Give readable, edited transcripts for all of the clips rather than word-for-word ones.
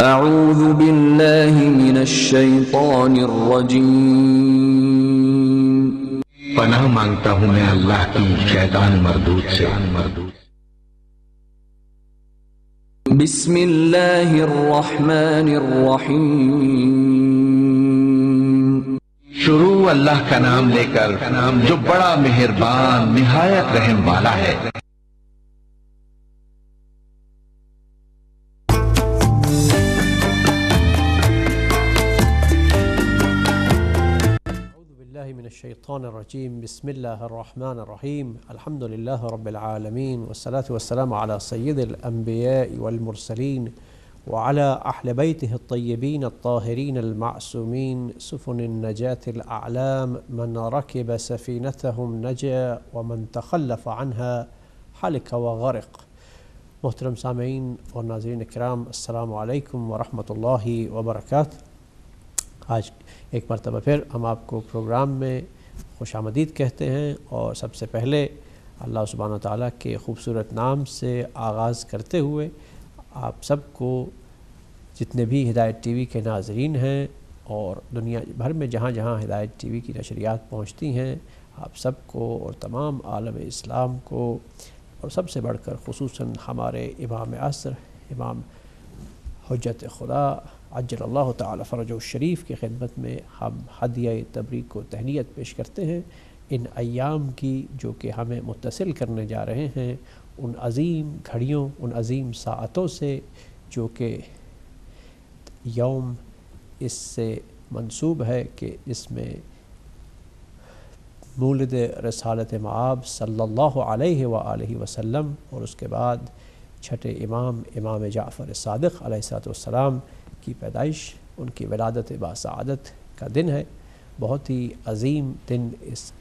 اعوذ باللہ من الشیطان الرجیم، پناہ مانگتا ہوں میں اللہ کی شیطان مردود سے۔ بسم اللہ الرحمن الرحیم، شروع اللہ کا نام لے کر جو بڑا مہربان نہایت رحم والا ہے۔ من الشیطان الرجیم، بسم اللہ الرحمن الرحیم، الحمد للہ رب العالمین، والصلاة والسلام على سید الانبیاء والمرسلین وعلى اہل بیتہ الطیبین الطاہرین المعصومین، سفن النجاة الاعلام، من رکب سفینتهم نجا ومن تخلف عنها حلق وغرق۔ محترم سامعین اور ناظرین اکرام، السلام علیکم ورحمۃ اللہ وبرکاتہ۔ آج ایک مرتبہ پھر ہم آپ کو پروگرام میں خوش آمدید کہتے ہیں، اور سب سے پہلے اللہ سبحانہ وتعالیٰ کے خوبصورت نام سے آغاز کرتے ہوئے آپ سب کو، جتنے بھی ہدایت ٹی وی کے ناظرین ہیں اور دنیا بھر میں جہاں جہاں ہدایت ٹی وی کی نشریات پہنچتی ہیں، آپ سب کو اور تمام عالم اسلام کو، اور سب سے بڑھ کر خصوصاً ہمارے امام عصر امام حجت خدا عجل اللہ تعالی فرجہ الشریف کی خدمت میں ہم ہدیہ تبریک و تہنیت پیش کرتے ہیں، ان ایام کی جو کہ ہمیں متصل کرنے جا رہے ہیں ان عظیم گھڑیوں، ان عظیم ساعتوں سے، جو کہ یوم اس سے منسوب ہے کہ اس میں مولد رسالت مآب صلی اللہ علیہ وآلہ وسلم، اور اس کے بعد چھٹے امام جعفر صادق علیہ السلام کی پیدائش، ان کی ولادت باسعادت کا دن ہے۔ بہت ہی عظیم دن اس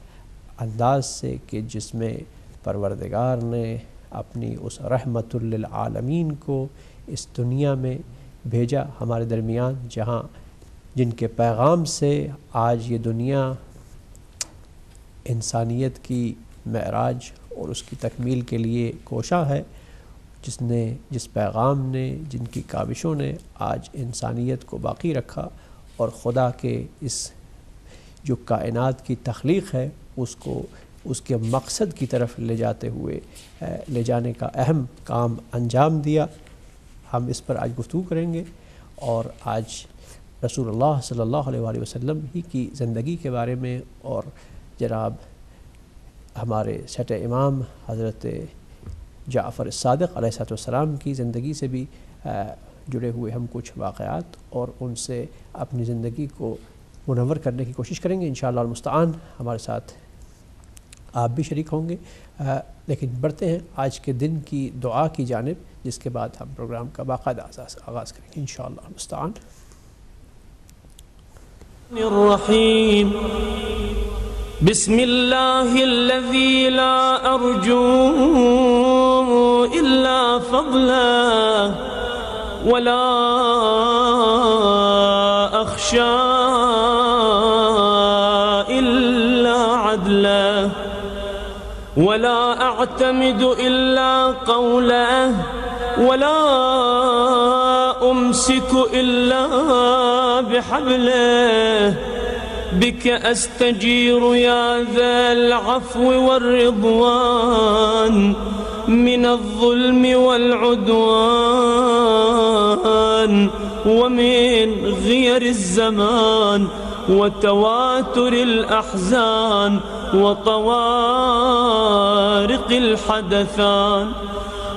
انداز سے کہ جس میں پروردگار نے اپنی اس رحمت للعالمین کو اس دنیا میں بھیجا ہمارے درمیان، جن کے پیغام سے آج یہ دنیا انسانیت کی معراج اور اس کی تکمیل کے لیے کوشاں ہے، جس پیغام نے، جن کی کاوشوں نے آج انسانیت کو باقی رکھا، اور خدا کے اس جو کائنات کی تخلیق ہے اس کے مقصد کی طرف لے جانے کا اہم کام انجام دیا۔ ہم اس پر آج گفتگو کریں گے، اور آج رسول اللہ صلی اللہ علیہ وآلہ وسلم ہی کی زندگی کے بارے میں، اور جناب ہمارے چھٹے امام حضرت جعفر صادق علیہ السلام کی زندگی سے بھی جڑے ہوئے ہم کچھ واقعات اور ان سے اپنی زندگی کو منور کرنے کی کوشش کریں گے انشاءاللہ المستعان۔ ہمارے ساتھ آپ بھی شریک ہوں گے، لیکن بڑھتے ہیں آج کے دن کی دعا کی جانب، جس کے بعد ہم پروگرام کا باقاعدہ آغاز کریں گے انشاءاللہ المستعان۔ الرحیم، بسم اللہ الذی لا ارجو الا فضلا ولا اخشى الا عدلا ولا اعتمد الا قوله ولا امسك الا بحبله بك استجير يا ذا العفو والرضوان من الظلم والعدوان ومن غير الزمان وتواتر الأحزان وطوارق الحدثان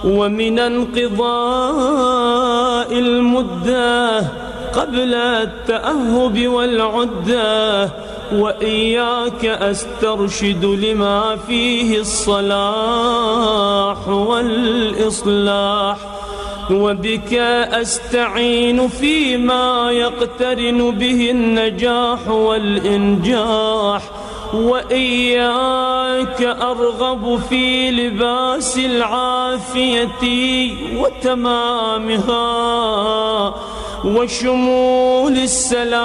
ومن انقضاء المدة قبل التأهب والعدة وإياك أسترشد لما فيه الصلاح والإصلاح وبك أستعين فيما يقترن به النجاح والإنجاح وإياك أرغب في لباس العافية وتمامها وشمول السلامة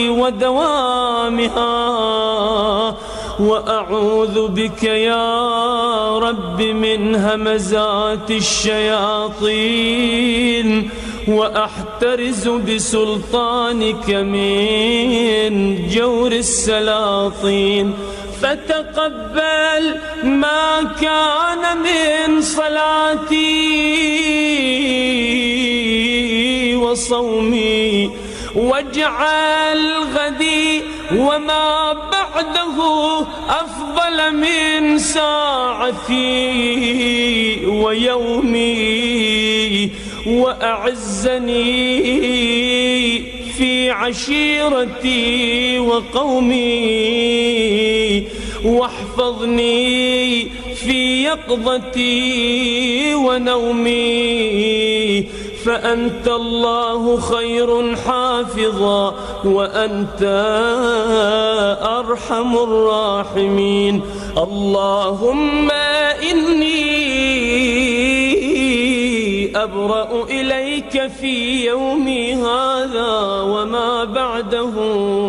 ودوامها وأعوذ بك يا رب من همزات الشياطين وأحترز بسلطانك من جور السلاطين فتقبل ما كان من صلاتي وصومي واجعل غدي وما بعده أفضل من ساعتي ويومي وأعزني في عشيرتي وقومي واحفظني في يقظتي ونومي فأنت الله خير حافظا وأنت أرحم الراحمين. اللهم إني أبرأ إليك في يومي هذا وما بعده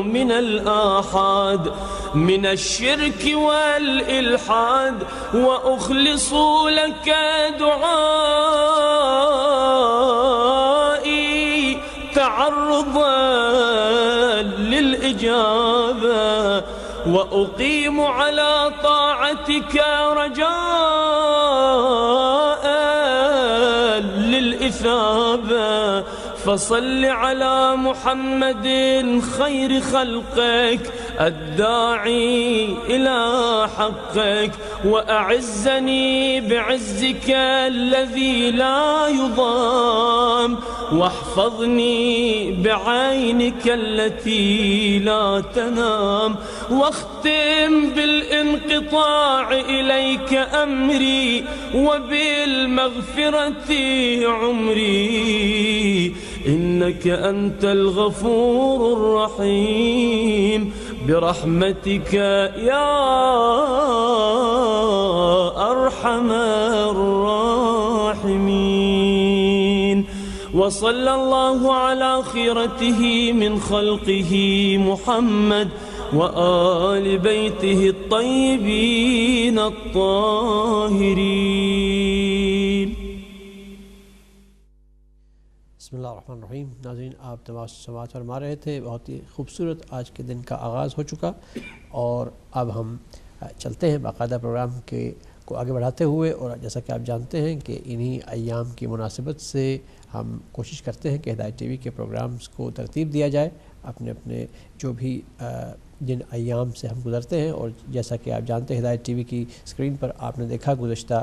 من الآحاد من الشرك والإلحاد وأخلص لك دعائي تعرضا للإجابة وأقيم على طاعتك رجاء للإثابة فصل على محمد خير خلقك الداعي إلى حقك وأعزني بعزك الذي لا يضام واحفظني بعينك التي لا تنام واختم بالانقطاع إليك أمري وبالمغفرة عمري إنك أنت الغفور الرحيم برحمتك يا أرحم الراحمين. وصلى الله على خيرته من خلقه محمد وآل بيته الطيبين الطاهرين. بسم اللہ الرحمن الرحیم. ناظرین آپ تمام سماعت فرما رہے تھے. بہت ہی خوبصورت آج کے دن کا آغاز ہو چکا اور اب ہم چلتے ہیں باقاعدہ پروگرام کو آگے بڑھاتے ہوئے. اور جیسا کہ آپ جانتے ہیں کہ انہی ایام کی مناسبت سے ہم کوشش کرتے ہیں کہ ہدایت ٹی وی کے پروگرامز کو ترتیب دیا جائے اپنے جو بھی جن ایام سے ہم گزرتے ہیں. اور جیسا کہ آپ جانتے ہیں ہدایت ٹی وی کی اسکرین پر آپ نے دیکھا گزشتہ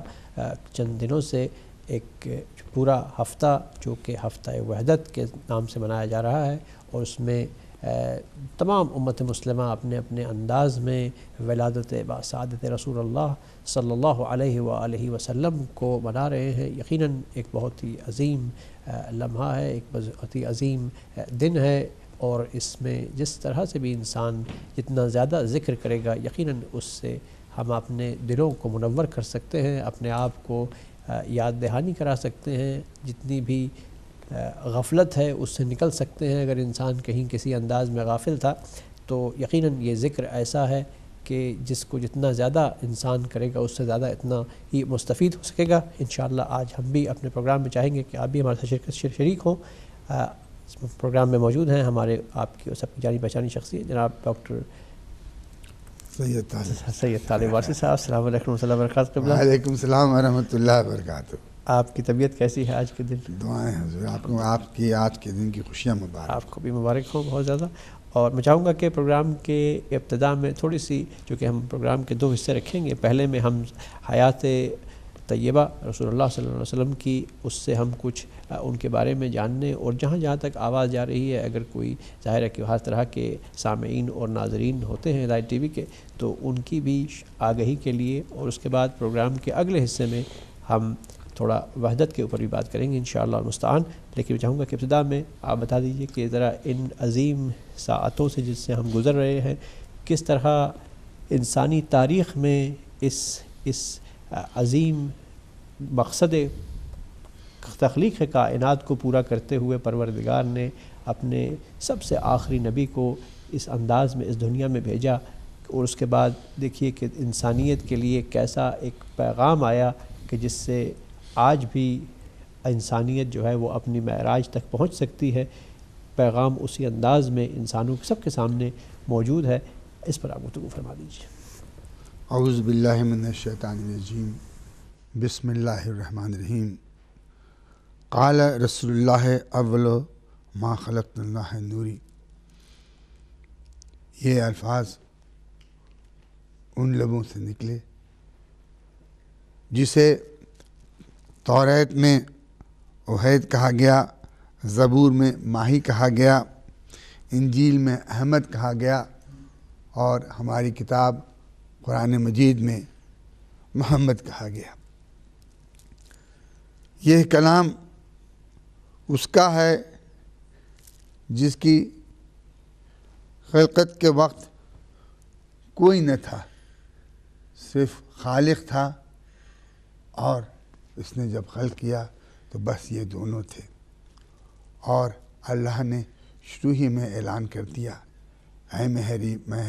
چند دنوں سے ایک پورا ہفتہ جو کہ ہفتہ وحدت کے نام سے منایا جا رہا ہے اور اس میں تمام امت مسلمہ اپنے اپنے انداز میں ولادت سعادت رسول اللہ صلی اللہ علیہ وآلہ وسلم کو منا رہے ہیں. یقیناً ایک بہت ہی عظیم لمحہ ہے, ایک بہت ہی عظیم دن ہے اور اس میں جس طرح سے بھی انسان جتنا زیادہ ذکر کرے گا یقیناً اس سے ہم اپنے دلوں کو منور کر سکتے ہیں, اپنے آپ کو یاد دہانی کرا سکتے ہیں, جتنی بھی غفلت ہے اس سے نکل سکتے ہیں. اگر انسان کہیں کسی انداز میں غافل تھا تو یقیناً یہ ذکر ایسا ہے کہ جس کو جتنا زیادہ انسان کرے گا اس سے زیادہ اتنا ہی مستفید ہو سکے گا. انشاءاللہ آج ہم بھی اپنے پروگرام میں چاہیں گے کہ آپ بھی ہمارے ساتھ شریک ہوں. پروگرام میں موجود ہیں ہمارے آپ کی سب کی جانی پہچانی شخصیت جناب ڈاکٹر سید طالب وارثی صاحب. السلام علیکم و رحمۃ اللہ وبرکاتہ. وعلیکم السلام ورحمۃ اللہ وبرکاتہ. آپ کی طبیعت کیسی ہے آج کے دن؟ دعائیں حضور آپ کو, آپ کی آج کے دن کی خوشیاں مبارک. آپ کو بھی مبارک ہو بہت زیادہ. اور میں چاہوں گا کہ پروگرام کے ابتدا میں تھوڑی سی, چونکہ ہم پروگرام کے 2 حصے رکھیں گے, پہلے میں ہم حیات طیبہ رسول اللہ صلی اللہ علیہ وسلم کی اس سے ہم کچھ ان کے بارے میں جاننے اور جہاں تک آواز جا رہی ہے اگر کوئی ظاہر ہے کہ ہر طرح کے سامعین اور ناظرین ہوتے ہیں ہدایت ٹی وی کے تو ان کی بھی آگہی کے لیے, اور اس کے بعد پروگرام کے اگلے حصے میں ہم تھوڑا وحدت کے اوپر بھی بات کریں گے انشاءاللہ المستعان. لیکن میں چاہوں گا کہ ابتدا میں آپ بتا دیجئے کہ ذرا ان عظیم ساعتوں سے جس سے ہم گزر رہے ہیں کس طرح انسانی تاریخ میں اس عظیم مقصد تخلیق کائنات کو پورا کرتے ہوئے پروردگار نے اپنے سب سے آخری نبی کو اس انداز میں اس دنیا میں بھیجا اور اس کے بعد دیکھیے کہ انسانیت کے لیے کیسا ایک پیغام آیا کہ جس سے آج بھی انسانیت جو ہے وہ اپنی معراج تک پہنچ سکتی ہے. پیغام اسی انداز میں انسانوں سب کے سامنے موجود ہے. اس پر آپ گفتگو فرما دیجیے. اعوذ باللہ من الشیطان الرجیم. بسم اللہ الرحمن الرحیم. قال رسول اللہ اول ما خلقت اللہ نوری. یہ الفاظ ان لبوں سے نکلے جسے توریت میں احید کہا گیا، زبور میں ماہی کہا گیا، انجیل میں احمد کہا گیا، اور ہماری کتاب قرآن مجید میں محمد کہا گیا. یہ کلام اس کا ہے جس کی خلقت کے وقت کوئی نہ تھا، صرف خالق تھا، اور اس نے جب خلق کیا تو بس یہ دونوں تھے. اور اللہ نے شروع ہی میں اعلان کر دیا، اے میں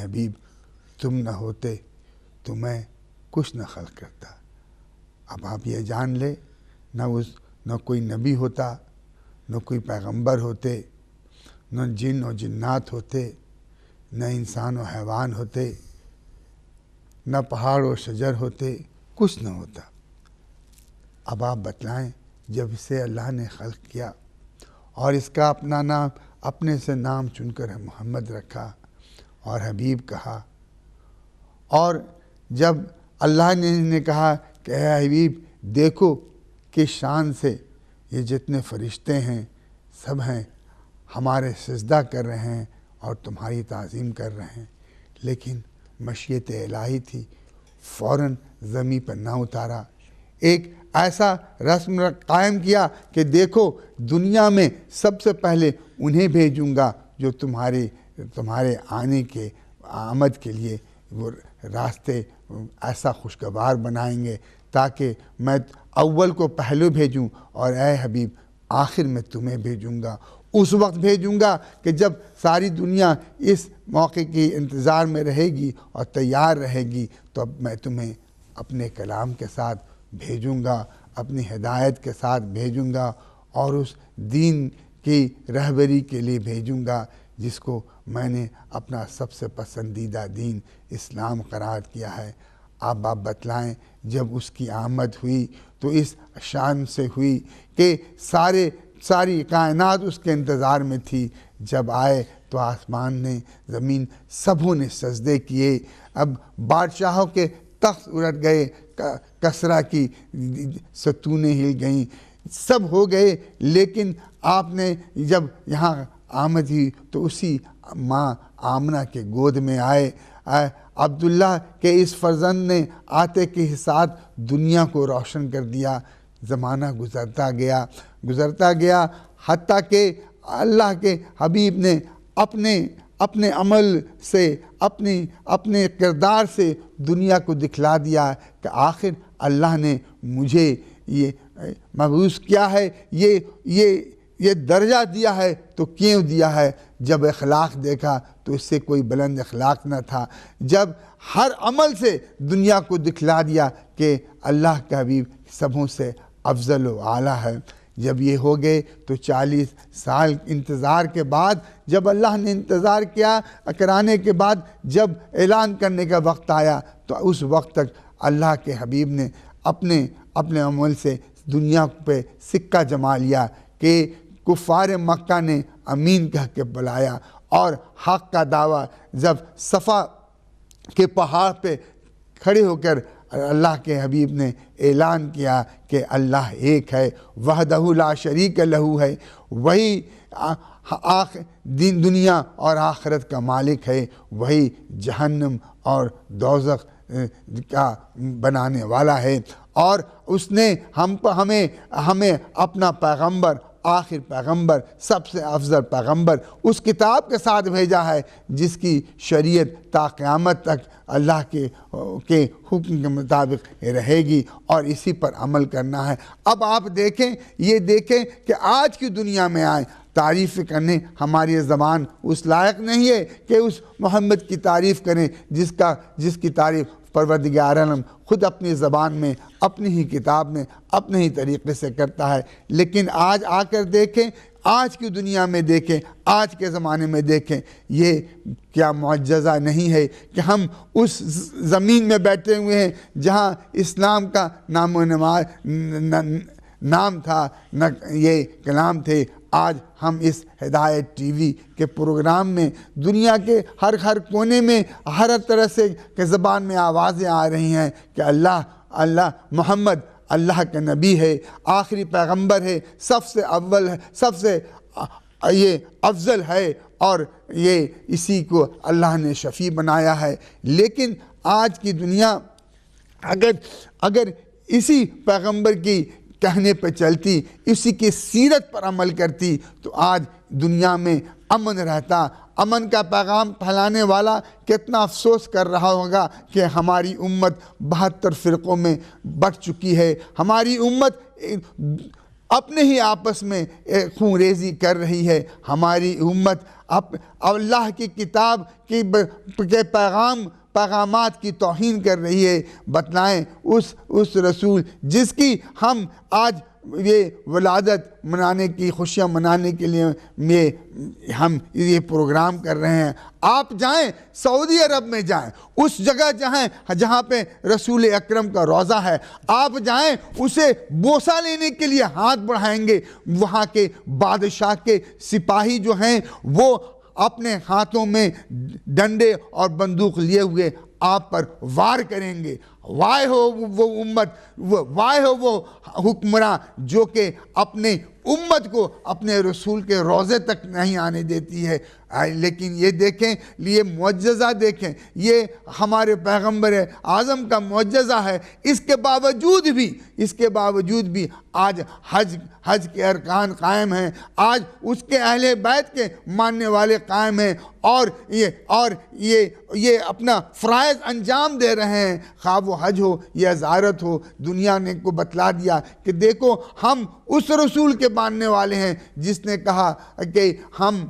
حبیب تم نہ ہوتے تو میں کچھ نہ خلق کرتا. اب آپ یہ جان لے، نہ کوئی نبی ہوتا، نہ کوئی پیغمبر ہوتے، نہ جن و جنات ہوتے، نہ انسان و حیوان ہوتے، نہ پہاڑ و شجر ہوتے، کچھ نہ ہوتا. اب آپ بتلائیں، جب اسے اللہ نے خلق کیا اور اس کا اپنا نام اپنے سے نام چن کر محمد رکھا اور حبیب کہا، اور جب اللہ نے کہا کہ اے حبیب دیکھو کہ شان سے یہ جتنے فرشتے ہیں سب ہیں ہمارے سجدہ کر رہے ہیں اور تمہاری تعظیم کر رہے ہیں، لیکن مشیت الہی تھی، فوراً زمین پر نہ اتارا. ایک ایسا رسم قائم کیا کہ دیکھو دنیا میں سب سے پہلے انہیں بھیجوں گا جو تمہارے آنے کے آمد کے لیے وہ راستے ایسا خوشگوار بنائیں گے، تاکہ میں اول کو پہلو بھیجوں اور اے حبیب آخر میں تمہیں بھیجوں گا. اس وقت بھیجوں گا کہ جب ساری دنیا اس موقع کی انتظار میں رہے گی اور تیار رہے گی، تو اب میں تمہیں اپنے کلام کے ساتھ بھیجوں گا، اپنی ہدایت کے ساتھ بھیجوں گا، اور اس دین کی رہبری کے لیے بھیجوں گا جس کو میں نے اپنا سب سے پسندیدہ دین اسلام قرار کیا ہے. آپ بتلائیں، جب اس کی آمد ہوئی تو اس شان سے ہوئی کہ ساری کائنات اس کے انتظار میں تھی. جب آئے تو آسمان نے، زمین، سبوں نے سجدے کیے. اب بادشاہوں کے تخت الٹ گئے، کسرا کی ستونیں ہل گئیں، سب ہو گئے، لیکن آپ نے جب یہاں آمد ہوئی تو اسی ماں آمنہ کے گود میں آئے. عبداللہ کے اس فرزند نے آتے کے ساتھ دنیا کو روشن کر دیا. زمانہ گزرتا گیا حتیٰ کہ اللہ کے حبیب نے اپنے عمل سے، اپنے کردار سے دنیا کو دکھلا دیا کہ آخر اللہ نے مجھے یہ مبعوث کیا ہے، یہ درجہ دیا ہے تو کیوں دیا ہے. جب اخلاق دیکھا تو اس سے کوئی بلند اخلاق نہ تھا. جب ہر عمل سے دنیا کو دکھلا دیا کہ اللہ کا حبیب سبوں سے افضل و اعلیٰ ہے. جب یہ ہو گئے تو 40 سال انتظار کے بعد جب اللہ نے انتظار کیا کرانے کے بعد جب اعلان کرنے کا وقت آیا تو اس وقت تک اللہ کے حبیب نے اپنے عمل سے دنیا پہ سکہ جما لیا کہ کفار مکہ نے امین کہہ کے بلایا، اور حق کا دعویٰ جب صفا کے پہاڑ پہ کھڑے ہو کر اللہ کے حبیب نے اعلان کیا کہ اللہ ایک ہے، وحدہ لا شریک لہ ہے، وہی دنیا اور آخرت کا مالک ہے، وہی جہنم اور دوزخ کا بنانے والا ہے، اور اس نے ہمیں اپنا پیغمبر آخر پیغمبر، سب سے افضل پیغمبر اس کتاب کے ساتھ بھیجا ہے جس کی شریعت تا قیامت تک اللہ کے حکم کے مطابق رہے گی، اور اسی پر عمل کرنا ہے۔ اب آپ دیکھیں، یہ دیکھیں کہ آج کی دنیا میں آئیں، تعریف کرنے ہماری زبان اس لائق نہیں ہے کہ اس محمد کی تعریف کریں جس کی تعریف پروردگار عالم خود اپنی زبان میں، اپنی ہی کتاب میں، اپنے ہی طریقے سے کرتا ہے۔ لیکن آج آ کر دیکھیں، آج کی دنیا میں دیکھیں، آج کے زمانے میں دیکھیں، یہ کیا معجزہ نہیں ہے کہ ہم اس زمین میں بیٹھے ہوئے ہیں جہاں اسلام کا نام و نام تھا، نہ یہ کلام تھے۔ آج ہم اس ہدایت ٹی وی کے پروگرام میں دنیا کے ہر کونے میں ہر طرح سے کے زبان میں آوازیں آ رہی ہیں کہ اللہ محمد اللہ کا نبی ہے، آخری پیغمبر ہے، سب سے اول ہے، سب سے یہ افضل ہے، اور یہ اسی کو اللہ نے شفیع بنایا ہے۔ لیکن آج کی دنیا اگر اسی پیغمبر کی کہنے پہ چلتی، اسی کی سیرت پر عمل کرتی، تو آج دنیا میں امن رہتا۔ امن کا پیغام پھیلانے والا کتنا افسوس کر رہا ہوگا کہ ہماری امت 72 فرقوں میں بٹ چکی ہے، ہماری امت اپنے ہی آپس میں خون ریزی کر رہی ہے، ہماری امت اللہ کی کتاب کے پیغامات کی توہین کر رہی ہے۔ بتلائیں اس رسول جس کی ہم آج یہ ولادت منانے کی، خوشیاں منانے کے لیے ہم یہ پروگرام کر رہے ہیں۔ آپ جائیں سعودی عرب میں، جائیں اس جگہ جہاں پہ رسول اکرم کا روضہ ہے، آپ جائیں، اسے بوسہ لینے کے لیے ہاتھ بڑھائیں گے، وہاں کے بادشاہ کے سپاہی جو ہیں وہ اپنے ہاتھوں میں ڈنڈے اور بندوق لیے ہوئے آپ پر وار کریں گے۔ وائے ہو وہ امت، وائے ہو وہ حکمراں جو کہ اپنے امت کو اپنے رسول کے روضے تک نہیں آنے دیتی ہے۔ لیکن یہ دیکھیں، یہ معجزہ دیکھیں، یہ ہمارے پیغمبر اعظم کا معجزہ ہے۔ اس کے باوجود بھی آج حج کے ارکان قائم ہیں، آج اس کے اہل بیت کے ماننے والے قائم ہیں، اور یہ اپنا فرائض انجام دے رہے ہیں، خواہ وہ حج ہو یا زیارت ہو۔ دنیا نے کو بتلا دیا کہ دیکھو ہم اس رسول کے ماننے والے ہیں جس نے کہا کہ ہم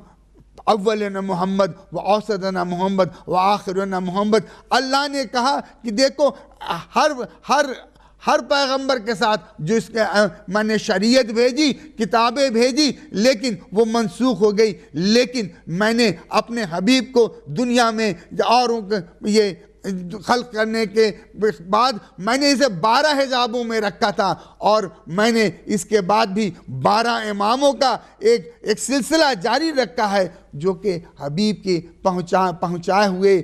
اولنا محمد و اوسطنا محمد و آخرنا محمد۔ اللہ نے کہا کہ دیکھو ہر پیغمبر کے ساتھ جو اس کے میں نے شریعت بھیجی، کتابیں بھیجی، لیکن وہ منسوخ ہو گئی، لیکن میں نے اپنے حبیب کو دنیا میں اوروں کے یہ خلق کرنے کے بعد میں نے اسے 12 حجابوں میں رکھا تھا، اور میں نے اس کے بعد بھی 12 اماموں کا ایک سلسلہ جاری رکھا ہے جو کہ حبیب کے پہنچائے ہوئے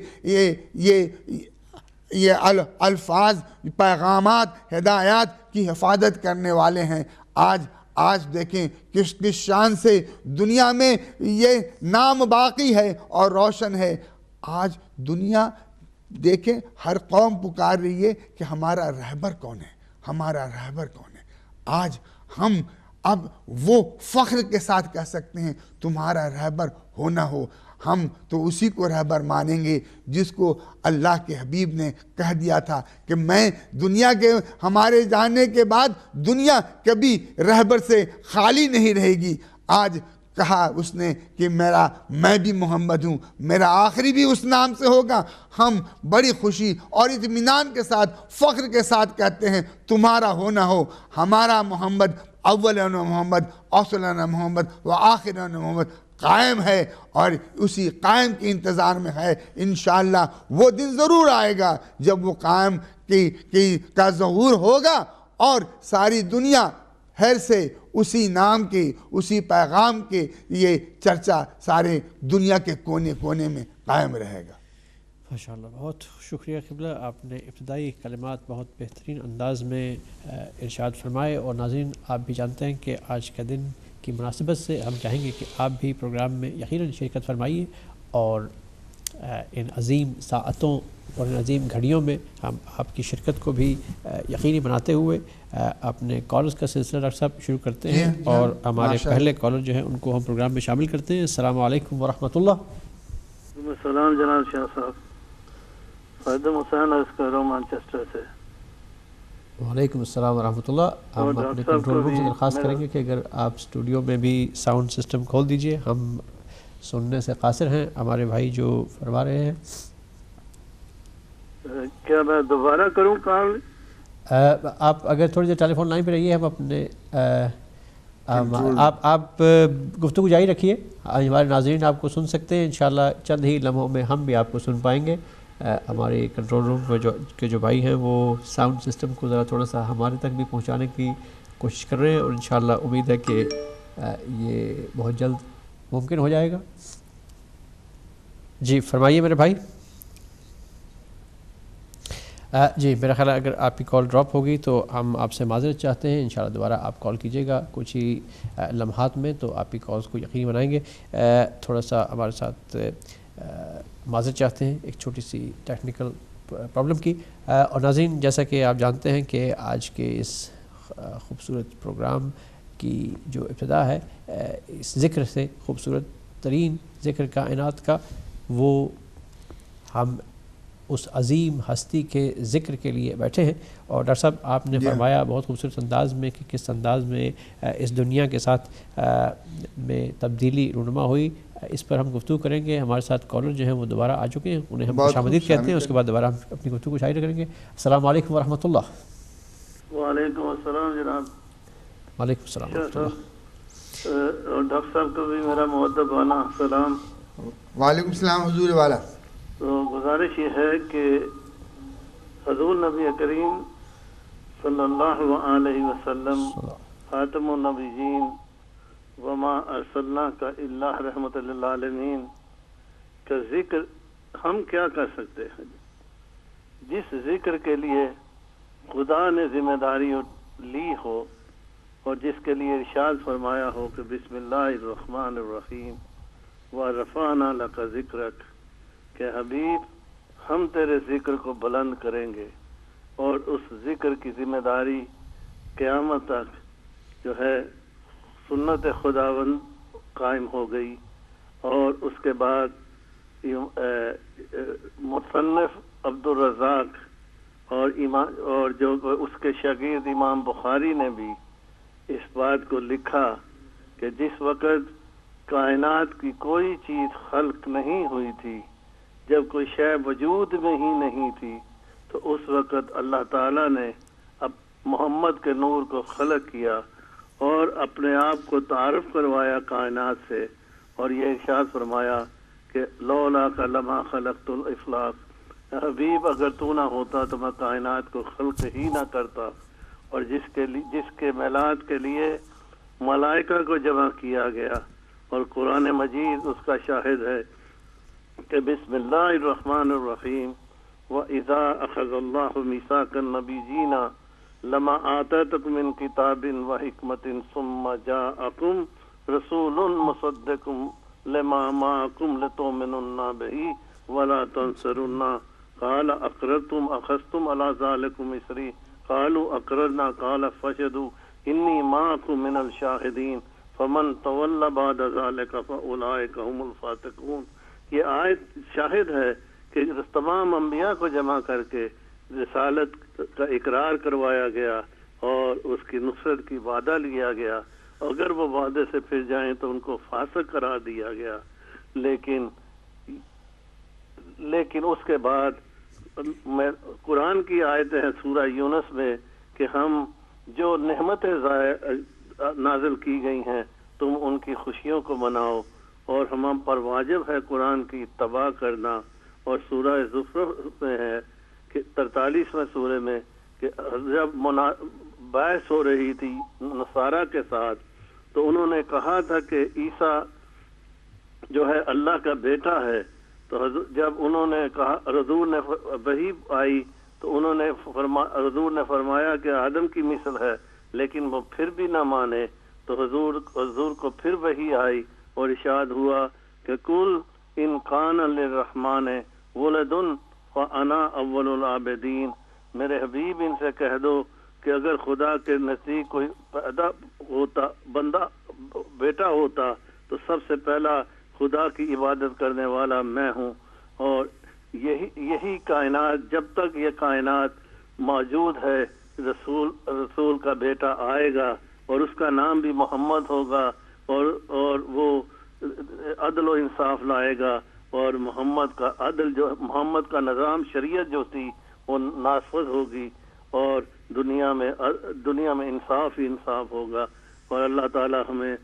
یہ الفاظ، پیغامات، ہدایات کی حفاظت کرنے والے ہیں۔ آج دیکھیں کس شان سے دنیا میں یہ نام باقی ہے اور روشن ہے۔ آج دنیا دیکھیں، ہر قوم پکار رہی ہے کہ ہمارا رہبر کون ہے، ہمارا رہبر کون ہے۔ آج ہم اب وہ فخر کے ساتھ کہہ سکتے ہیں تمہارا رہبر ہو نہ ہو، ہم تو اسی کو رہبر مانیں گے جس کو اللہ کے حبیب نے کہہ دیا تھا کہ میں دنیا کے ہمارے جانے کے بعد دنیا کبھی رہبر سے خالی نہیں رہے گی۔ آج کہا اس نے کہ میں بھی محمد ہوں، میرا آخری بھی اس نام سے ہوگا۔ ہم بڑی خوشی اور اطمینان کے ساتھ، فخر کے ساتھ کہتے ہیں تمہارا ہو نہ ہو، ہمارا محمد اولنا محمد اوسطنا محمد و آخرنا محمد قائم ہے، اور اسی قائم کے انتظار میں ہے۔ انشاءاللہ وہ دن ضرور آئے گا جب وہ قائم کا ظہور ہوگا، اور ساری دنیا پھر سے اسی نام کے، اسی پیغام کے یہ چرچا سارے دنیا کے کونے کونے میں قائم رہے گا۔ ماشاءاللہ، بہت شکریہ قبلہ، آپ نے ابتدائی کلمات بہت بہترین انداز میں ارشاد فرمائے، اور ناظرین آپ بھی جانتے ہیں کہ آج کا دن کی مناسبت سے ہم چاہیں گے کہ آپ بھی پروگرام میں یقیناً شرکت فرمائیے، اور ان عظیم ساعتوں اور ان عظیم گھڑیوں میں ہم آپ کی شرکت کو بھی یقینی بناتے ہوئے اپنے کالرز کا سلسلہ ڈاکٹر صاحب شروع کرتے ہیں اور ہمارے پہلے کالر جو ہیں ان کو ہم پروگرام میں شامل کرتے ہیں. السلام علیکم ورحمۃ اللہ. السلام جناب شاہ صاحب. خادم حسین عرض کر رہا ہوں مانچسٹر سے. وعلیکم السلام ورحمۃ اللہ. ہم اپنے کنٹرول روم سے درخواست کریں گے کہ اگر آپ اسٹوڈیو میں بھی ساؤنڈ سسٹم کھول دیجئے, ہم سننے سے قاصر ہیں. ہمارے بھائی جو فرما رہے ہیں, کیا میں دوبارہ کروں کال؟ آپ اگر تھوڑی دیر ٹیلی فون لائن پہ رہیے, ہم اپنے آپ گفتگو جاری رکھیے, ہمارے ناظرین آپ کو سن سکتے ہیں انشاءاللہ. چند ہی لمحوں میں ہم بھی آپ کو سن پائیں گے. ہمارے کنٹرول روم میں جو بھائی ہیں وہ ساؤنڈ سسٹم کو ذرا تھوڑا سا ہمارے تک بھی پہنچانے کی کوشش کر رہے ہیں, اور انشاءاللہ امید ہے کہ یہ بہت جلد ممکن ہو جائے گا. جی فرمائیے میرے بھائی. جی میرا خیال ہے اگر آپ کی کال ڈراپ ہوگی تو ہم آپ سے معذرت چاہتے ہیں. انشاءاللہ دوبارہ آپ کال کیجیے گا کچھ ہی لمحات میں, تو آپ کی کالز کو یقینی بنائیں گے. تھوڑا سا ہمارے ساتھ معذرت چاہتے ہیں ایک چھوٹی سی ٹیکنیکل پرابلم کی. اور ناظرین, جیسا کہ آپ جانتے ہیں کہ آج کے اس خوبصورت پروگرام کی جو ابتدا ہے اس ذکر سے, خوبصورت ترین ذکر کائنات کا, وہ ہم اس عظیم ہستی کے ذکر کے لیے بیٹھے ہیں. اور ڈاکٹر صاحب آپ نے فرمایا بہت خوبصورت انداز میں کہ کس انداز میں اس دنیا کے ساتھ میں تبدیلی رونما ہوئی, اس پر ہم گفتگو کریں گے. ہمارے ساتھ کالر جو ہیں وہ دوبارہ آ چکے ہیں, انہیں ہم خوش آمدید کہتے ہیں. اس کے بعد دوبارہ ہم اپنی گفتگو کو شائع کریں گے. السلام علیکم ورحمۃ اللہ. وعلیکم السلام جناب. وعلیکم السلام ورحمۃ اللہ. اور ڈاکٹر صاحب کو بھی میرا مؤدبانہ سلام. وعلیکم السلام حضور والا. تو گزارش یہ ہے کہ حضور نبی کریم صلی اللہ علیہ وسلم خاتم النبیین وما ارسلناک الا رحمت للعالمین کا ذکر ہم کیا کر سکتے ہیں, جس ذکر کے لیے خدا نے ذمہ داری لی ہو اور جس کے لیے ارشاد فرمایا ہو کہ بسم اللہ الرحمن الرحیم ورفعنا لک ذکرک, کہ حبیب ہم تیرے ذکر کو بلند کریں گے. اور اس ذکر کی ذمہ داری قیامت تک جو ہے سنت خداوند قائم ہو گئی. اور اس کے بعد مصنف عبدالرزاق اور جو اس کے شاگرد امام بخاری نے بھی اس بات کو لکھا کہ جس وقت کائنات کی کوئی چیز خلق نہیں ہوئی تھی, جب کوئی شے وجود میں ہی نہیں تھی, تو اس وقت اللہ تعالیٰ نے اب محمد کے نور کو خلق کیا اور اپنے آپ کو تعارف کروایا کائنات سے, اور یہ ارشاد فرمایا کہ لولا کا لما خلقت الافلاق, حبیب اگر تو نہ ہوتا تو میں کائنات کو خلق ہی نہ کرتا. اور جس کے میلاد کے لیے ملائکہ کو جمع کیا گیا, اور قرآن مجید اس کا شاہد ہے کہ بسم اللہ الرحمن الرحیم وَإِذَا أَخَذَ اللَّهُ مِيثَاقَ النَّبِيِّينَ لَمَا آتَيْتُكُم مِّن كِتَابٍ وَحِكْمَةٍ ثُمَّ جَاءَكُم رَّسُولٌ مُّصَدِّقٌ لِّمَا مَعَكُمْ لَتُؤْمِنُنَّ بِهِ وَلَا تَنصُرُنَّهُ قَالَ أَقْرَرْتُمْ أَخَذْتُمْ عَلَىٰ ذَٰلِكُمْ إِصْرِي قَالُوا أَقْرَرْنَا قَالَ فَاشْهَدُوا إِنِّي مَعَكُم مِّنَ الشَّاهِدِينَ فَمَن تَوَلَّىٰ بَعْدَ ذَٰلِكَ فَأُولَٰئِكَ هُمُ الْفَاسِقُونَ. یہ آیت شاہد ہے کہ تمام انبیاء کو جمع کر کے رسالت کا اقرار کروایا گیا اور اس کی نصرت کی وعدہ لیا گیا. اگر وہ وعدے سے پھر جائیں تو ان کو فاسق قرار دیا گیا. لیکن اس کے بعد قرآن کی آیتیں ہیں سورہ یونس میں کہ ہم جو نعمتیں نازل کی گئی ہیں تم ان کی خوشیوں کو مناؤ, اور ہم پر واجب ہے قرآن کی اتباع کرنا. اور سورہ زخرف میں ہے کہ 43ویں سورے میں کہ جب بحث ہو رہی تھی نصارہ کے ساتھ تو انہوں نے کہا تھا کہ عیسیٰ جو ہے اللہ کا بیٹا ہے, تو جب انہوں نے کہا حضور نے وحی آئی تو انہوں نے حضور نے فرمایا کہ آدم کی مثل ہے, لیکن وہ پھر بھی نہ مانے. تو حضور کو پھر وحی آئی اور ارشاد ہوا کہ کل ان کان للرحمن ولد فانا اول العابدین، میرے حبیب ان سے کہہ دو کہ اگر خدا کے نزدیک کوئی پیدا ہوتا بندہ بیٹا ہوتا تو سب سے پہلا خدا کی عبادت کرنے والا میں ہوں، اور یہی کائنات، جب تک یہ کائنات موجود ہے رسول کا بیٹا آئے گا اور اس کا نام بھی محمد ہوگا، اور وہ عدل و انصاف لائے گا، اور محمد کا نظام شریعت جو تھی وہ نافذ ہوگی، اور دنیا میں انصاف ہی انصاف ہوگا، اور اللہ تعالی ہمیں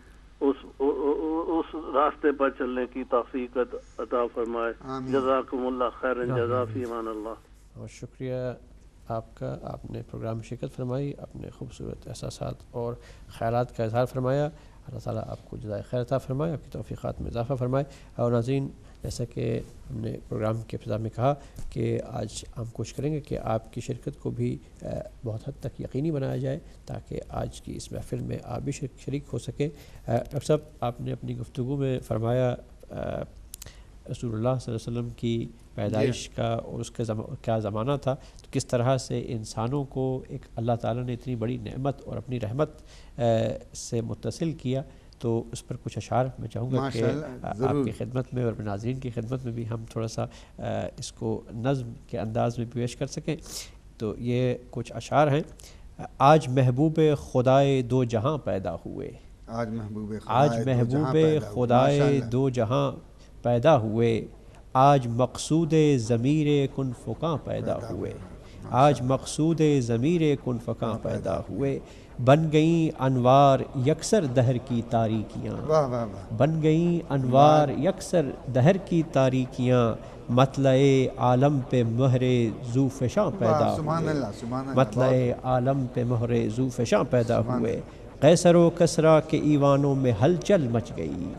اس راستے پر چلنے کی توفیق عطا فرمائے۔ جزاکم اللہ خیرا جزا فی امان اللہ۔ اور شکریہ آپ کا، آپ نے پروگرام میں شرکت فرمائی، اپنے خوبصورت احساسات اور خیالات کا اظہار فرمایا۔ اللہ تعالیٰ آپ کو جزائے خیر عطا فرمائے، آپ کی توفیقات میں اضافہ فرمائے۔ اور ناظرین، جیسا کہ ہم نے پروگرام کے ابتدا میں کہا کہ آج ہم کوشش کریں گے کہ آپ کی شرکت کو بھی بہت حد تک یقینی بنایا جائے تاکہ آج کی اس محفل میں آپ بھی شریک ہو سکیں۔ ڈاکٹر صاحب، آپ نے اپنی گفتگو میں فرمایا رسول اللہ صلی اللہ علیہ وسلم کی پیدائش کا اور اس کا کیا زمانہ تھا، تو کس طرح سے انسانوں کو ایک اللہ تعالیٰ نے اتنی بڑی نعمت اور اپنی رحمت سے متصل کیا، تو اس پر کچھ اشعار میں چاہوں گا کہ آپ کی خدمت میں اور ناظرین کی خدمت میں بھی ہم تھوڑا سا اس کو نظم کے انداز میں پیش کر سکیں۔ تو یہ کچھ اشعار ہیں۔ آج محبوب خدائے دو جہاں پیدا ہوئے، آج محبوب خدائے دو جہاں پیدا ہوئے، آج مقصود ضمیر کن فکاں پیدا ہوئے، آج مقصود ضمیر کن فکاں پیدا ہوئے، بن گئیں انوار یکسر دہر کی تاریکیاں، بن گئیں انوار یکسر دہر کی تاریکیاں، مطلع عالم پہ مہر ذو فشاں پیدا ہوئے، مطلع عالم پہ مہر ذو فشاں پیدا ہوئے، قیصر و کسریٰ کے ایوانوں میں ہلچل مچ گئی،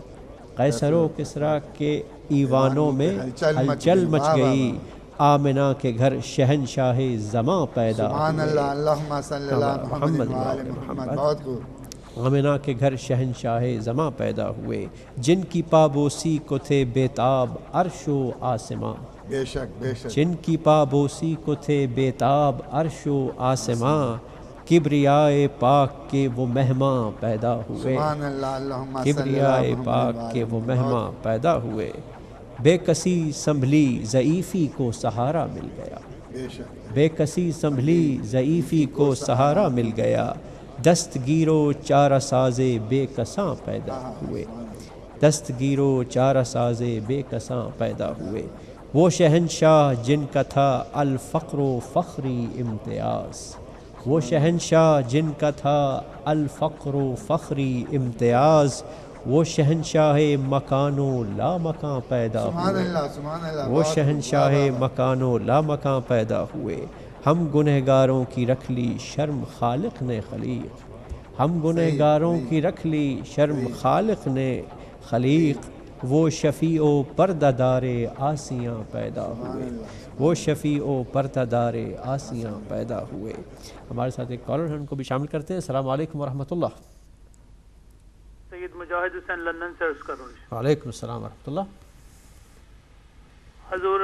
قیصر و کسریٰ کے ایوانوں میں ہلچل مچ گئی، آمنہ کے گھر شہنشاہ زماں پیدا ہوئے، آمنہ کے گھر شہنشاہ زماں پیدا ہوئے، جن کی پابوسی کو تھے بیتاب عرش و آسماں، جن کی پابوسی کو تھے بیتاب عرش و آسماں، کبریائے پاک کے وہ مہماں پیدا ہوئے، کبریائے پاک کے وہ مہماں پیدا ہوئے، بے کسی سنبھلی ضعیفی کو سہارا مل گیا، بے کسی سنبھلی ضعیفی کو سہارا مل گیا، دستگیر و چارہ ساز بے کساں پیدا ہوئے، دستگیر و چارہ ساز بے کساں پیدا ہوئے، وہ شہنشاہ جن کا تھا الفقر و فخری امتیاز، وہ شہنشاہ جن کا تھا الفقر و فخری امتیاز، وہ شہنشاہ مکان و لا مکان پیدا ہوئے، وہ شہنشاہ مکان و لا مکان پیدا ہوئے، ہم گنہگاروں کی رکھ لی شرم خالق نے خلیق، ہم گنہگاروں کی رکھ لی شرم خالق نے خلیق، وہ شفیع و پردہ دار آسیاں پیدا ہوئے، وہ شفیع و پردہ دار آسیاں پیدا ہوئے۔ ہمارے ساتھ ایک کالر ہیں، ان کو بھی شامل کرتے ہیں۔ السلام علیکم ورحمۃ اللہ۔ سید مجاہد حسین لندن سے عرض کروں۔ وعلیکم السلام ورحمۃ اللہ۔ حضور،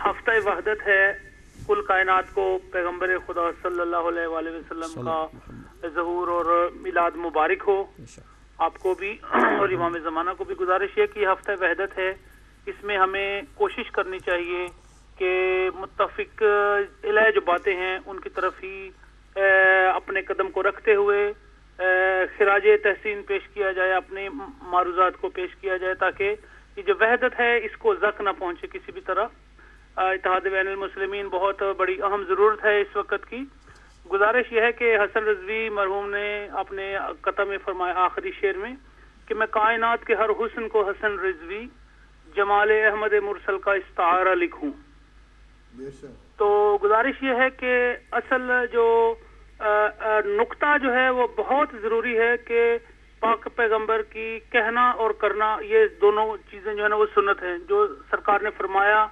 ہفتہ وحدت ہے، کل کائنات کو پیغمبر خدا صلی اللہ علیہ وآلہ وسلم کا ظہور اور میلاد مبارک ہو۔ آپ کو بھی اور امام زمانہ کو بھی گزارش ہے کہ یہ ہفتہ وحدت ہے، اس میں ہمیں کوشش کرنی چاہیے کہ متفق علیہ جو باتیں ہیں ان کی طرف ہی اپنے قدم کو رکھتے ہوئے خراج تحسین پیش کیا جائے، اپنے معروضات کو پیش کیا جائے، تاکہ یہ جو وحدت ہے اس کو زخم نہ پہنچے کسی بھی طرح۔ اتحاد بین المسلمین بہت بڑی اہم ضرورت ہے اس وقت کی۔ گزارش یہ ہے کہ حسن رضوی مرحوم نے اپنے قطع میں فرمایا آخری شعر میں کہ میں کائنات کے ہر حسن کو حسن رضوی جمال احمد مرسل کا استعارہ لکھوں۔ تو گزارش یہ ہے کہ اصل جو نقطہ جو ہے وہ بہت ضروری ہے کہ پاک پیغمبر کی کہنا اور کرنا، یہ دونوں چیزیں جو ہے نا وہ سنت ہیں۔ جو سرکار نے فرمایا،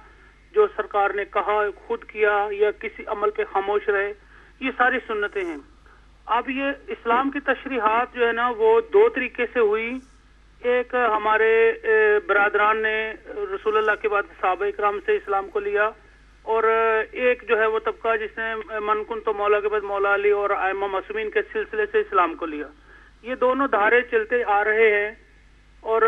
جو سرکار نے کہا، خود کیا یا کسی عمل پہ خاموش رہے، یہ ساری سنتیں ہیں۔ اب یہ اسلام کی تشریحات جو ہے نا وہ دو طریقے سے ہوئی۔ ایک ہمارے برادران نے رسول اللہ کے بعد صحابہ اکرام سے اسلام کو لیا، اور ایک جو ہے وہ طبقہ جس نے من کن تو مولا کے بعد مولا علی اور ائمہ معصومین کے سلسلے سے اسلام کو لیا. یہ دونوں دھارے چلتے آ رہے ہیں، اور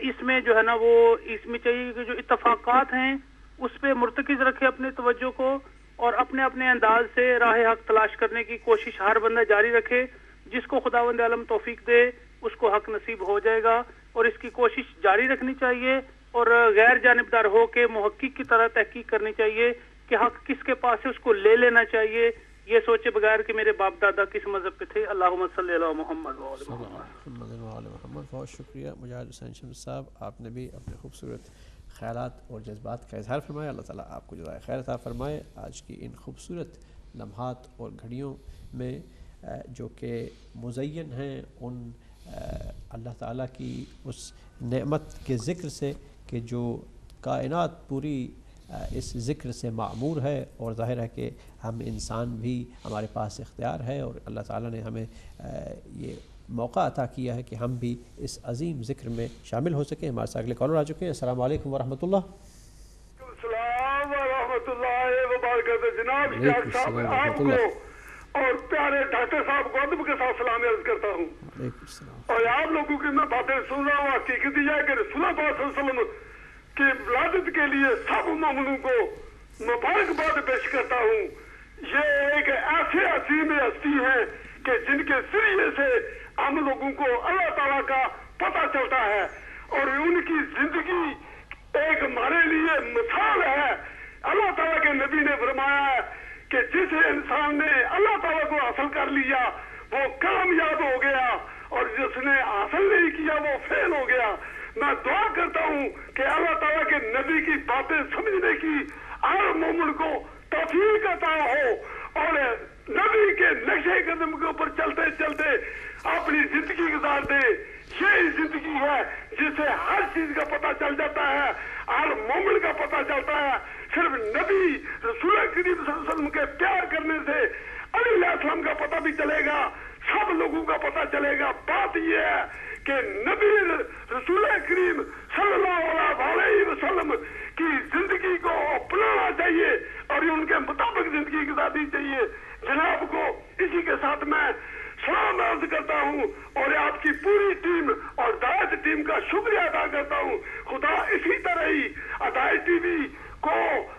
اس میں جو ہے نا وہ اس میں چاہیے کہ جو اتفاقات ہیں اس پہ مرتکز رکھے اپنے توجہ کو، اور اپنے اپنے انداز سے راہ حق تلاش کرنے کی کوشش ہر بندہ جاری رکھے. جس کو خداوند عالم توفیق دے اس کو حق نصیب ہو جائے گا، اور اس کی کوشش جاری رکھنی چاہیے، اور غیر جانبدار ہو کے محقق کی طرح تحقیق کرنی چاہیے کہ حق کس کے پاس ہے اس کو لے لینا چاہیے، یہ سوچے بغیر کہ میرے باپ دادا کس مذہب پہ تھے. اللہم صلی علی محمد و علی محمد. بہت شکریہ مجاہد حسین شمس صاحب، آپ نے بھی اپنے خوبصورت خیالات اور جذبات کا اظہار فرمایا. اللہ تعالیٰ آپ کو جزائے خیر عطا فرمائے. آج کی ان خوبصورت لمحات اور گھڑیوں میں جو کہ مزین ہیں ان اللہ تعالیٰ کی اس نعمت کے ذکر سے کہ جو کائنات پوری اس ذکر سے معمور ہے، اور ظاہر ہے کہ ہم انسان بھی ہمارے پاس اختیار ہے، اور اللہ تعالیٰ نے ہمیں یہ موقع عطا کیا ہے کہ ہم بھی اس عظیم ذکر میں شامل ہو سکیں. ہمارے ساتھ اگلے کالر آ چکے ہیں. السلام علیکم ورحمۃ اللہ. السلام ورحمۃ اللہ وبرکاتہ. جناب آپ کو اور پیارے ڈاکٹر صاحب کو ادب کے ساتھ سلام عرض کرتا ہوں. اور آپ لوگوں کی میں باتیں سن رہا ہوں. حقیقت یہ ہے کہ رسول اللہ صلی اللہ علیہ وسلم کی ولادت کے لیے سب مومنوں کو مبارکباد پیش کرتا ہوں. یہ ایک ایسے عظیم ہستی ہیں کہ جن کے ذریعے سے ہم لوگوں کو اللہ تعالیٰ کا پتہ چلتا ہے، اور ان کی زندگی ایک ہمارے لیے مثال ہے. اللہ تعالیٰ کے نبی نے فرمایا ہے کہ جس انسان نے اللہ تعالیٰ کو حاصل کر لیا وہ کامیاب ہو گیا، اور جس نے حاصل نہیں کیا وہ فیل ہو گیا. میں دعا کرتا ہوں کہ اللہ تعالیٰ کے نبی کی باتیں سمجھنے کی ہر مومن کو توفیق عطا ہو، اور نبی کے نقشے قدم کے اوپر چلتے چلتے اپنی زندگی گزار دے. یہی زندگی ہے جس سے ہر چیز کا پتہ چل جاتا ہے، ہر مومن کا پتہ چلتا ہے. صرف نبی رسول کریم صلی اللہ علیہ وسلم کے پیار کرنے سے علی علیہ السلام کا پتہ بھی چلے گا، سب لوگوں کا پتہ چلے گا. بات یہ ہے کہ نبی رسول کریم صلی اللہ علیہ وسلم کی زندگی کو اپنانا چاہیے اور ان کے مطابق زندگی گزارنی چاہیے. جناب کو اسی کے ساتھ میں سلام عرض کرتا ہوں، اور آپ کی پوری ٹیم اور دعوت ٹیم کا شکریہ ادا کرتا ہوں. خدا اسی طرح ہی ہدایت ٹی وی کو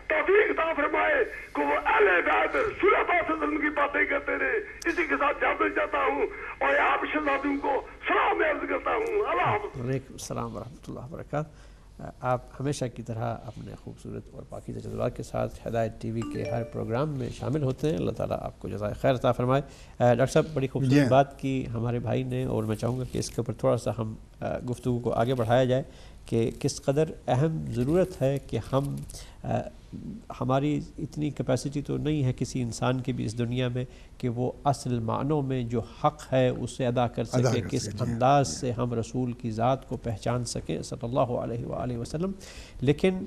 توفیق عطا فرمائے کہ وہ اہل بیت رسول اللہ صلی اللہ علیہ وسلم کی باتیں کرتے رہے. اسی کے ساتھ اجازت چاہتا ہوں اور آپ شہزادوں کو سلام عرض کرتا ہوں. اللہ حافظ. وعلیکم السلام ورحمۃ اللہ وبرکاتہ. آپ ہمیشہ کی طرح اپنے خوبصورت اور پاکیزہ جذبات کے ساتھ ہدایت ٹی وی کے ہر پروگرام میں شامل ہوتے ہیں. اللہ تعالیٰ آپ کو جزائے خیر عطا فرمائے. ڈاکٹر صاحب بڑی خوبصورت بات کی ہمارے بھائی نے، اور میں چاہوں گا کہ اس کے اوپر تھوڑا سا ہم گفتگو کو آگے بڑھایا جائے کہ کس قدر اہم ضرورت ہے کہ ہم ہماری اتنی کیپیسٹی تو نہیں ہے کسی انسان کی بھی اس دنیا میں کہ وہ اصل معنوں میں جو حق ہے اسے ادا کر سکے، کس انداز سے ہم رسول کی ذات کو پہچان سکیں صلی اللہ علیہ وآلہ وسلم. لیکن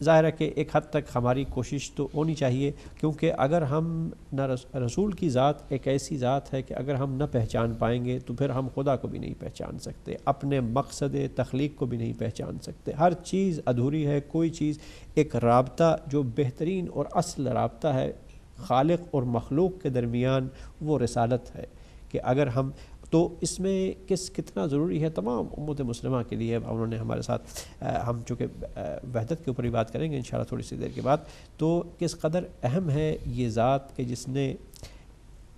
ظاہر ہے کہ ایک حد تک ہماری کوشش تو ہونی چاہیے، کیونکہ اگر ہم نہ رسول کی ذات ایک ایسی ذات ہے کہ اگر ہم نہ پہچان پائیں گے تو پھر ہم خدا کو بھی نہیں پہچان سکتے، اپنے مقصد تخلیق کو بھی نہیں پہچان سکتے. ہر چیز ادھوری ہے. کوئی چیز ایک رابطہ جو بہترین اور اصل رابطہ ہے خالق اور مخلوق کے درمیان وہ رسالت ہے، کہ اگر ہم تو اس میں کتنا ضروری ہے تمام امت مسلمہ کے لیے. انہوں نے ہمارے ساتھ ہم چونکہ وحدت کے اوپر ہی بات کریں گے انشاءاللہ تھوڑی سی دیر کے بعد، تو کس قدر اہم ہے یہ ذات کہ جس نے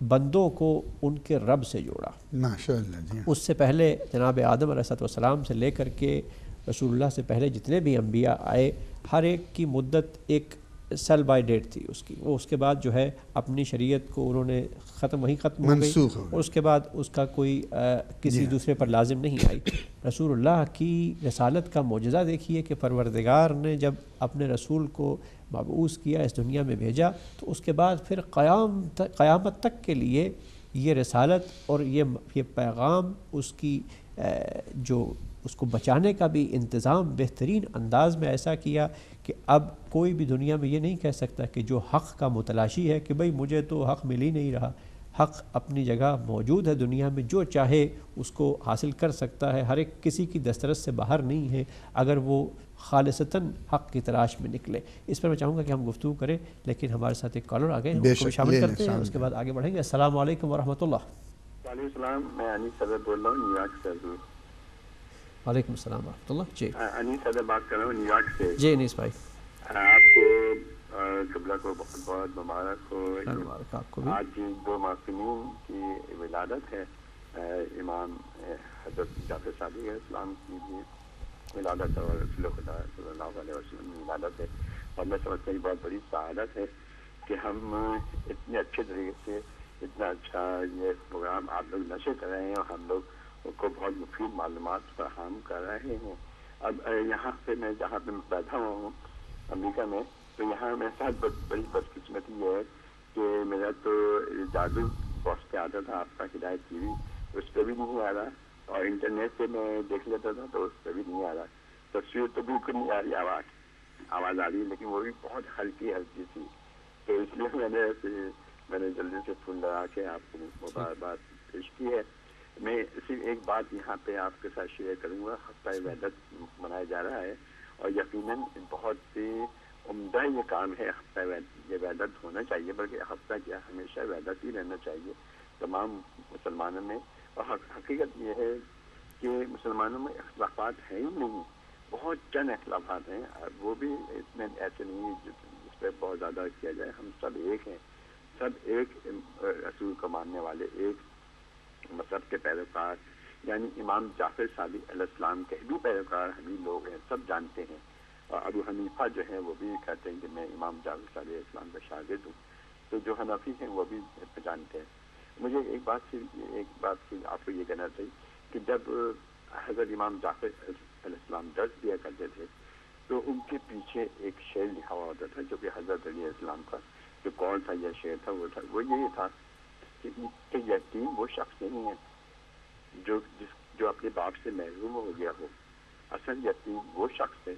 بندوں کو ان کے رب سے جوڑا. ماشاءاللہ جی. اس سے پہلے جناب آدم علیہ السلام سے لے کر کے رسول اللہ سے پہلے جتنے بھی انبیاء آئے ہر ایک کی مدت ایک سیل بائی ڈیٹ تھی اس کی. وہ اس کے بعد جو ہے اپنی شریعت کو انہوں نے ختم ہو گئی، اور اس کے بعد اس کا کوئی کسی دوسرے پر لازم نہیں آئی. رسول اللہ کی رسالت کا معجزہ دیکھیے کہ پروردگار نے جب اپنے رسول کو مبعوث کیا، اس دنیا میں بھیجا، تو اس کے بعد پھر قیامت تک کے لیے یہ رسالت اور یہ پیغام اس کی جو اس کو بچانے کا بھی انتظام بہترین انداز میں ایسا کیا کہ اب کوئی بھی دنیا میں یہ نہیں کہہ سکتا کہ جو حق کا متلاشی ہے کہ بھئی مجھے تو حق مل ہی نہیں رہا. حق اپنی جگہ موجود ہے دنیا میں، جو چاہے اس کو حاصل کر سکتا ہے، ہر ایک کسی کی دسترس سے باہر نہیں ہے اگر وہ خالصتاً حق کی تلاش میں نکلے۔ اس پر میں چاہوں گا کہ ہم گفتگو کریں، لیکن ہمارے ساتھ ایک کالر آ گئے ہیں، اس کو بھی شامل کرتے ہیں، اس کے بعد آگے بڑھیں گے۔ السلام علیکم ورحمۃ اللہ۔ وعلیکم السلام، میں انیس صدر بول رہا ہوں نیو یارک سے۔ وعلیکم السلام ورحمۃ اللہ۔ جی انیس صدر بات کر رہا ہوں نیو یارک سے۔ جی انیس بھائی، آپ کو قبلہ کو بہت بہت مبارک ہو۔ آپ کو بھی۔ آج 2 معصومین کی ولادت ہے، امام حضرت جعفر صادق علیہ السلام کی بھی ولادت ہے اور رسول خدا صلی اللہ علیہ وسلم کی ولادت ہے، اور میں سمجھتا ہوں بہت بڑی سعادت ہے کہ ہم اتنے اچھے طریقے سے اتنا اچھا یہ پروگرام آپ لوگ نشر کر رہے ہیں اور ہم لوگ کو بہت مفید معلومات فراہم کر رہے ہیں۔ اب یہاں پہ میں جہاں پہ بیٹھا ہوا ہوں امریکہ میں، تو یہاں میرے ساتھ بڑی بدقسمتی یہ ہے کہ میرا تو جادو باکس پہ آتا تھا آپ کا ہدایت ٹی وی، اس پہ بھی نہیں آ رہا، اور انٹرنیٹ پہ میں دیکھ لیتا تھا تو اس پہ بھی نہیں آ رہا، تصویر تو بالکل نہیں آ رہی، آواز آ رہی ہے لیکن وہ بھی بہت ہلکی ہلکی سی، تو اس لیے میں نے جلدی سے فون لگا کے آپ کو مبارکباد پیش کی ہے۔ میں صرف ایک بات یہاں پہ آپ کے ساتھ شیئر کروں گا، ہفتہ وحدت منایا جا رہا ہے اور یقیناً بہت ہی عمدہ یہ کام ہے، ہفتہ یہ وحدت ہونا چاہیے، بلکہ ہفتہ کیا ہمیشہ وحدت ہی رہنا چاہیے تمام مسلمانوں میں۔ اور حقیقت یہ ہے کہ مسلمانوں میں اختلافات ہیں ہی نہیں، بہت چند اختلافات ہیں، وہ بھی اتنے ایسے نہیں جس پہ بہت زیادہ کیا جائے، ہم سب ایک ہیں، سب ایک رسول کو ماننے والے، ایک مذہب کے پیروکار، یعنی امام جعفر صادق علیہ السلام کے بھی پیروکار ہم ہی لوگ ہیں، سب جانتے ہیں۔ اور ابو حنیفہ جو ہیں وہ بھی کہتے ہیں کہ میں امام جعفر صادق علیہ السلام کا شاگرد ہوں، تو جو حنفی ہیں وہ بھی جانتے ہیں۔ مجھے ایک بات آپ کو یہ کہنا چاہیے کہ جب حضرت امام جعفر علیہ السلام درس دیا کرتے تھے تو ان کے پیچھے ایک شعر لکھا ہوا ہوتا تھا جو کہ حضرت علیہ السلام کا جو کون سا یہ شعر تھا وہ یہ تھا کہ یتیم وہ شخص نہیں ہے جو اپنے باپ سے محروم ہو گیا ہو، اصل یتیم وہ شخص ہے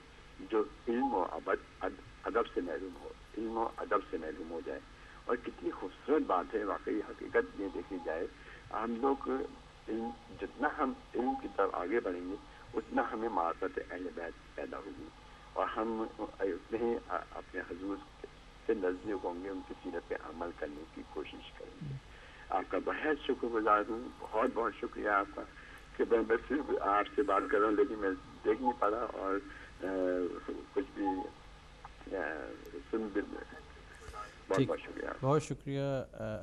جو علم و ادب سے محروم ہو، علم و ادب سے محروم ہو جائے۔ اور کتنی خوبصورت بات ہے، واقعی حقیقت یہ دیکھی جائے، ہم لوگ جتنا ہم علم کی طرف آگے بڑھیں گے اتنا ہمیں معرفت اہل بیت پیدا ہوگی، اور ہم اتنے ہی اپنے حضور سے نزدیک ہوں گے، ان کی سیرت پہ عمل کرنے کی کوشش کریں گے۔ آپ کا بہت شکر گزار ہوں، بہت بہت شکریہ آپ کا کہ میں صرف آپ سے بات کر رہا ہوں لیکن میں دیکھ نہیں پا رہا اور کچھ بھی سن بھی بہت شکریہ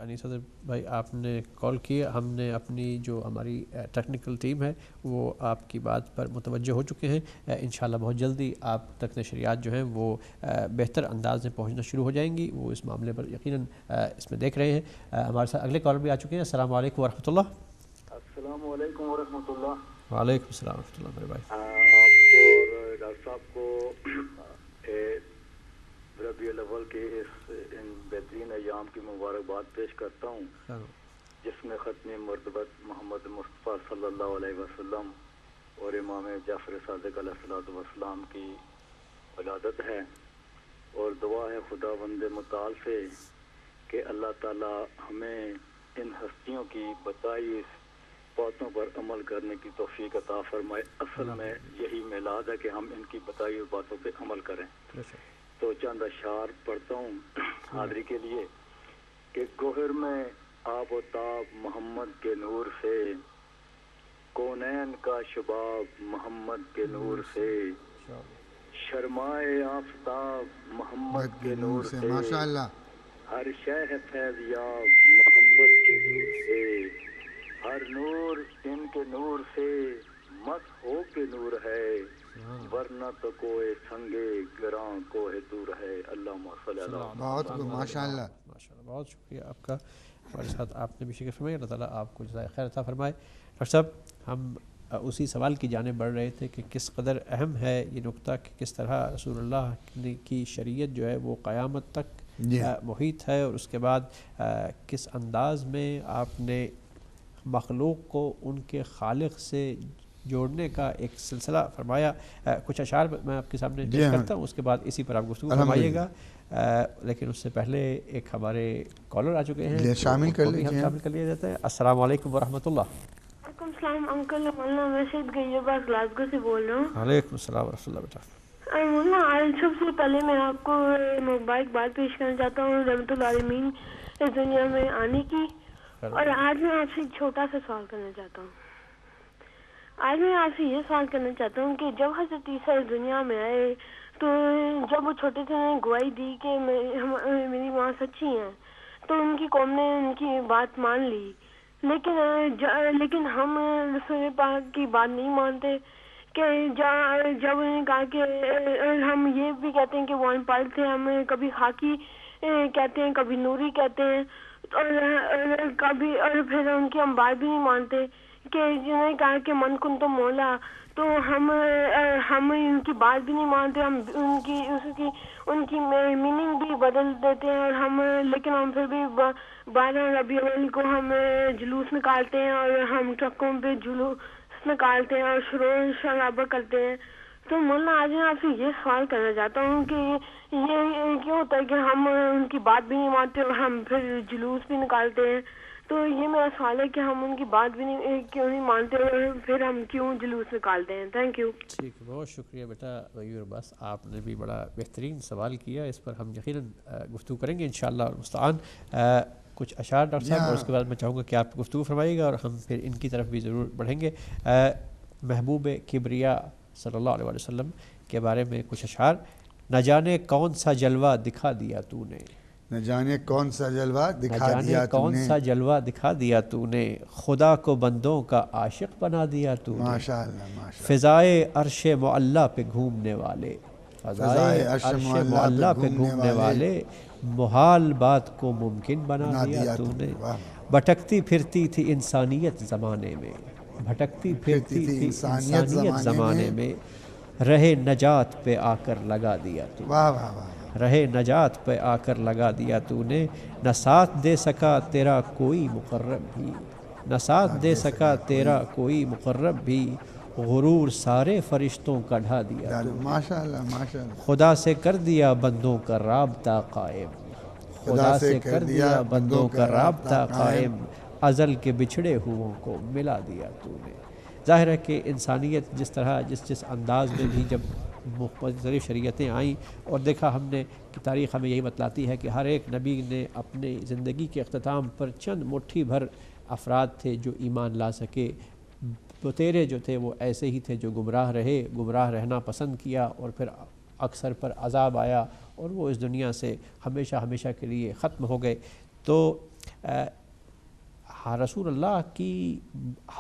انیس صدر بھائی، آپ نے کال کیا، ہم نے اپنی جو ہماری ٹیکنیکل ٹیم ہے وہ آپ کی بات پر متوجہ ہو چکے ہیں، انشاءاللہ بہت جلدی آپ تک نشریات جو ہیں وہ بہتر انداز میں پہنچنا شروع ہو جائیں گی، وہ اس معاملے پر یقیناً اس میں دیکھ رہے ہیں۔ ہمارے ساتھ اگلے کالر بھی آ چکے ہیں۔ السلام علیکم ورحمۃ اللہ۔ السلام علیکم ورحمۃ اللہ۔ وعلیکم السلام ورحمۃ اللہ میرے بھائی۔ آپ کو اور ڈاکٹر صاحب کو ربیع الاول کے ان بہترین ایام کی مبارکباد پیش کرتا ہوں جس میں ختم مرتبت محمد مصطفیٰ صلی اللہ علیہ وسلم اور امام جعفر صادق علیہ السلام کی ولادت ہے، اور دعا ہے خدا بند متعال سے کہ اللہ تعالی ہمیں ان ہستیوں کی بتائی باتوں پر عمل کرنے کی توفیق عطا فرمائے۔ اصل میں یہی میلاد ہے کہ ہم ان کی بتائی ہوئی باتوں پہ عمل کریں۔ تو چند اشعار پڑھتا ہوں حاضری کے لیے کہ گوہر میں آب و تاب محمد کے نور سے، کونین کا شباب محمد کے نور سے، شرمائے آفتاب محمد کے نور سے، ماشاءاللہ ہر شہ فیض یاب محمد کے نور سے، ہر نور ان کے نور سے مت ہو کے نور ہے، ورنہ تو کوئی سنگے گراں کوہ دور ہے۔ اللہم صلی اللہ۔ بہت ماشاءاللہ بہت شکریہ آپ کا، ہمارے ساتھ آپ نے بھی شکر فرمایا، اللہ تعالیٰ آپ کو جزائے خیر عطا فرمائے۔ ڈاکٹر صاحب ہم اسی سوال کی جانب بڑھ رہے تھے کہ کس قدر اہم ہے یہ نقطہ کہ کس طرح رسول اللہ کی شریعت جو ہے وہ قیامت تک محیط ہے، اور اس کے بعد کس انداز میں آپ نے مخلوق کو ان کے خالق سے جوڑنے کا ایک سلسلہ فرمایا. کچھ اشعار میں آپ کے سامنے پیش کرتا ہوں, اس کے بعد اسی پر آپ گفتگو فرمائیے گا. لیکن اس سے پہلے ایک ہمارے کالر آ چکے ہیں, شامل کر لیا جاتا ہے. السلام علیکم ورحمۃ اللہ. وعلیکم السلام انکل, مولانا میں سید غیبہ گلاسگو سے بول رہا ہوں. وعلیکم السلام ورحمۃ اللہ. بیٹا مولانا, سب سے پہلے میں آپ کو مبارکباد پیش کرنا چاہتا ہوں رحمۃ العالمین اس دنیا میں آنے کی. اور آج میں آپ سے ایک چھوٹا سا سوال کرنا چاہتا ہوں. آج میں آپ سے یہ سوال کرنا چاہتا ہوں کہ جب حضرت عیسیٰ اس دنیا میں آئے تو جب وہ چھوٹے تھے انہوں نے گواہی دی کہ میری ماں سچی ہیں, تو ان کی قوم نے ان کی بات مان لی. لیکن ہم رسول پاک کی بات نہیں مانتے کہ جب انہوں نے کہا کہ ہم یہ بھی کہتے ہیں کہ وہ ان پڑھ تھے, ہم کبھی خاکی کہتے ہیں کبھی نوری کہتے ہیں, اور پھر ان کی ہم بات بھی نہیں مانتے کہ جنہوں نے کہا کہ من کن تو مولا, تو ہم ان کی بات بھی نہیں مانتے, ہم ان کی میننگ بھی بدل دیتے ہیں. اور لیکن ہم پھر بھی 12 ربیع الاول کو ہم جلوس نکالتے ہیں اور ہم ٹرکوں پہ جلوس نکالتے ہیں اور شور شرابہ کرتے ہیں. تو مولانا آج میں آپ سے یہ سوال کرنا چاہتا ہوں کہ یہ کیوں ہوتا ہے کہ ہم ان کی بات بھی نہیں مانتے اور ہم پھر جلوس بھی نکالتے ہیں. تو یہ میرا سوال ہے کہ ہم ان کی بات بھی کیوں نہیں مانتے اور پھر ہم کیوں جلوس نکالتے ہیں. Thank you. ٹھیک ہے, بہت شکریہ بیٹا غیور عباس, آپ نے بھی بڑا بہترین سوال کیا. اس پر ہم یقیناً گفتگو کریں گے انشاءاللہ المستعان. کچھ اشعار ڈاکٹر صاحب, اور اس کے بعد میں چاہوں گا کہ آپ گفتگو فرمائیے گا اور ہم پھر ان کی طرف بھی ضرور بڑھیں گے. محبوب کبریا صلی اللہ علیہ وسلم کے بارے میں کچھ اشعار. نہ جانے کون سا جلوہ دکھا دیا تو نے, نہ جانے کون سا جلوہ دکھا دیا تو نے, کون سا جلوہ دکھا دیا تو نے, خدا کو بندوں کا عاشق بنا دیا تو نے. ماشاءاللہ. فضائے عرش معلی پہ گھومنے والے, فضائے عرش معلی پہ گھومنے والے, محال بات کو ممکن بنا دیا تو نے. بھٹکتی پھرتی تھی انسانیت زمانے میں, بھٹکتی پھرتی تھی انسانیت زمانے میں, رہے نجات پہ آ کر لگا دیا تو نے, رہے نجات پہ آ کر لگا دیا تو نے. نہ ساتھ دے سکا تیرا کوئی مقرب بھی, نہ ساتھ دے سکا تیرا کوئی مقرب بھی, غرور سارے فرشتوں کا ڈھا دیا تو نے. ماشاءاللہ ماشاءاللہ. خدا سے کر دیا بندوں کا رابطہ قائم, خدا سے کر دیا بندوں کا رابطہ قائم, ازل کے بچھڑے ہوں کو ملا دیا تو نے. ظاہر ہے کہ انسانیت جس طرح جس انداز میں بھی جب مختلف شریعتیں آئیں, اور دیکھا ہم نے کہ تاریخ ہمیں یہی بتلاتی ہے کہ ہر ایک نبی نے اپنے زندگی کے اختتام پر چند مٹھی بھر افراد تھے جو ایمان لا سکے. تیرے جو تھے وہ ایسے ہی تھے جو گمراہ رہے, گمراہ رہنا پسند کیا, اور پھر اکثر پر عذاب آیا اور وہ اس دنیا سے ہمیشہ کے لیے ختم ہو گئے. تو رسول اللہ کی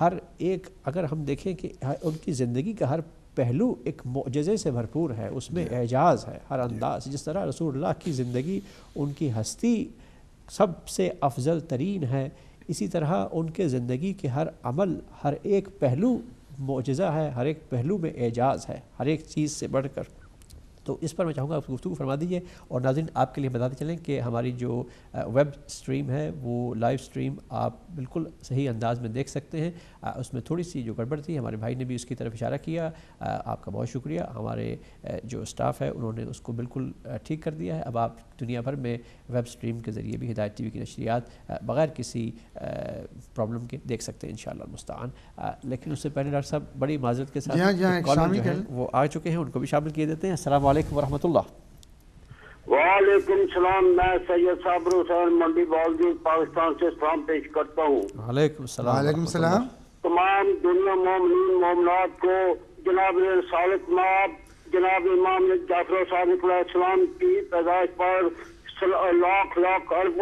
ہر ایک, اگر ہم دیکھیں کہ ان کی زندگی کا ہر پہلو ایک معجزے سے بھرپور ہے, اس میں اعجاز ہے ہر انداز. جس طرح رسول اللہ کی زندگی, ان کی ہستی سب سے افضل ترین ہے, اسی طرح ان کے زندگی کے ہر عمل, ہر ایک پہلو معجزہ ہے, ہر ایک پہلو میں اعجاز ہے, ہر ایک چیز سے بڑھ کر. تو اس پر میں چاہوں گا آپ گفتگو فرما دیجئے. اور ناظرین آپ کے لیے بتاتے چلیں کہ ہماری جو ویب سٹریم ہے وہ لائیو سٹریم آپ بالکل صحیح انداز میں دیکھ سکتے ہیں. اس میں تھوڑی سی جو گڑبڑ تھی, ہمارے بھائی نے بھی اس کی طرف اشارہ کیا, آپ کا بہت شکریہ. ہمارے جو اسٹاف ہے انہوں نے اس کو بالکل ٹھیک کر دیا ہے. اب آپ دنیا بھر میں ویب سٹریم کے ذریعے بھی ہدایت ٹی وی کی نشریات بغیر کسی پرابلم کے دیکھ سکتے ہیں انشاءاللہ المستعان. لیکن اس سے پہلے ڈاکٹر صاحب بڑی معذرت کے ساتھ کالر جو ہیں وہ آ چکے ہیں, ان کو بھی شامل کیے دیتے ہیں. السلام علیکم ورحمۃ اللہ. وعلیکم السلام. میں سید صابر حسین منڈی بالدی پاکستان سے سلام پیش کرتا ہوں. وعلیکم السلام. وعلیکم السلام. تمام دنیا مومنین مومنات کو جناب رسالت مآب جناب امام جعفر صادق علیہ السلام کی پیدائش پر لاکھ لاکھ ارب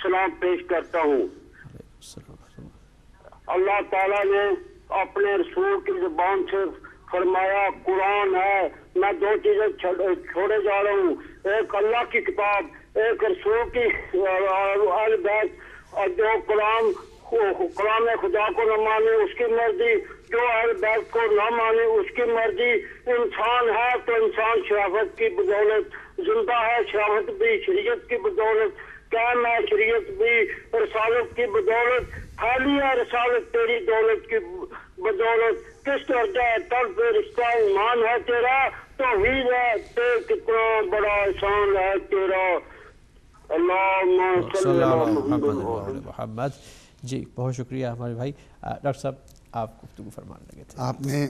سلام پیش کرتا ہوں. اللہ تعالیٰ نے اپنے رسول کی زبان سے فرمایا, قرآن ہے, میں دو چیزیں چھوڑے جا رہا ہوں, ایک اللہ کی کتاب, ایک رسول کی اہل بیت. اور جو کلام خدا کو نہ مانے اس کی مرضی, جو اہل بیت کو نہ مانے اس کی مرضی. انسان ہے تو انسان شرافت کی بدولت زندہ ہے, شرافت بھی شریعت کی بدولت, قائم ہے شریعت بھی رسالت کی بدولت, خالی ہے رسالت تیری دولت کی بدولت کس درجہ طرف رشتہ ایمان ہے تیرا توحید ہے کتنا بڑا احسان ہے تیرا اللہم صلی اللہ محمد. جی بہت شکریہ ہمارے بھائی. ڈاکٹر صاحب آپ گفتگو فرمانے لگے تھے. آپ نے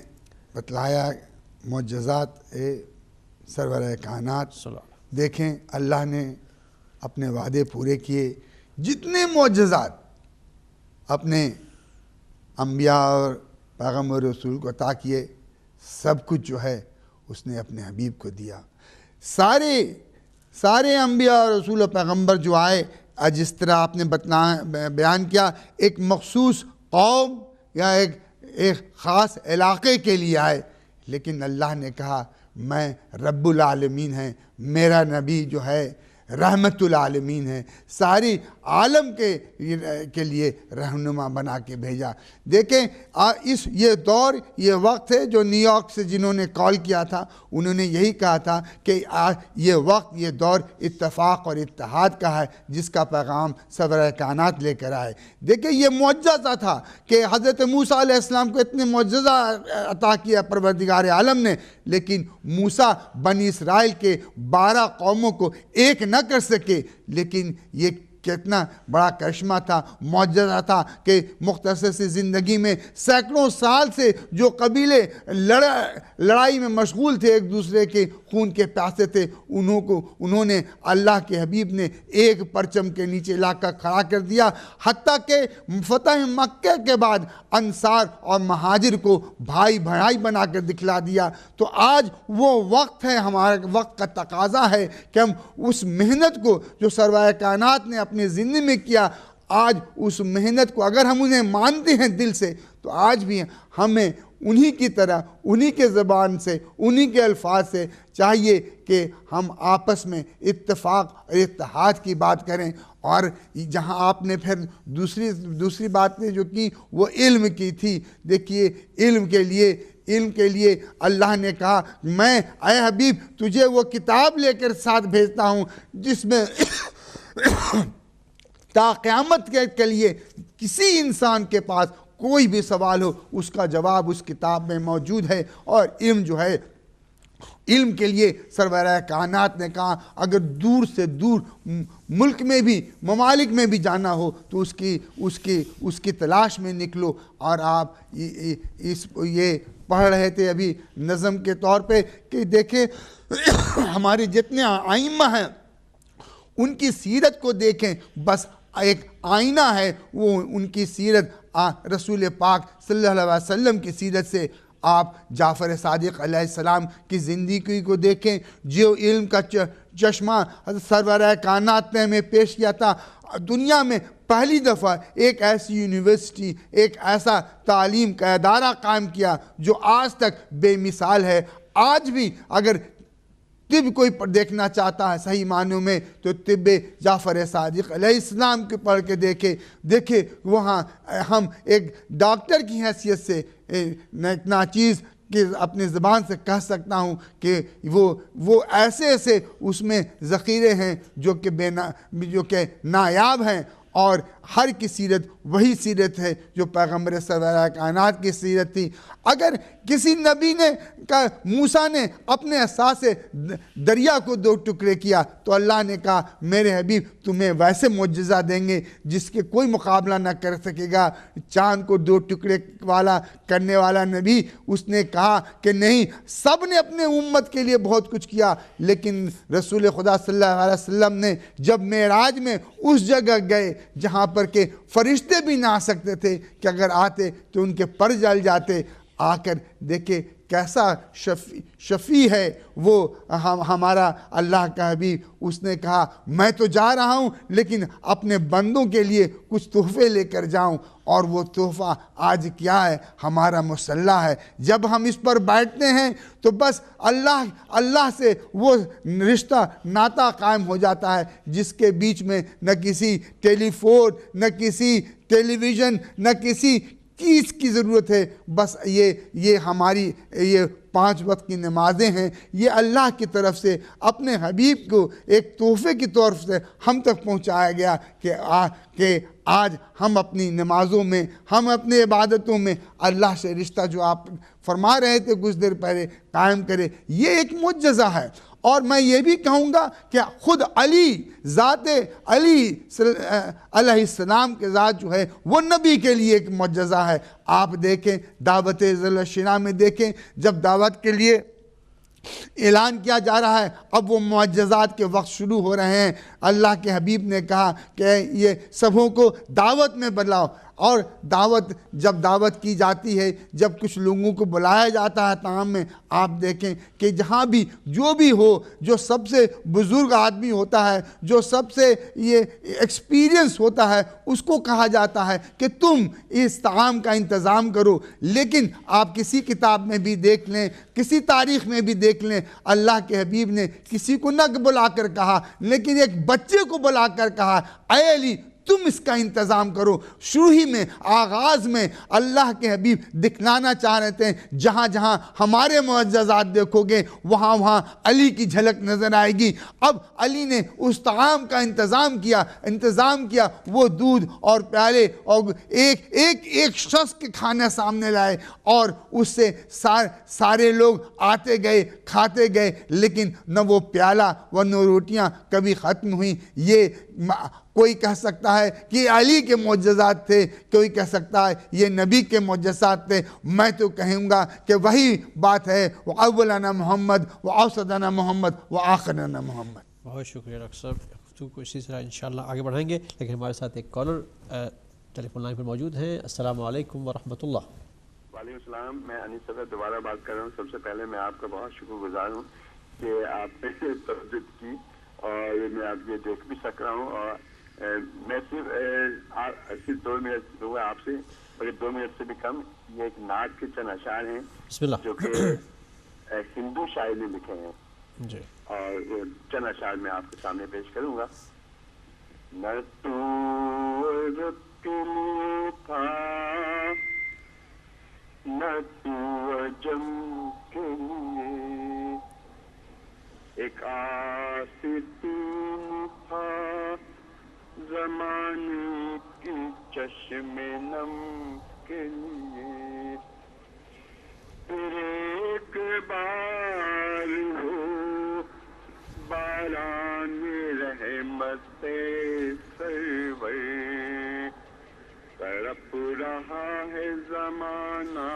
بتلایا معجزات سرور کائنات. دیکھیں اللہ نے اپنے وعدے پورے کیے. جتنے معجزات اپنے انبیاء اور پیغمبر رسول کو عطا کیے سب کچھ جو ہے اس نے اپنے حبیب کو دیا. سارے انبیاء اور رسول و پیغمبر جو آئے جس طرح آپ نے بیان کیا ایک مخصوص قوم یا ایک خاص علاقے کے لیے آئے، لیکن اللہ نے کہا میں رب العالمین ہیں، میرا نبی جو ہے رحمت العالمین ہے، ساری عالم کے لیے رہنما بنا کے بھیجا. دیکھیں یہ دور یہ وقت ہے جو نیو یارک سے جنہوں نے کال کیا تھا انہوں نے یہی کہا تھا کہ یہ وقت یہ دور اتفاق اور اتحاد کا ہے جس کا پیغام سرور کائنات لے کر آئے. دیکھیں یہ معجزہ تھا کہ حضرت موسیٰ علیہ السلام کو اتنے معجزہ عطا کیا پروردگار عالم نے، لیکن موسیٰ بنی اسرائیل کے 12 قوموں کو ایک نہ کر سکے. لیکن یہ کتنا بڑا کرشمہ تھا، معجزہ تھا کہ مختصر سی زندگی میں سینکڑوں سال سے جو قبیلے لڑائی میں مشغول تھے، ایک دوسرے کے خون کے پیاسے تھے، انہوں نے اللہ کے حبیب نے ایک پرچم کے نیچے لا کر کھڑا کر دیا. حتیٰ کہ فتح مکہ کے بعد انصار اور مہاجر کو بھائی بھائی بنا کر دکھلا دیا. تو آج وہ وقت ہے، ہمارا وقت کا تقاضا ہے کہ ہم اس محنت کو جو سرور کائنات نے اپنی زندگی میں کیا، آج اس محنت کو اگر ہم انہیں مانتے ہیں دل سے تو آج بھی ہمیں انہی کی طرح انہی کے زبان سے انہی کے الفاظ سے چاہیے کہ ہم آپس میں اتفاق اور اتحاد کی بات کریں. اور جہاں آپ نے پھر دوسری بات نے جو کی وہ علم کی تھی. دیکھیے علم کے لیے اللہ نے کہا میں اے حبیب تجھے وہ کتاب لے کر ساتھ بھیجتا ہوں جس میں تا قیامت کے لیے کسی انسان کے پاس کوئی بھی سوال ہو اس کا جواب اس کتاب میں موجود ہے. اور علم جو ہے علم کے لیے سرور کائنات نے کہا اگر دور سے دور ملک میں بھی ممالک میں بھی جانا ہو تو اس کی تلاش میں نکلو. اور آپ یہ پڑھ رہے تھے ابھی نظم کے طور پہ کہ دیکھیں ہمارے جتنے ائمہ ہیں ان کی سیرت کو دیکھیں، بس ایک آئینہ ہے وہ ان کی سیرت. رسول پاک صلی اللہ علیہ وسلم کی سیرت سے آپ جعفر صادق علیہ السلام کی زندگی کو دیکھیں، جو علم کا چشمہ سرور کائنات نے ہمیں پیش کیا تھا. دنیا میں پہلی دفعہ ایک ایسی یونیورسٹی، ایک ایسا تعلیم کا ادارہ قائم کیا جو آج تک بے مثال ہے. آج بھی اگر طب کوئی دیکھنا چاہتا ہے صحیح معنوں میں تو طب جعفر صادق علیہ السلام کے پڑھ کے دیکھے وہاں ہم ایک ڈاکٹر کی حیثیت سے اتنا چیز کہ اپنی زبان سے کہہ سکتا ہوں کہ وہ ایسے اس میں ذخیرے ہیں جو کہ نایاب ہیں. اور ہر کی سیرت وہی سیرت ہے جو پیغمبر سرور کائنات کی سیرت تھی. اگر کسی نبی نے موسیٰ نے اپنے عصا سے دریا کو 2 ٹکڑے کیا تو اللہ نے کہا میرے حبیب تمہیں ویسے معجزہ دیں گے جس کے کوئی مقابلہ نہ کر سکے گا. چاند کو 2 ٹکڑے کرنے والا نبی اس نے کہا کہ نہیں، سب نے اپنے امت کے لیے بہت کچھ کیا، لیکن رسول خدا صلی اللہ علیہ وسلم نے جب معراج میں اس جگہ گئے جہاں پر کہ فرشتے بھی نہ آ سکتے تھے کہ اگر آتے تو ان کے پر جل جاتے، آ کر دیکھے کیسا شفیع ہے وہ ہمارا اللہ کا حبیب. اس نے کہا میں تو جا رہا ہوں لیکن اپنے بندوں کے لیے کچھ تحفے لے کر جاؤں. اور وہ تحفہ آج کیا ہے؟ ہمارا مصلی ہے. جب ہم اس پر بیٹھتے ہیں تو بس اللہ سے وہ رشتہ ناطہ قائم ہو جاتا ہے جس کے بیچ میں نہ کسی ٹیلی فون، نہ کسی ٹیلی ویژن، نہ کسی کس کی ضرورت ہے؟ بس یہ ہماری یہ 5 وقت کی نمازیں ہیں، یہ اللہ کی طرف سے اپنے حبیب کو ایک تحفے کی طور سے ہم تک پہنچایا گیا کہ آج ہم اپنی نمازوں میں، ہم اپنی عبادتوں میں اللہ سے رشتہ جو آپ فرما رہے تھے کچھ دیر پہلے قائم کرے. یہ ایک معجزہ ہے. اور میں یہ بھی کہوں گا کہ خود علی، ذات علی علیہ السلام کے ذات جو ہے وہ نبی کے لیے ایک معجزہ ہے. آپ دیکھیں دعوت ذل الشنا میں دیکھیں، جب دعوت کے لیے اعلان کیا جا رہا ہے، اب وہ معجزات کے وقت شروع ہو رہے ہیں. اللہ کے حبیب نے کہا کہ یہ سبوں کو دعوت میں بلاؤ. اور جب دعوت کی جاتی ہے، جب کچھ لوگوں کو بلایا جاتا ہے طعام میں، آپ دیکھیں کہ جہاں بھی جو بھی ہو، جو سب سے بزرگ آدمی ہوتا ہے، جو سب سے یہ ایکسپیرینس ہوتا ہے، اس کو کہا جاتا ہے کہ تم اس طعام کا انتظام کرو. لیکن آپ کسی کتاب میں بھی دیکھ لیں، کسی تاریخ میں بھی دیکھ لیں، اللہ کے حبیب نے کسی کو نہ بلا کر کہا، لیکن ایک بچے کو بلا کر کہا، اے علی تم اس کا انتظام کرو. شروع ہی میں، آغاز میں اللہ کے حبیب دکھلانا چاہ رہے تھے، جہاں جہاں ہمارے معجزات دیکھو گے وہاں وہاں علی کی جھلک نظر آئے گی. اب علی نے اس طعام کا انتظام کیا. وہ دودھ اور پیالے اور ایک شخص کے کھانا سامنے لائے، اور اس سے سارے لوگ آتے گئے، کھاتے گئے، لیکن نہ وہ پیالہ و نہ روٹیاں کبھی ختم ہوئیں. یہ کوئی کہہ سکتا ہے کہ یہ علی کے معجزات تھے، کوئی کہہ سکتا ہے یہ نبی کے معجزات تھے. میں تو کہوں گا کہ وہی بات ہے، وَأَوَّلَنَا محمد وَأَوْسَطَنَا محمد وَآخِرَنَا محمد. بہت شکریہ ڈاکٹر صاحب. گفتگو کو اسی طرح انشاءاللہ آگے بڑھائیں گے، لیکن ہمارے ساتھ ایک کالر ٹیلی فون لائن پر موجود ہیں. السلام علیکم ورحمۃ اللہ. وعلیکم السلام. میں انیس صدر دوبارہ بات کر رہا ہوں. سب سے پہلے میں آپ کا بہت شکر گزار ہوں کہ آپ نے توجہ کی، اور میں آپ یہ دیکھ بھی سک رہا ہوں. اور میں صرف 2 منٹ دوں گا آپ سے، مگر 2 منٹ سے بھی کم. یہ ایک نعت کے چند اشعار ہیں جو کہ ہندو شاعر نے لکھے ہیں جی، اور چند اشعار میں آپ کے سامنے پیش کروں گا. نہ تو عرب کے لیے تھا، نہ تو عجم کے لیے، ایک آستین تھا زمانے کی چشم نم کے لیے. تیرے ایک بار ہو باران رحمت سرور، تڑپ رہا ہے زمانہ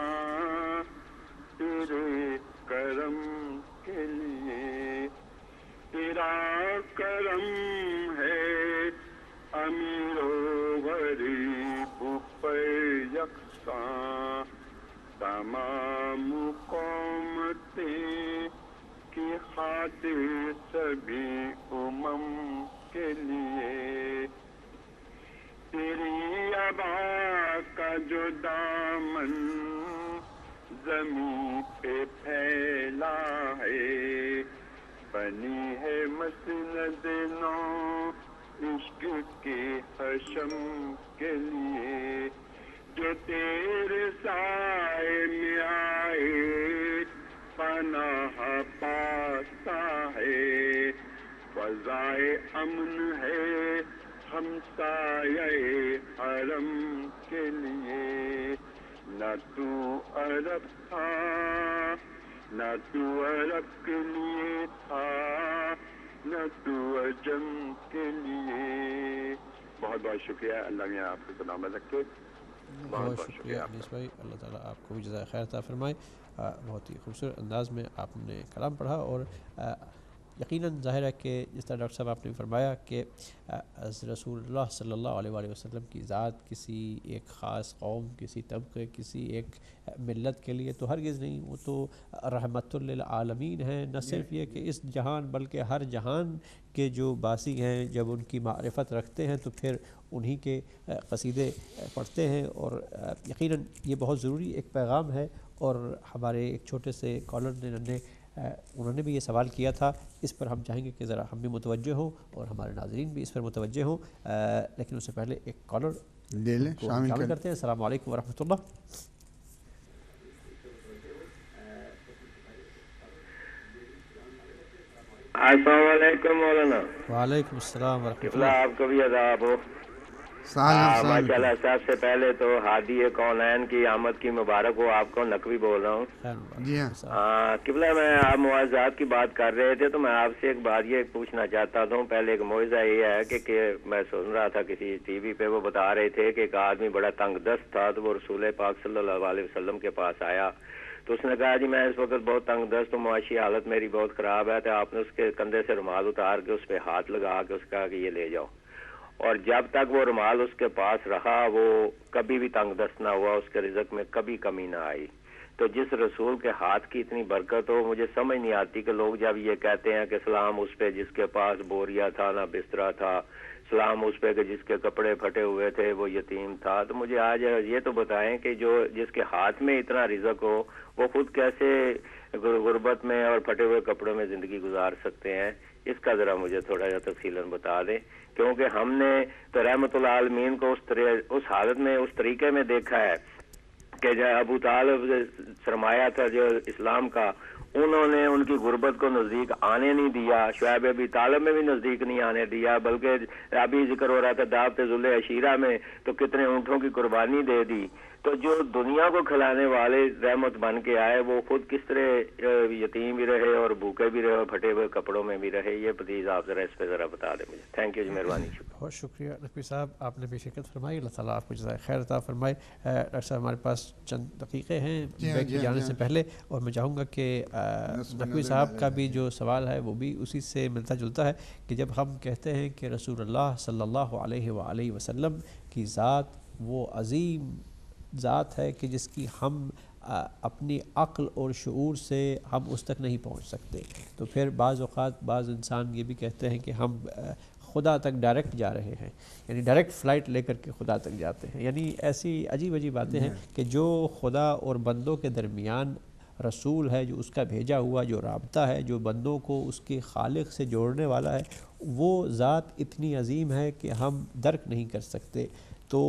تیرے کرم کے لیے. تیرا کرم ہے امیر و غریب پر یکساں، تمام قومتیں کی خاطر سبھی امم کے لیے. تیری عبا کا جو دامن زمین پہ پھیلا ہے، بنی ہے مسند نو عشق کے حشم کے لیے. جو تیرے سائے میں آئے پناہ پاتا ہے، فضائے امن ہے ہمسایہ حرم کے لیے. نہ تو عرب تھا، نہ تو عرب کے لیے تھا، نہ تو عجم کے لیے. بہت بہت شکریہ. اللہ میاں آپ کو سلامت رکھے. بہت شکریہ انیس بھائی. اللہ تعالیٰ آپ کو بھی جزائے خیر عطا فرمائے. بہت ہی خوبصورت انداز میں آپ نے کلام پڑھا، اور یقیناً ظاہر ہے کہ جس طرح ڈاکٹر صاحب آپ نے فرمایا کہ رسول اللہ صلی اللہ علیہ وآلہ وسلم کی ذات کسی ایک خاص قوم، کسی طبقے، کسی ایک ملت کے لیے تو ہرگز نہیں، وہ تو رحمت للعالمین ہیں. نہ صرف یہ کہ اس جہان بلکہ ہر جہان کے جو باسی ہیں جب ان کی معرفت رکھتے ہیں تو پھر انہی کے قصیدے پڑھتے ہیں. اور یقیناً یہ بہت ضروری ایک پیغام ہے. اور ہمارے ایک چھوٹے سے کالر نے انہوں نے بھی یہ سوال کیا تھا، اس پر ہم چاہیں گے کہ ذرا ہم بھی متوجہ ہوں اور ہمارے ناظرین بھی اس پر متوجہ ہوں، لیکن اس سے پہلے ایک کالر لے لیں، شامل کرتے ہیں۔ السلام علیکم ورحمۃ اللہ۔ السلام علیکم مولانا۔ وعلیکم السلام ورحمۃ اللہ، آپ کو بھی عذاب ہو۔ ماشاء اللہ، سب سے پہلے تو ہادی کونین کی آمد کی مبارک ہو، آپ کو نقوی بول رہا ہوں۔ جی ہاں قبلہ، میں آپ معاوضات کی بات کر رہے تھے تو میں آپ سے ایک بات یہ پوچھنا چاہتا ہوں۔ پہلے ایک معاوضہ یہ ہے کہ میں سن رہا تھا کسی ٹی وی پہ، وہ بتا رہے تھے کہ ایک آدمی بڑا تنگ دست تھا تو وہ رسول پاک صلی اللہ علیہ وسلم کے پاس آیا تو اس نے کہا جی میں اس وقت بہت تنگ دست ہوں، معاشی حالت میری بہت خراب ہے، تو آپ نے اس کے کندھے سے رومال اتار کے اس پہ ہاتھ لگا کے اس کہا کہ یہ لے جاؤ، اور جب تک وہ رومال اس کے پاس رہا وہ کبھی بھی تنگ دست نہ ہوا، اس کے رزق میں کبھی کمی نہ آئی۔ تو جس رسول کے ہاتھ کی اتنی برکت ہو، مجھے سمجھ نہیں آتی کہ لوگ جب یہ کہتے ہیں کہ سلام اس پہ جس کے پاس بوریا تھا نہ بسترا تھا، سلام اس پہ کہ جس کے کپڑے پھٹے ہوئے تھے وہ یتیم تھا، تو مجھے آج یہ تو بتائیں کہ جس کے ہاتھ میں اتنا رزق ہو وہ خود کیسے غربت میں اور پھٹے ہوئے کپڑوں میں زندگی گزار سکتے ہیں، اس کا ذرا مجھے تھوڑا سا تفصیلاً بتا دیں، کیونکہ ہم نے تو رحمت اللہ عالمین کو اس حالت میں اس طریقے میں دیکھا ہے کہ جو ابو طالب سرمایہ تھا جو اسلام کا، انہوں نے ان کی غربت کو نزدیک آنے نہیں دیا، شعیب ابی طالب میں بھی نزدیک نہیں آنے دیا، بلکہ ابھی ذکر ہو رہا تھا دعوت ذل عشیرہ میں تو کتنے اونٹوں کی قربانی دے دی۔ تو جو دنیا کو کھلانے والے رحمت بن کے آئے وہ خود کس طرح یتیم بھی رہے اور بھوکے بھی رہے اور پھٹے ہوئے کپڑوں میں بھی رہے، یہ پلیز آپ ذرا اس پہ ذرا بتا دیں مجھے۔ تھینک یو جی، مہربانی۔ بہت شکریہ نقوی صاحب، آپ نے بھی شرکت فرمائی، اللہ تعالیٰ آپ کو جزائے خیر عطا فرمائے۔ ڈاکٹر صاحب ہمارے پاس چند دقیقے ہیں بریک پہ جانے سے پہلے، اور میں چاہوں گا کہ نقوی صاحب کا بھی جو سوال ہے وہ بھی اسی سے ملتا جلتا ہے کہ جب ہم کہتے ہیں کہ رسول اللہ صلی اللہ علیہ وآلہ وسلم کی ذات وہ عظیم ذات ہے کہ جس کی ہم اپنی عقل اور شعور سے ہم اس تک نہیں پہنچ سکتے، تو پھر بعض اوقات بعض انسان یہ بھی کہتے ہیں کہ ہم خدا تک ڈائریکٹ جا رہے ہیں، یعنی ڈائریکٹ فلائٹ لے کر کے خدا تک جاتے ہیں، یعنی ایسی عجیب عجیب باتیں ہیں کہ جو خدا اور بندوں کے درمیان رسول ہے، جو اس کا بھیجا ہوا جو رابطہ ہے، جو بندوں کو اس کے خالق سے جوڑنے والا ہے، وہ ذات اتنی عظیم ہے کہ ہم درک نہیں کر سکتے۔ تو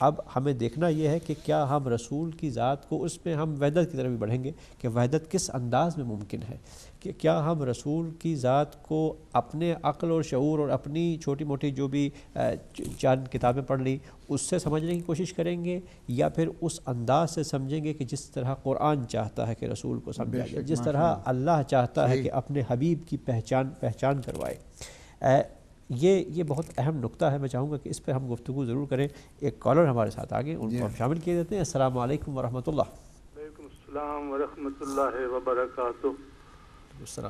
اب ہمیں دیکھنا یہ ہے کہ کیا ہم رسول کی ذات کو، اس میں ہم وحدت کی طرف بھی بڑھیں گے کہ وحدت کس انداز میں ممکن ہے، کہ کیا ہم رسول کی ذات کو اپنے عقل اور شعور اور اپنی چھوٹی موٹی جو بھی چند کتابیں پڑھ لی اس سے سمجھنے کی کوشش کریں گے، یا پھر اس انداز سے سمجھیں گے کہ جس طرح قرآن چاہتا ہے کہ رسول کو سمجھا جائے، جس طرح اللہ چاہتا ہے کہ اپنے حبیب کی پہچان کروائے۔ یہ بہت اہم نقطہ ہے، میں چاہوں گا کہ اس پہ ہم گفتگو ضرور کریں۔ ایک کالر ہمارے ساتھ آگے، ان کو ہم شامل کیے دیتے ہیں۔ السلام علیکم ورحمۃ اللہ۔ وعلیکم السلام ورحمۃ اللہ وبرکاتہ۔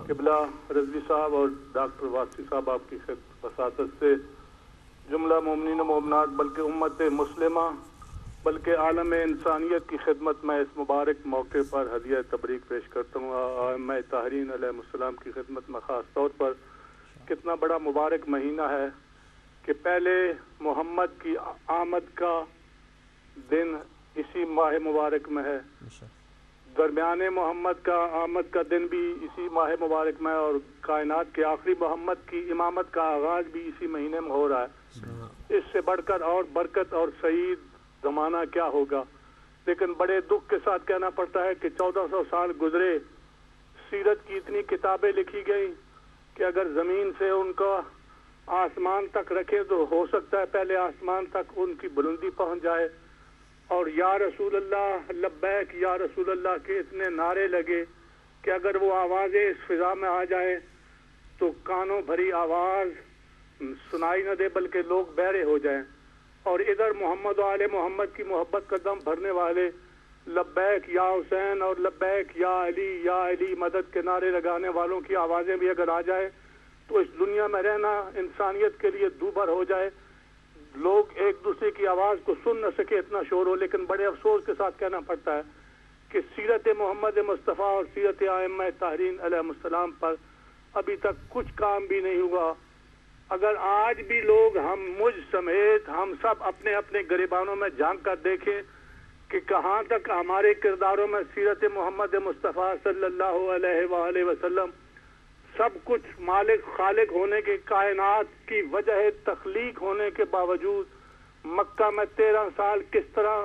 قبلہ رضوی صاحب اور ڈاکٹر واسی صاحب آپ کی وساطت سے جملہ مومنین و مومنات بلکہ امت مسلمہ بلکہ عالم انسانیت کی خدمت میں اس مبارک موقع پر ہدیہ تبریک پیش کرتا ہوں ائمہ طاہرین علیہ السلام کی خدمت میں، خاص طور پر کتنا بڑا مبارک مہینہ ہے کہ پہلے محمد کی آمد کا دن اسی ماہ مبارک میں ہے، درمیان محمد کا آمد کا دن بھی اسی ماہ مبارک میں، اور کائنات کے آخری محمد کی امامت کا آغاز بھی اسی مہینے میں ہو رہا ہے۔ اس سے بڑھ کر اور برکت اور سعید زمانہ کیا ہوگا، لیکن بڑے دکھ کے ساتھ کہنا پڑتا ہے کہ 1400 سال گزرے، سیرت کی اتنی کتابیں لکھی گئیں کہ اگر زمین سے ان کو آسمان تک رکھے تو ہو سکتا ہے پہلے آسمان تک ان کی بلندی پہنچ جائے، اور یا رسول اللہ لبیک یا رسول اللہ کے اتنے نعرے لگے کہ اگر وہ آوازیں اس فضا میں آ جائیں تو کانوں بھری آواز سنائی نہ دے بلکہ لوگ بہرے ہو جائیں، اور ادھر محمد و آل محمد کی محبت کا دم بھرنے والے لبیک یا حسین اور لبیک یا علی مدد کے نعرے لگانے والوں کی آوازیں بھی اگر آ جائے تو اس دنیا میں رہنا انسانیت کے لیے دوبھر ہو جائے، لوگ ایک دوسرے کی آواز کو سن نہ سکے، اتنا شور ہو۔ لیکن بڑے افسوس کے ساتھ کہنا پڑتا ہے کہ سیرت محمد مصطفیٰ اور سیرت ائمہ طاہرین علیہ السلام پر ابھی تک کچھ کام بھی نہیں ہوا۔ اگر آج بھی لوگ، ہم مجھ سمیت ہم سب اپنے اپنے گریبانوں میں جھانک کر دیکھیں کہ کہاں تک ہمارے کرداروں میں سیرت محمد مصطفیٰ صلی اللہ علیہ وآلہ وسلم سب کچھ مالک خالق ہونے کے کائنات کی وجہ تخلیق ہونے کے باوجود مکہ میں 13 سال کس طرح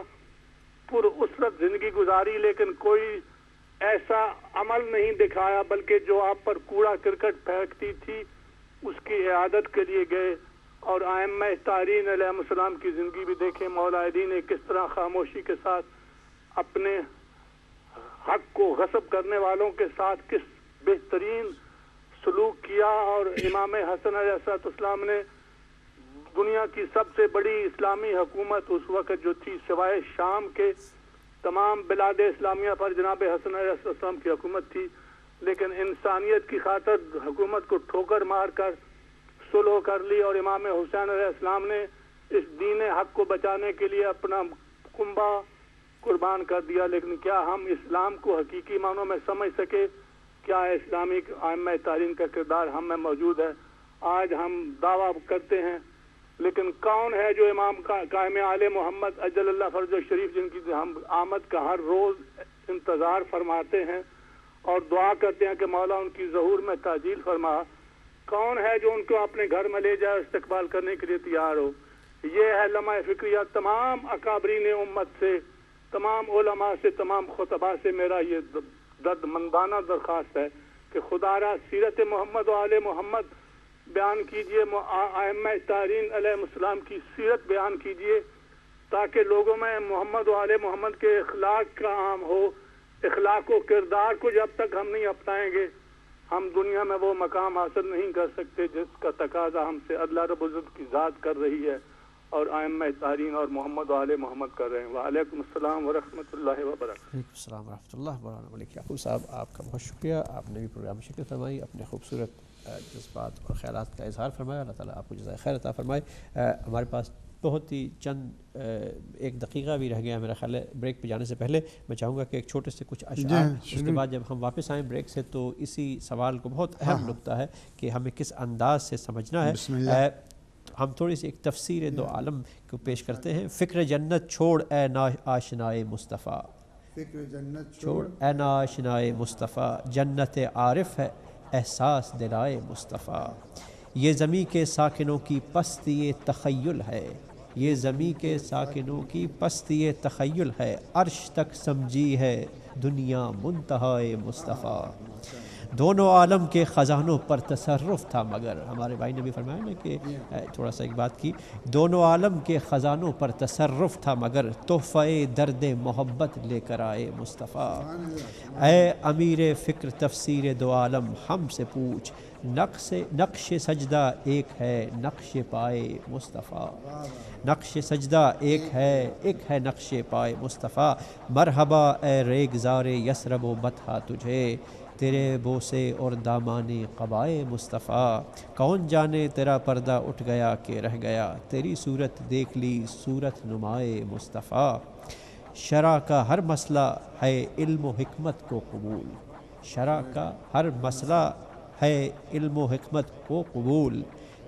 پر اسرت زندگی گزاری، لیکن کوئی ایسا عمل نہیں دکھایا، بلکہ جو آپ پر کوڑا کرکٹ پھینکتی تھی اس کی عیادت کے لیے گئے۔ اور ائمہ طاہرین علیہ السلام کی زندگی بھی دیکھیں، مولا علی نے کس طرح خاموشی کے ساتھ اپنے حق کو غصب کرنے والوں کے ساتھ کس بہترین سلوک کیا، اور امام حسن علیہ السلام نے دنیا کی سب سے بڑی اسلامی حکومت اس وقت جو تھی سوائے شام کے تمام بلاد اسلامیہ پر جناب حسن علیہ السلام کی حکومت تھی، لیکن انسانیت کی خاطر حکومت کو ٹھوکر مار کر صلح کر لی، اور امام حسین علیہ السلام نے اس دین حق کو بچانے کے لیے اپنا کنبہ قربان کر دیا۔ لیکن کیا ہم اسلام کو حقیقی معنوں میں سمجھ سکے؟ کیا اسلامی ائمہ طاہرین کا کردار ہم میں موجود ہے؟ آج ہم دعویٰ کرتے ہیں، لیکن کون ہے جو امام قائم آل محمد اجل اللہ فرج شریف جن کی ہم آمد کا ہر روز انتظار فرماتے ہیں اور دعا کرتے ہیں کہ مولا ان کی ظہور میں تعجیل فرما؟ کون ہے جو ان کو اپنے گھر میں لے جائے استقبال کرنے کے لیے تیار ہو؟ یہ ہے لمحہ فکریہ تمام اکابرین امت سے، تمام علماء سے، تمام خطباء سے میرا یہ درد مندانہ درخواست ہے کہ خدا را سیرت محمد و آل محمد بیان کیجئے، ائمہ طاہرین علیہ السلام کی سیرت بیان کیجئے، تاکہ لوگوں میں محمد و آل محمد کے اخلاق کا عام ہو۔ اخلاق و کردار کو جب تک ہم نہیں اپنائیں گے ہم دنیا میں وہ مقام حاصل نہیں کر سکتے جس کا تقاضا ہم سے اللہ رب العزت کی ذات کر رہی ہے اور ائمہ طاہرین اور محمد و آل محمد کر رہے ہیں۔ وعلیکم السلام ورحمۃ اللہ وبرکاتہ۔ وعلیکم السلام ورحمۃ اللہ وبرکاتہ۔ یعقوب صاحب آپ کا بہت شکریہ، آپ نے بھی پروگرام میں شرکت فرمائی، اپنے خوبصورت جذبات اور خیالات کا اظہار فرمایا، اللہ تعالیٰ آپ کو جزائے خیر عطا فرمائے۔ ہمارے پاس بہت ہی چند 1 دقیقہ بھی رہ گیا میرا خیال ہے، بریک پہ جانے سے پہلے میں چاہوں گا کہ ایک چھوٹے سے کچھ اشعار، اس کے بعد جب ہم واپس آئیں بریک سے تو اسی سوال کو بہت اہم نقطہ ہے کہ ہمیں کس انداز سے سمجھنا ہے۔ ہم تھوڑی سی ایک تفسیر دو عالم کو پیش کرتے ہیں۔ فکر جنت چھوڑ اے آشنائے مصطفیٰ، فکر جنت چھوڑ اے آشنائے مصطفیٰ، جنت عارف ہے احساس دلائے مصطفیٰ، یہ زمیں کے ساکنوں کی پستی تخیل ہے، یہ زمیں کے ساکنوں کی پستی تخیل ہے، عرش تک سمجھی ہے دنیا منتہائے مصطفیٰ، دونوں عالم کے خزانوں پر تصرف تھا مگر، ہمارے بھائی نے بھی فرمایا نا کہ تھوڑا سا ایک بات کی، دونوں عالم کے خزانوں پر تصرف تھا مگر تحفہ درد محبت لے کر آئے مصطفیٰ، اے امیر فکر تفسیر دو عالم ہم سے پوچھ، نقش سجدہ ایک ہے نقش پائے مصطفیٰ، نقش سجدہ ایک ہے نقش پائے مصطفیٰ، مرحبا اے ریگزار یثرب و بطحہ تجھے، تیرے بوسے اور دامانے قبائے مصطفیٰ، کون جانے تیرا پردہ اٹھ گیا کہ رہ گیا، تیری صورت دیکھ لی صورت نمائے مصطفیٰ، شرع کا ہر مسئلہ ہے علم و حکمت کو قبول، شرع کا ہر مسئلہ ہے علم و حکمت کو قبول،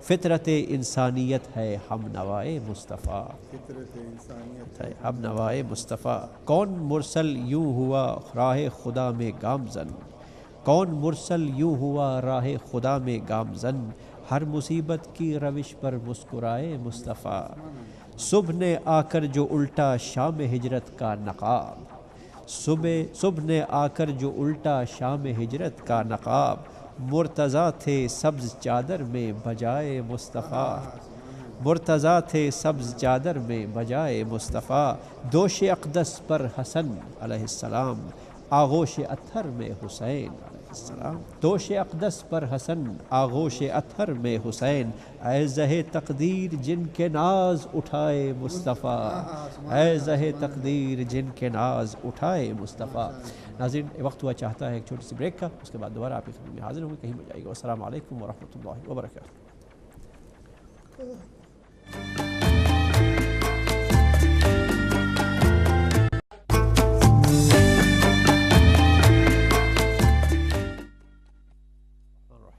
فطرت انسانیت ہے ہم نوائے مصطفیٰ، فطرت انسانیت ہے ہم نوائے مصطفیٰ، کون مرسل یوں ہوا راہ خدا میں گامزن، کون مرسل یوں ہوا راہ خدا میں گامزن، ہر مصیبت کی روش پر مسکرائے مصطفیٰ، صبح نے آ کر جو الٹا شام ہجرت کا نقاب، صبح نے آ کر جو الٹا شام ہجرت کا نقاب، مرتضیٰ تھے سبز چادر میں بجائے مصطفیٰ، مرتضیٰ تھے سبز چادر میں بجائے مصطفیٰ، دوش اقدس پر حسن علیہ السلام، آغوش اطہر میں حسین علیہ السلام، دوش اقدس پر حسن آغوش اطہر میں حسین، اے زہ تقدیر جن کے ناز اٹھائے مصطفیٰ، اے زہ تقدیر جن کے ناز اٹھائے مصطفیٰ۔ ناظرین وقت ہوا چاہتا ہے ایک چھوٹی سی بریک کا، اس کے بعد دوبارہ آپ کی خدمت میں حاضر ہوں گے، کہیں مت جائیے گا۔ السلام علیکم ورحمۃ اللہ وبرکاتہ۔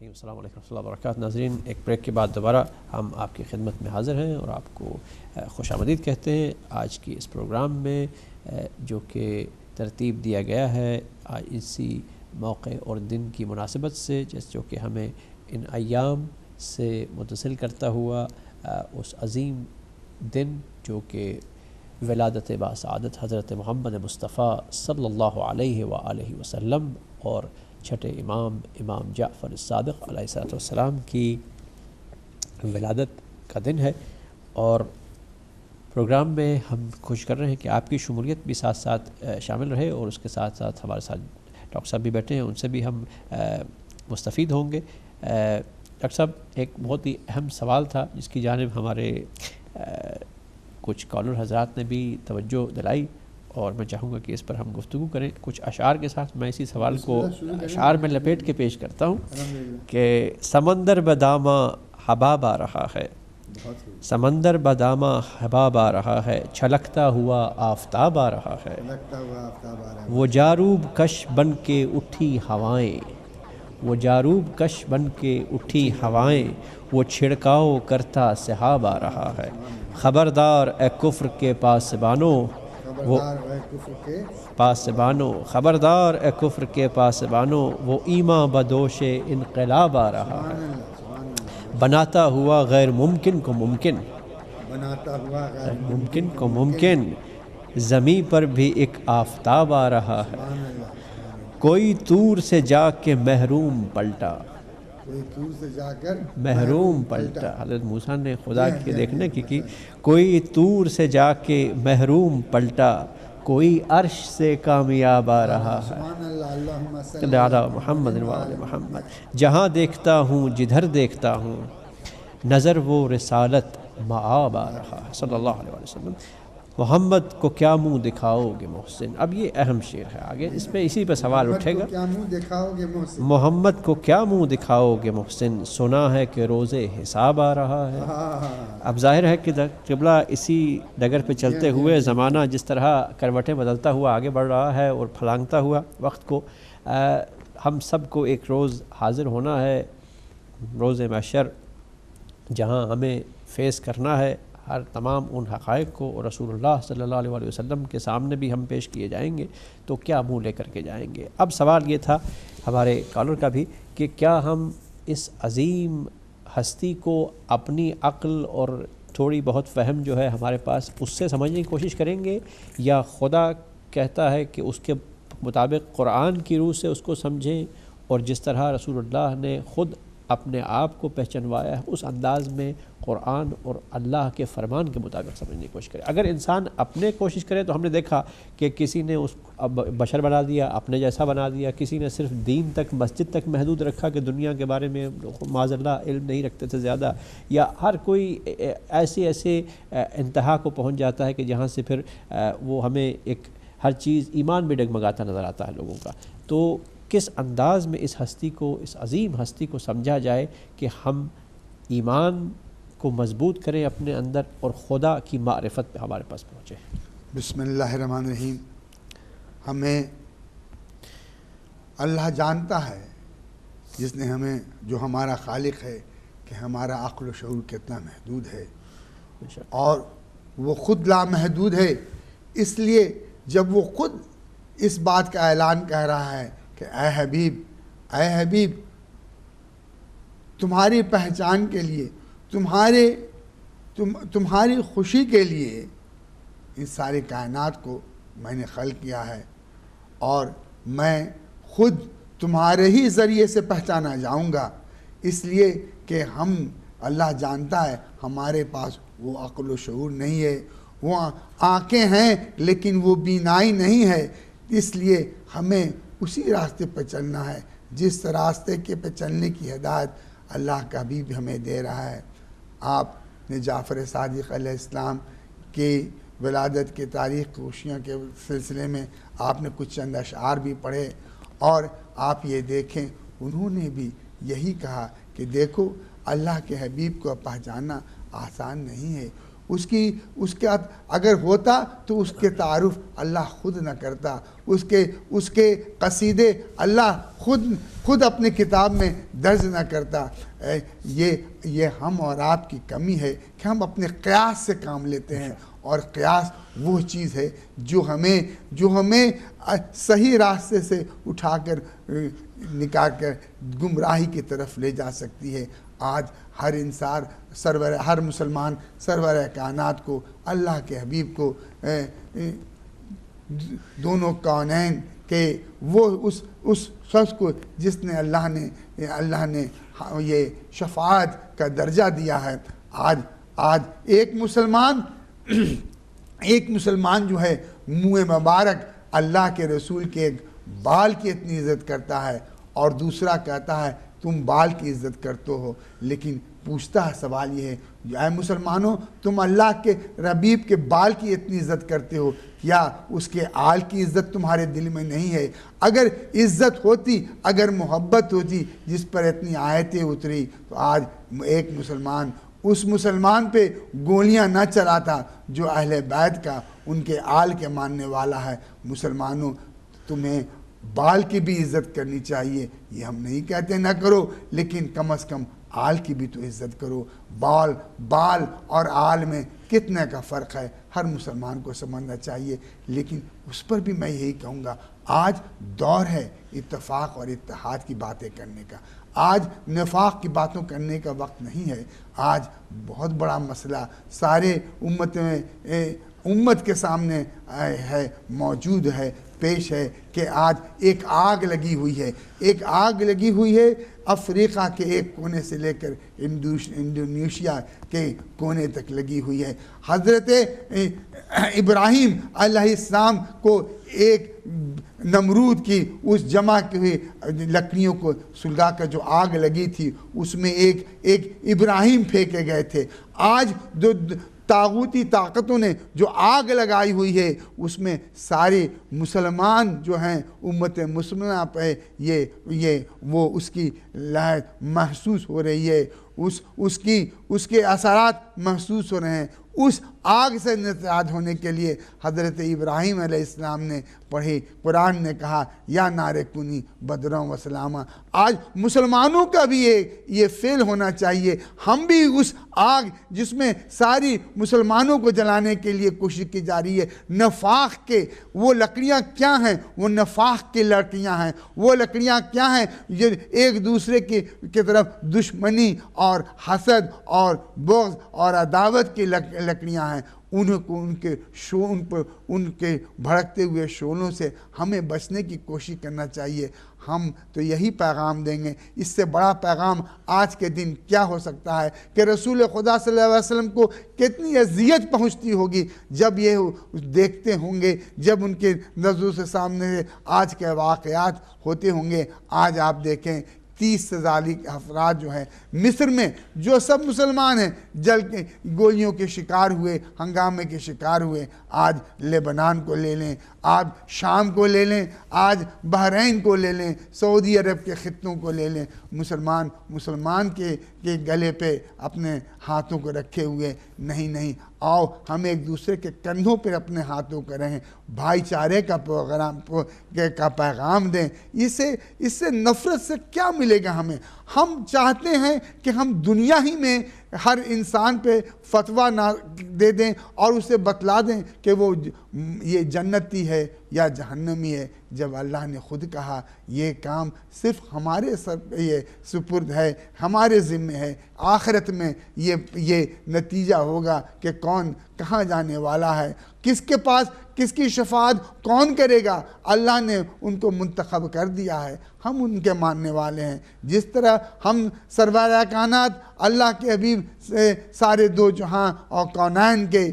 السلام علیکم ورحمۃ اللہ وبرکاتہ۔ ناظرین ایک بریک کے بعد دوبارہ ہم آپ کی خدمت میں حاضر ہیں اور آپ کو خوش آمدید کہتے ہیں۔ آج کی اس پروگرام میں جو کہ ترتیب دیا گیا ہے اسی موقع اور دن کی مناسبت سے، جو کہ ہمیں ان ایام سے متصل کرتا ہوا اس عظیم دن جو کہ ولادت باسعادت حضرت محمد مصطفیٰ صلی اللہ علیہ وآلہ وسلم اور چھٹے امام جعفر الصادق علیہ السلام کی ولادت کا دن ہے۔ اور پروگرام میں ہم کوشش کر رہے ہیں کہ آپ کی شمولیت بھی ساتھ ساتھ شامل رہے، اور اس کے ساتھ ساتھ ہمارے ساتھ ڈاکٹر صاحب بھی بیٹھے ہیں، ان سے بھی ہم مستفید ہوں گے۔ ڈاکٹر صاحب، ایک بہت ہی اہم سوال تھا جس کی جانب ہمارے کچھ کالر حضرات نے بھی توجہ دلائی، اور میں چاہوں گا کہ اس پر ہم گفتگو کریں کچھ اشعار کے ساتھ۔ میں اسی سوال کو اشعار میں لپیٹ کے پیش کرتا ہوں کہ سمندر بداماں حباب آ رہا ہے، سمندر بداماں حباب آ رہا ہے، چھلکتا ہوا آفتاب آ رہا ہے، وہ جاروب کش بن کے اٹھی ہوائیں، وہ جاروب کش بن کے اٹھی ہوائیں، وہ چھڑکاؤ کرتا سحاب آ رہا ہے، خبردار اے کفر کے پاسبانوں، وہ پاسبانوں، خبردار اے کفر کے پاسبانوں، وہ ایماں بدوش انقلاب آ رہا ہے، بناتا ہوا غیر ممکن کو ممکن، بناتا ہوا غیر ممکن کو ممکن، زمیں پر بھی ایک آفتاب آ رہا ہے، کوئی طور سے جا کے محروم پلٹا، کوئی طور سے جا کر محروم پلٹا۔ حضرت موسیٰ نے خدا کے دیکھنے کی کوئی طور سے جا کے محروم پلٹا، کوئی عرش سے کامیاب آ رہا ہے، صلی اللہ محمد وآل محمد، جہاں دیکھتا ہوں جدھر دیکھتا ہوں نظر وہ رسالت معاب آ رہا ہے، صلی اللہ علیہ وسلم، محمد کو کیا منہ دکھاؤ گے محسن۔ اب یہ اہم شعر ہے، آگے اس پہ اسی پہ سوال اٹھے گا، محمد کو کیا منہ دکھاؤ گے محسن، سنا ہے کہ روز حساب آ رہا ہے۔ اب ظاہر ہے کہ قبلہ اسی ڈگر پہ چلتے ہوئے زمانہ جس طرح کروٹیں بدلتا ہوا آگے بڑھ رہا ہے اور پھلانگتا ہوا وقت کو، ہم سب کو ایک روز حاضر ہونا ہے، روز محشر، جہاں ہمیں فیس کرنا ہے ہر تمام ان حقائق کو، اور رسول اللہ صلی اللہ علیہ وسلم کے سامنے بھی ہم پیش کیے جائیں گے، تو کیا منہ لے کر کے جائیں گے۔ اب سوال یہ تھا ہمارے کالر کا بھی کہ کیا ہم اس عظیم ہستی کو اپنی عقل اور تھوڑی بہت فہم جو ہے ہمارے پاس اس سے سمجھنے کی کوشش کریں گے، یا خدا کہتا ہے کہ اس کے مطابق قرآن کی روح سے اس کو سمجھیں، اور جس طرح رسول اللہ نے خود اپنے آپ کو پہچنوایا ہے اس انداز میں قرآن اور اللہ کے فرمان کے مطابق سمجھنے کی کوشش کرے۔ اگر انسان اپنے کوشش کرے تو ہم نے دیکھا کہ کسی نے اس بشر بنا دیا، اپنے جیسا بنا دیا، کسی نے صرف دین تک مسجد تک محدود رکھا کہ دنیا کے بارے میں معاذ اللہ علم نہیں رکھتے تھے زیادہ، یا ہر کوئی ایسے انتہا کو پہنچ جاتا ہے کہ جہاں سے پھر وہ ہمیں ایک ہر چیز ایمان بھی ڈگمگاتا نظر آتا ہے لوگوں کا۔ تو کس انداز میں اس ہستی کو، اس عظیم ہستی کو سمجھا جائے کہ ہم ایمان کو مضبوط کریں اپنے اندر اور خدا کی معرفت پہ ہمارے پاس پہنچے۔ بسم اللہ الرحمن الرحیم۔ ہمیں اللہ جانتا ہے، جس نے ہمیں، جو ہمارا خالق ہے، کہ ہمارا عقل و شعور کتنا محدود ہے، اور وہ خود لامحدود ہے۔ اس لیے جب وہ خود اس بات کا اعلان کہہ رہا ہے کہ اے حبیب تمہاری پہچان کے لیے، تمہاری خوشی کے لیے اس ساری کائنات کو میں نے خلق کیا ہے، اور میں خود تمہارے ہی ذریعے سے پہچانا جاؤں گا، اس لیے کہ ہم، اللہ جانتا ہے ہمارے پاس وہ عقل و شعور نہیں ہے، وہ آنکھیں ہیں لیکن وہ بینائی نہیں ہے، اس لیے ہمیں اسی راستے پہ چلنا ہے جس راستے کے پہ چلنے کی ہدایت اللہ کا بھی ہمیں دے رہا ہے۔ آپ نے جعفر صادق علیہ السلام کی ولادت کے تاریخ خوشیوں کے سلسلے میں آپ نے کچھ چند اشعار بھی پڑھے، اور آپ یہ دیکھیں انہوں نے بھی یہی کہا کہ دیکھو اللہ کے حبیب کو پہچاننا آسان نہیں ہے، اس کے اگر ہوتا تو اس کے تعارف اللہ خود نہ کرتا، اس کے قصیدے اللہ خود اپنے کتاب میں درج نہ کرتا۔ یہ ہم اور آپ کی کمی ہے کہ ہم اپنے قیاس سے کام لیتے ہیں، اور قیاس وہ چیز ہے جو ہمیں صحیح راستے سے اٹھا کر نکال کر گمراہی کی طرف لے جا سکتی ہے۔ آج ہر مسلمان سرور کائنات کو، اللہ کے حبیب کو، دونوں کونین کے وہ اس شخص کو جس نے اللہ نے یہ شفاعت کا درجہ دیا ہے، آج ایک مسلمان جو ہے منہ مبارک اللہ کے رسول کے ایک بال کی اتنی عزت کرتا ہے، اور دوسرا کہتا ہے تم بال کی عزت کرتے ہو، لیکن پوچھتا ہے سوال یہ ہے، اے مسلمانوں تم اللہ کے حبیب کے بال کی اتنی عزت کرتے ہو، کیا اس کے آل کی عزت تمہارے دل میں نہیں ہے؟ اگر عزت ہوتی، اگر محبت ہوتی جس پر اتنی آیتیں اتری، تو آج ایک مسلمان اس مسلمان پہ گولیاں نہ چلاتا جو اہل بیت کا، ان کے آل کے ماننے والا ہے۔ مسلمانوں تمہیں بال کی بھی عزت کرنی چاہیے، یہ ہم نہیں کہتے نہ کرو، لیکن کم از کم آل کی بھی تو عزت کرو۔ بال اور آل میں کتنے کا فرق ہے ہر مسلمان کو سمجھنا چاہیے، لیکن اس پر بھی میں یہی کہوں گا، آج دور ہے اتفاق اور اتحاد کی باتیں کرنے کا، آج نفاق کی باتوں کرنے کا وقت نہیں ہے۔ آج بہت بڑا مسئلہ سارے امت کے سامنے ہے، موجود ہے، پیش ہے کہ آج ایک آگ لگی ہوئی ہے افریقہ کے ایک کونے سے لے کر انڈونیشیا کے کونے تک لگی ہوئی ہے۔ حضرت ابراہیم علیہ السلام کو ایک نمرود کی اس جمع کی ہوئی لکڑیوں کو سلگا کر جو آگ لگی تھی، اس میں ایک ابراہیم پھینکے گئے تھے۔ آج جو طاغوتی طاقتوں نے جو آگ لگائی ہوئی ہے، اس میں سارے مسلمان جو ہیں امت مسلمہ پہ وہ اس کی لہر محسوس ہو رہی ہے، اس کے اثرات محسوس ہو رہے ہیں۔ اس آگ سے نجات ہونے کے لیے حضرت ابراہیم علیہ السلام نے پڑھی، قرآن نے کہا یا نار کونی بدروں و سلامہ۔ آج مسلمانوں کا بھی یہ فعل ہونا چاہیے، ہم بھی اس آگ جس میں ساری مسلمانوں کو جلانے کے لیے کوشش کی جا رہی ہے، نفاق کے وہ لکڑیاں کیا ہیں؟ وہ نفاق کی لکڑیاں ہیں۔ وہ لکڑیاں کیا ہیں؟ جو ایک دوسرے کی طرف دشمنی اور حسد اور بغض اور عداوت کی لکڑیاں ہیں۔ ان کے بھڑکتے ہوئے شعلوں سے ہمیں بچنے کی کوشش کرنا چاہیے۔ ہم تو یہی پیغام دیں گے، اس سے بڑا پیغام آج کے دن کیا ہو سکتا ہے کہ رسول خدا صلی اللہ علیہ وسلم کو کتنی اذیت پہنچتی ہوگی جب یہ دیکھتے ہوں گے، جب ان کے نظروں سے سامنے آج کے واقعات ہوتے ہوں گے۔ آج آپ دیکھیں 30 سے زائد افراد جو ہیں مصر میں، جو سب مسلمان ہیں، جل کے گولیوں کے شکار ہوئے، ہنگامے کے شکار ہوئے۔ آج لیبنان کو لے لیں، آج شام کو لے لیں، آج بحرین کو لے لیں، سعودی عرب کے خطوں کو لے لیں، مسلمان کے گلے پہ اپنے ہاتھوں کو رکھے ہوئے نہیں، آؤ ہم ایک دوسرے کے کندھوں پر اپنے ہاتھوں کو رہیں، بھائی چارے کا پیغام دیں۔ اس سے نفرت سے کیا ملے گا ہمیں؟ ہم چاہتے ہیں کہ ہم دنیا ہی میں ہر انسان پہ فتویٰ نہ دے دیں اور اسے بتلا دیں کہ وہ یہ جنتی ہے یا جہنمی ہے، جب اللہ نے خود کہا یہ کام صرف ہمارے سر پہ یہ سپرد ہے، ہمارے ذمہ ہے۔ آخرت میں یہ نتیجہ ہوگا کہ کون کہاں جانے والا ہے، کس کے پاس کس کی شفاعت کون کرے گا۔ اللہ نے ان کو منتخب کر دیا ہے، ہم ان کے ماننے والے ہیں۔ جس طرح ہم سرور کائنات اللہ کے حبیب سارے دو جہاں اور کونین کے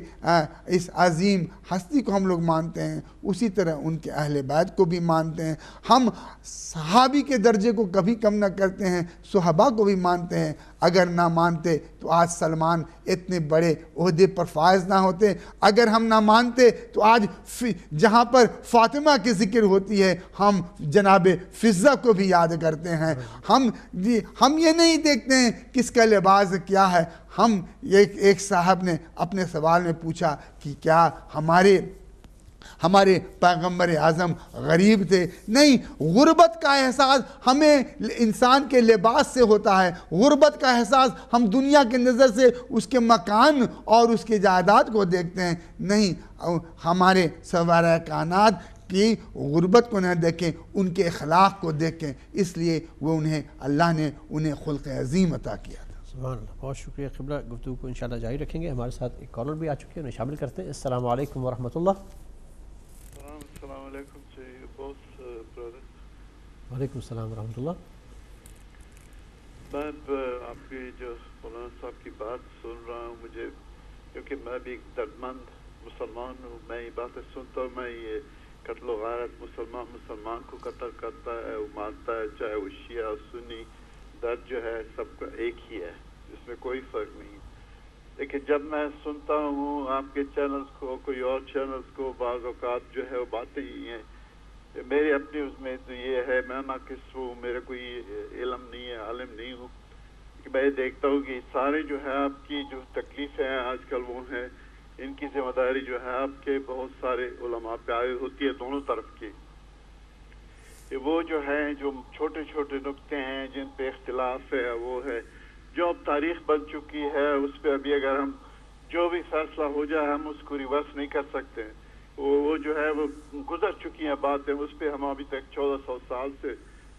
اس عظیم ہستی کو ہم لوگ مانتے ہیں، اسی طرح ان کے اہل بیت کو بھی مانتے ہیں۔ ہم صحابی کے درجے کو کبھی کم نہ کرتے ہیں، صحابہ کو بھی مانتے ہیں۔ اگر نہ مانتے تو آج سلمان اتنے بڑے عہدے پر فائز نہ ہوتے۔ اگر ہم نہ مانتے تو آج جہاں پر فاطمہ کی ذکر ہوتی ہے ہم جناب فضہ کو بھی یاد کرتے ہیں۔ ہم یہ نہیں دیکھتے ہیں کس کا لباس کیا ہے، ہم ایک صاحب نے اپنے سوال میں پوچھا کہ کیا ہمارے پیغمبر اعظم غریب تھے؟ نہیں، غربت کا احساس ہمیں انسان کے لباس سے ہوتا ہے، غربت کا احساس ہم دنیا کے نظر سے اس کے مکان اور اس کے جائیداد کو دیکھتے ہیں، نہیں، ہمارے سرورہ کائنات کی غربت کو نہ دیکھیں، ان کے اخلاق کو دیکھیں، اس لیے وہ اللہ نے انہیں خلق عظیم عطا کیا تھا۔ سبحان اللہ، بہت شکریہ قبلہ، گفتگو کو انشاءاللہ جاری رکھیں گے۔ ہمارے ساتھ ایک کالر بھی آ چکے ہیں، انہیں شامل کرتے ہیں۔ السلام علیکم ورحمۃ اللہ۔ السلام علیکم وعلیکم السلام ورحمۃ اللہ۔ میں آپ کی جو مولانا صاحب کی بات سن رہا ہوں، مجھے کیونکہ میں بھی ایک دردمند مسلمان ہوں، میں یہ باتیں سنتا ہوں، میں یہ قتل و غارت مسلمان کو قتل کرتا ہے، وہ مانتا ہے، چاہے وہ شیعہ سنی، درد جو ہے سب کا ایک ہی ہے، اس میں کوئی فرق نہیں۔ لیکن جب میں سنتا ہوں آپ کے چینلز کو، کوئی اور چینلز کو، بعض اوقات جو ہے وہ باتیں ہی ہیں، میری اپنی اس میں تو یہ ہے، میں ناقص ہوں، میرا کوئی علم نہیں ہے، عالم نہیں ہوں، کہ میں دیکھتا ہوں کہ سارے جو ہے آپ کی جو تکلیفیں ہیں آج کل وہ ہیں، ان کی ذمہ داری جو ہے آپ کے بہت سارے علماء پہ آئی ہوتی ہے دونوں طرف کی۔ وہ جو ہے جو چھوٹے چھوٹے نقطے ہیں جن پہ اختلاف ہے، وہ ہے جو اب تاریخ بن چکی ہے، اس پہ ابھی اگر ہم جو بھی فیصلہ ہو جائے ہم اس کو ریورس نہیں کر سکتے، وہ جو ہے وہ گزر چکی ہیں باتیں، اس پہ ہم ابھی تک 1400 سال سے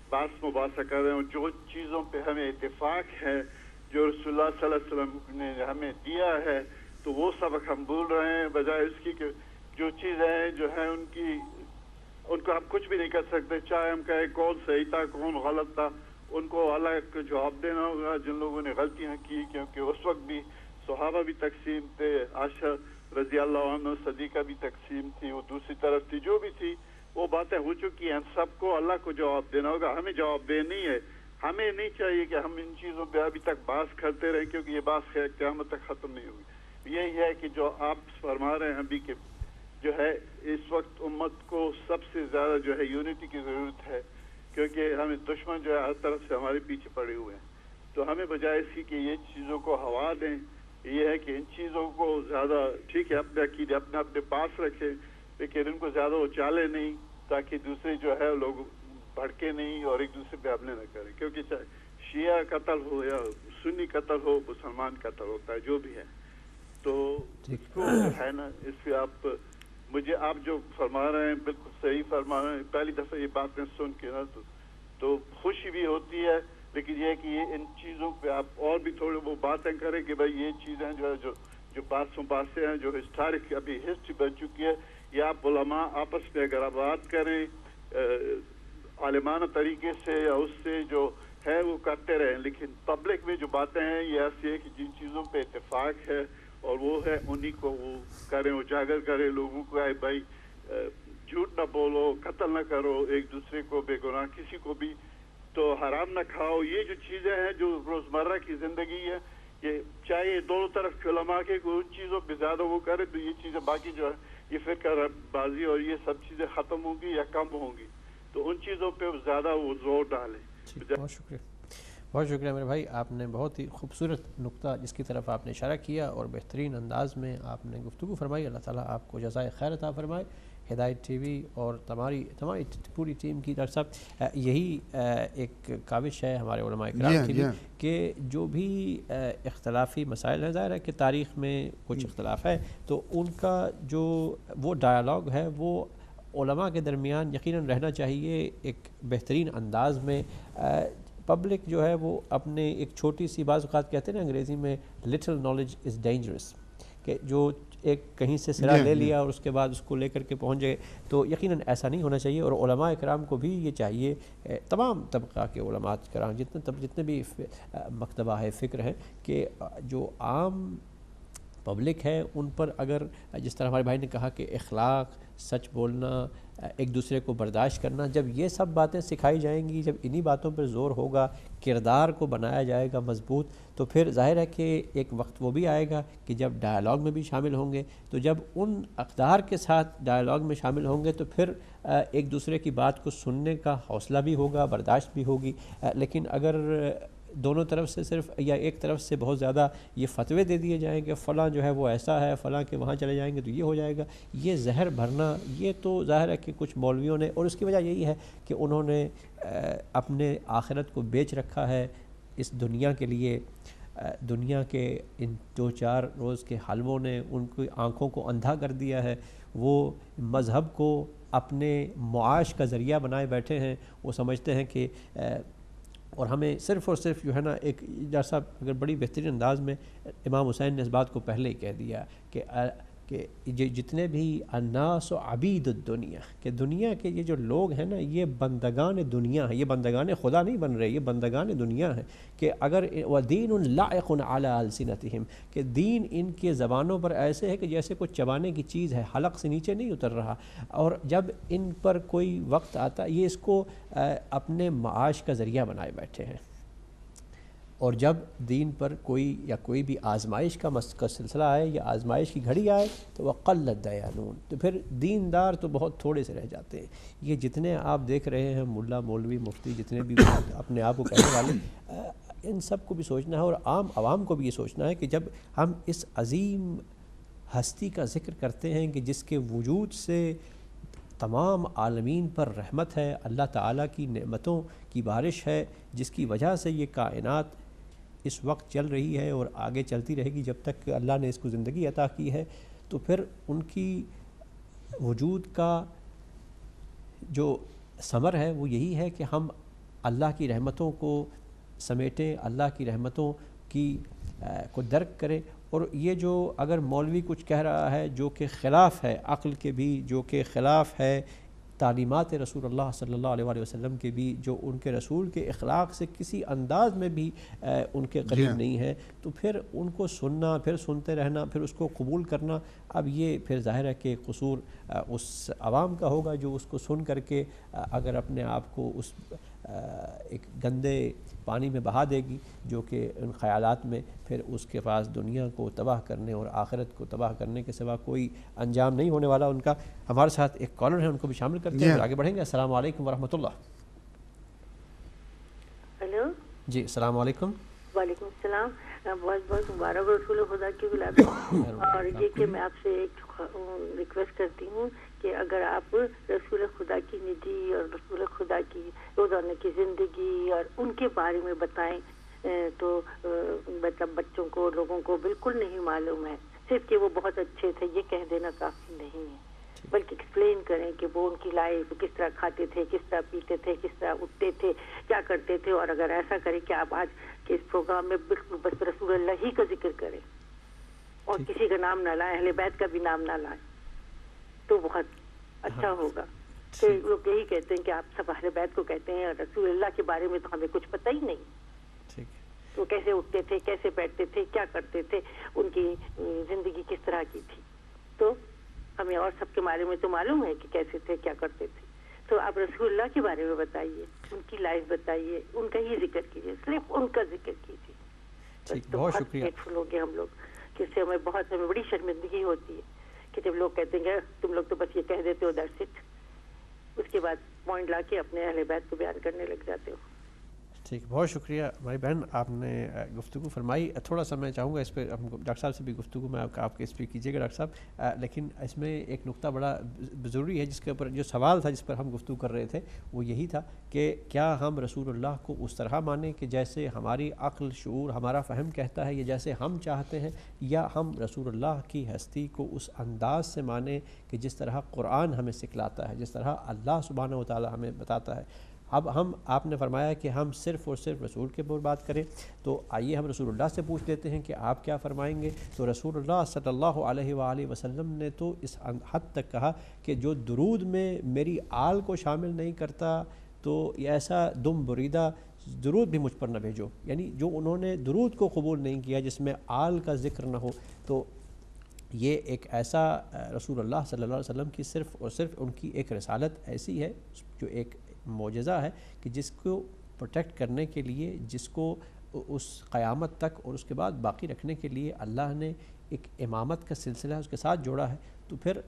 بحث مباحثہ کر رہے ہیں، جو چیزوں پہ ہمیں اتفاق ہے، جو رسول اللہ صلی اللہ علیہ وسلم نے ہمیں دیا ہے، تو وہ سبق ہم بھول رہے ہیں، بجائے اس کی کہ جو چیزیں جو ہیں ان کو ہم کچھ بھی نہیں کر سکتے، چاہے ہم کہیں کون صحیح تھا کون غلط تھا، ان کو اللہ کو جواب دینا ہوگا جن لوگوں نے غلطیاں کی، کیونکہ اس وقت بھی صحابہ بھی تقسیم تھے، عائشہ رضی اللہ عنہ صدیقہ بھی تقسیم تھی، وہ دوسری طرف تھی، جو بھی تھی وہ باتیں ہو چکی ہیں، سب کو اللہ کو جواب دینا ہوگا، ہمیں جواب دے نہیں ہے، ہمیں نہیں چاہیے کہ ہم ان چیزوں پہ ابھی تک بحث کرتے رہیں، کیونکہ یہ بحث قیامت تک ختم نہیں ہوگی۔ یہی ہے کہ جو آپ فرما رہے ہیں ابھی کہ جو ہے اس وقت امت کو سب سے زیادہ جو ہے یونٹی کی ضرورت ہے، کیونکہ ہمیں دشمن جو ہے ہر طرف سے ہمارے پیچھے پڑے ہوئے ہیں، تو ہمیں بجائے اس کی کہ یہ چیزوں کو ہوا دیں، یہ ہے کہ ان چیزوں کو زیادہ ٹھیک ہے اپنے عقیدے اپنے پاس رکھیں، لیکن ان کو زیادہ اچالے نہیں، تاکہ دوسرے جو ہے لوگ بھڑکے نہیں اور ایک دوسرے پہ حملے نہ کریں، کیونکہ چاہے شیعہ قتل ہو یا سنی قتل ہو، مسلمان قتل ہوتا ہے، جو بھی ہے، تو اس کو ہے نا، اس پہ آپ جو فرما رہے ہیں بالکل صحیح فرما رہے ہیں، پہلی دفعہ یہ باتیں سن کے نا تو خوشی بھی ہوتی ہے، لیکن یہ ہے کہ یہ ان چیزوں پہ آپ اور بھی تھوڑے وہ باتیں کریں کہ بھائی یہ چیزیں جو ہے جو باتوں باتیں ہیں جو ہسٹورک ابھی ہسٹری بن چکی ہے، یہ آپ علماء آپس میں اگر بات کریں عالمانہ طریقے سے یا اس سے جو ہے وہ کرتے رہیں، لیکن پبلک میں جو باتیں ہیں یہ ایسی ہے کہ جن چیزوں پہ اتفاق ہے اور وہ ہے انہی کو وہ کریں، اجاگر کریں لوگوں کو، بھائی جھوٹ نہ بولو، قتل نہ کرو ایک دوسرے کو، بے گناہ کسی کو بھی، تو حرام نہ کھاؤ، یہ جو چیزیں ہیں جو روزمرہ کی زندگی ہے، یہ چاہے دونوں طرف علماء کے ان چیزوں پہ زیادہ وہ کرے تو یہ چیزیں باقی جو ہے یہ فرقہ بازی اور یہ سب چیزیں ختم ہوں گی یا کم ہوں گی، تو ان چیزوں پہ زیادہ وہ زور ڈالیں۔ بہت شکریہ، بہت شکریہ میرے بھائی، آپ نے بہت ہی خوبصورت نقطہ جس کی طرف آپ نے اشارہ کیا اور بہترین انداز میں آپ نے گفتگو فرمائی، اللہ تعالیٰ آپ کو جزائے خیر عطا فرمائے۔ ہدایت ٹی وی اور تمہاری پوری ٹیم کی طرف سے یہی ایک کاوش ہے ہمارے علماء کرام کی بھی کہ جو بھی اختلافی مسائل ہیں، ظاہر ہے کہ تاریخ میں کچھ اختلاف ہے، تو ان کا جو وہ ڈائیلاگ ہے وہ علماء کے درمیان یقیناً رہنا چاہیے ایک بہترین انداز میں۔ پبلک جو ہے وہ اپنے ایک چھوٹی سی، بعض اوقات کہتے ہیں نا انگریزی میں لٹل نالج از ڈینجرس، کہ جو ایک کہیں سے سرا لے لیا اور اس کے بعد اس کو لے کر کے پہنچ گئے، تو یقیناً ایسا نہیں ہونا چاہیے، اور علماء کرام کو بھی یہ چاہیے، تمام طبقہ کے علماء کرام جتنے بھی مکتبہ ہے فکر ہے، کہ جو عام پبلک ہے ان پر اگر جس طرح ہمارے بھائی نے کہا کہ اخلاق، سچ بولنا، ایک دوسرے کو برداشت کرنا، جب یہ سب باتیں سکھائی جائیں گی، جب انہی باتوں پر زور ہوگا، کردار کو بنایا جائے گا مضبوط، تو پھر ظاہر ہے کہ ایک وقت وہ بھی آئے گا کہ جب ڈائیلاگ میں بھی شامل ہوں گے، تو جب ان اقدار کے ساتھ ڈائیلاگ میں شامل ہوں گے تو پھر ایک دوسرے کی بات کو سننے کا حوصلہ بھی ہوگا، برداشت بھی ہوگی۔ لیکن اگر دونوں طرف سے صرف یا ایک طرف سے بہت زیادہ یہ فتوے دے دیے جائیں کہ فلاں جو ہے وہ ایسا ہے، فلاں کے وہاں چلے جائیں گے تو یہ ہو جائے گا، یہ زہر بھرنا، یہ تو ظاہر ہے کہ کچھ مولویوں نے، اور اس کی وجہ یہی ہے کہ انہوں نے اپنے آخرت کو بیچ رکھا ہے اس دنیا کے لیے۔ دنیا کے ان 2-4 روز کے حلووں نے ان کی آنکھوں کو اندھا کر دیا ہے، وہ مذہب کو اپنے معاش کا ذریعہ بنائے بیٹھے ہیں۔ وہ سمجھتے ہیں کہ اور ہمیں صرف اور صرف جو ہے نا، ایک ڈاکٹر صاحب اگر بڑی بہترین انداز میں امام حسین نے اس بات کو پہلے ہی کہہ دیا کہ جتنے بھی الناس و عبید الدنیا، کہ دنیا کے یہ جو لوگ ہیں نا، یہ بندگان دنیا ہیں، یہ بندگان خدا نہیں بن رہے، یہ بندگان دنیا ہیں۔ کہ اگر وَدِينٌ لَائِقٌ عَلَىٰ أَلْسِنَتِهِمْ، کہ دین ان کے زبانوں پر ایسے ہے کہ جیسے کوئی چبانے کی چیز ہے، حلق سے نیچے نہیں اتر رہا، اور جب ان پر کوئی وقت آتا، یہ اس کو اپنے معاش کا ذریعہ بنائے بیٹھے ہیں، اور جب دین پر کوئی بھی آزمائش کا سلسلہ آئے یا آزمائش کی گھڑی آئے تو وَقَلَّ الدَّيَانُونَ، تو پھر دیندار تو بہت تھوڑے سے رہ جاتے ہیں۔ یہ جتنے آپ دیکھ رہے ہیں ملا، مولوی، مفتی، جتنے بھی اپنے آپ کو کہنے والے، ان سب کو بھی سوچنا ہے اور عام عوام کو بھی یہ سوچنا ہے کہ جب ہم اس عظیم ہستی کا ذکر کرتے ہیں کہ جس کے وجود سے تمام عالمین پر رحمت ہے، اللہ تعالیٰ کی نعمتوں کی بارش ہے، جس کی وجہ سے یہ کائنات اس وقت چل رہی ہے اور آگے چلتی رہے گی جب تک کہ اللہ نے اس کو زندگی عطا کی ہے، تو پھر ان کی وجود کا جو ثمر ہے وہ یہی ہے کہ ہم اللہ کی رحمتوں کو سمیٹیں، اللہ کی رحمتوں کی کو درک کریں۔ اور یہ جو اگر مولوی کچھ کہہ رہا ہے جو کہ خلاف ہے عقل کے بھی، جو کہ خلاف ہے تعلیمات رسول اللہ صلی اللہ علیہ وآلہ وسلم کے بھی، جو ان کے رسول کے اخلاق سے کسی انداز میں بھی ان کے قریب نہیں ہے، تو پھر ان کو سننا، پھر سنتے رہنا، پھر اس کو قبول کرنا، اب یہ پھر ظاہر ہے کہ قصور اس عوام کا ہوگا جو اس کو سن کر کے اگر اپنے آپ کو اس ایک گندے پانی میں بہا دے گی، جو کہ ان خیالات میں پھر اس کے پاس دنیا کو تباہ کرنے اور آخرت کو تباہ کرنے کے سوا کوئی انجام نہیں ہونے والا ان کا۔ ہمارے ساتھ ایک کالر ہے، ان کو بھی شامل کرتے ہیں اور آگے بڑھیں گے۔ السلام علیکم ورحمۃ اللہ۔ ہیلو جی السلام علیکم۔ وعلیکم السلام، بہت بہت مبارک رسول خدا کی ولادت۔ اور یہ کہ میں آپ سے ایک ریکویسٹ کرتی ہوں کہ اگر آپ رسول خدا کی نجی اور رسول خدا کی روزانہ کی زندگی اور ان کے بارے میں بتائیں تو مطلب بچوں کو، لوگوں کو بالکل نہیں معلوم ہے، صرف کہ وہ بہت اچھے تھے یہ کہہ دینا کافی نہیں ہے، بلکہ ایکسپلین کریں کہ وہ ان کی لائف کس طرح کھاتے تھے، کس طرح پیتے تھے، کس طرح اٹھتے تھے، کیا کرتے تھے۔ اور اگر ایسا کریں کہ آپ آج کے اس پروگرام میں بالکل بس رسول اللہ ہی کا ذکر کریں اور کسی کا نام نہ لائیں، اہل بیت کا بھی نام نہ لائیں، تو بہت اچھا ہوگا۔ کہ لوگ یہی کہتے ہیں کہ آپ سب اہل بیت کو کہتے ہیں اور رسول اللہ کے بارے میں تو ہمیں کچھ پتہ ہی نہیں، تو کیسے اٹھتے تھے، کیسے بیٹھتے تھے، کیا کرتے تھے، ان کی زندگی کس طرح کی تھی، تو ہمیں اور سب کے بارے میں تو معلوم ہے کہ کیسے تھے، کیا کرتے تھے، تو آپ رسول اللہ کے بارے میں بتائیے، ان کی لائف بتائیے، ان کا ہی ذکر کیجیے، صرف ان کا ذکر کیجیے۔ تو بہت گریٹفل ہو گئے ہم لوگ کہ اس سے ہمیں بڑی شرمندگی ہوتی ہے کہ جب لوگ کہتے ہیں کہ تم لوگ تو بس یہ کہہ دیتے ہو دیٹس اٹ، اس کے بعد پوائنٹ لا کے اپنے اہل بیت کو بیان کرنے لگ جاتے ہو۔ ٹھیک، بہت شکریہ ہماری بہن، آپ نے گفتگو فرمائی۔ تھوڑا سا میں چاہوں گا اس پہ ہم ڈاکٹر صاحب سے بھی گفتگو میں آپ کے اس پہ کیجیے گا ڈاکٹر صاحب، لیکن اس میں ایک نقطہ بڑا ضروری ہے جس کے اوپر جو سوال تھا جس پر ہم گفتگو کر رہے تھے وہ یہی تھا کہ کیا ہم رسول اللہ کو اس طرح مانیں کہ جیسے ہماری عقل، شعور، ہمارا فہم کہتا ہے یا جیسے ہم چاہتے ہیں، یا ہم رسول اللہ کی ہستی کو اس انداز سے مانیں کہ جس طرح قرآن ہمیں سکھلاتا ہے، جس طرح اللہ سبحانہ و تعالی ہمیں بتاتا ہے۔ اب آپ نے فرمایا کہ ہم صرف اور صرف رسول کے اوپر بات کریں، تو آئیے ہم رسول اللہ سے پوچھ لیتے ہیں کہ آپ کیا فرمائیں گے۔ تو رسول اللہ صلی اللہ علیہ وآلہ وسلم نے تو اس حد تک کہا کہ جو درود میں میری آل کو شامل نہیں کرتا تو ایسا دم بریدہ درود بھی مجھ پر نہ بھیجو، یعنی جو انہوں نے درود کو قبول نہیں کیا جس میں آل کا ذکر نہ ہو، تو یہ ایک ایسا رسول اللہ صلی اللہ علیہ وسلم کی صرف اور صرف ان کی ایک رسالت ایسی ہے جو ایک معجزہ ہے کہ جس کو پروٹیکٹ کرنے کے لیے، جس کو اس قیامت تک اور اس کے بعد باقی رکھنے کے لیے اللہ نے ایک امامت کا سلسلہ اس کے ساتھ جوڑا ہے۔ تو پھر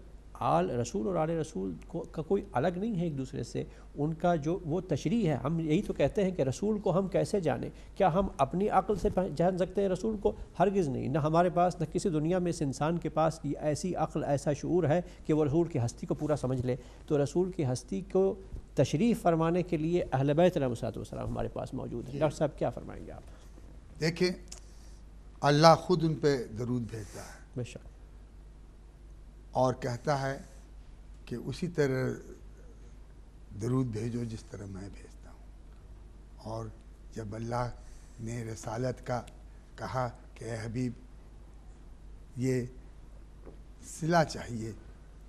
آل رسول اور آل رسول کا کوئی الگ نہیں ہے ایک دوسرے سے، ان کا جو وہ تشریح ہے. ہم یہی تو کہتے ہیں کہ رسول کو ہم کیسے جانیں؟ کیا ہم اپنی عقل سے جان سکتے ہیں رسول کو؟ ہرگز نہیں. نہ ہمارے پاس، نہ کسی دنیا میں اس انسان کے پاس یہ ایسی عقل، ایسا شعور ہے کہ وہ رسول کی ہستی کو پورا سمجھ لے. تو رسول کی ہستی کو تشریح فرمانے کے لیے اہل بیت علیہ السلام ہمارے پاس موجود ہیں. ڈاکٹر صاحب کیا فرمائیں گے آپ؟ دیکھیں، اللہ خود ان پہ درود بھیجتا ہے بے شک، اور کہتا ہے کہ اسی طرح درود بھیجو جس طرح میں بھیجتا ہوں. اور جب اللہ نے رسالت کا کہا کہ اے حبیب یہ صلہ چاہیے،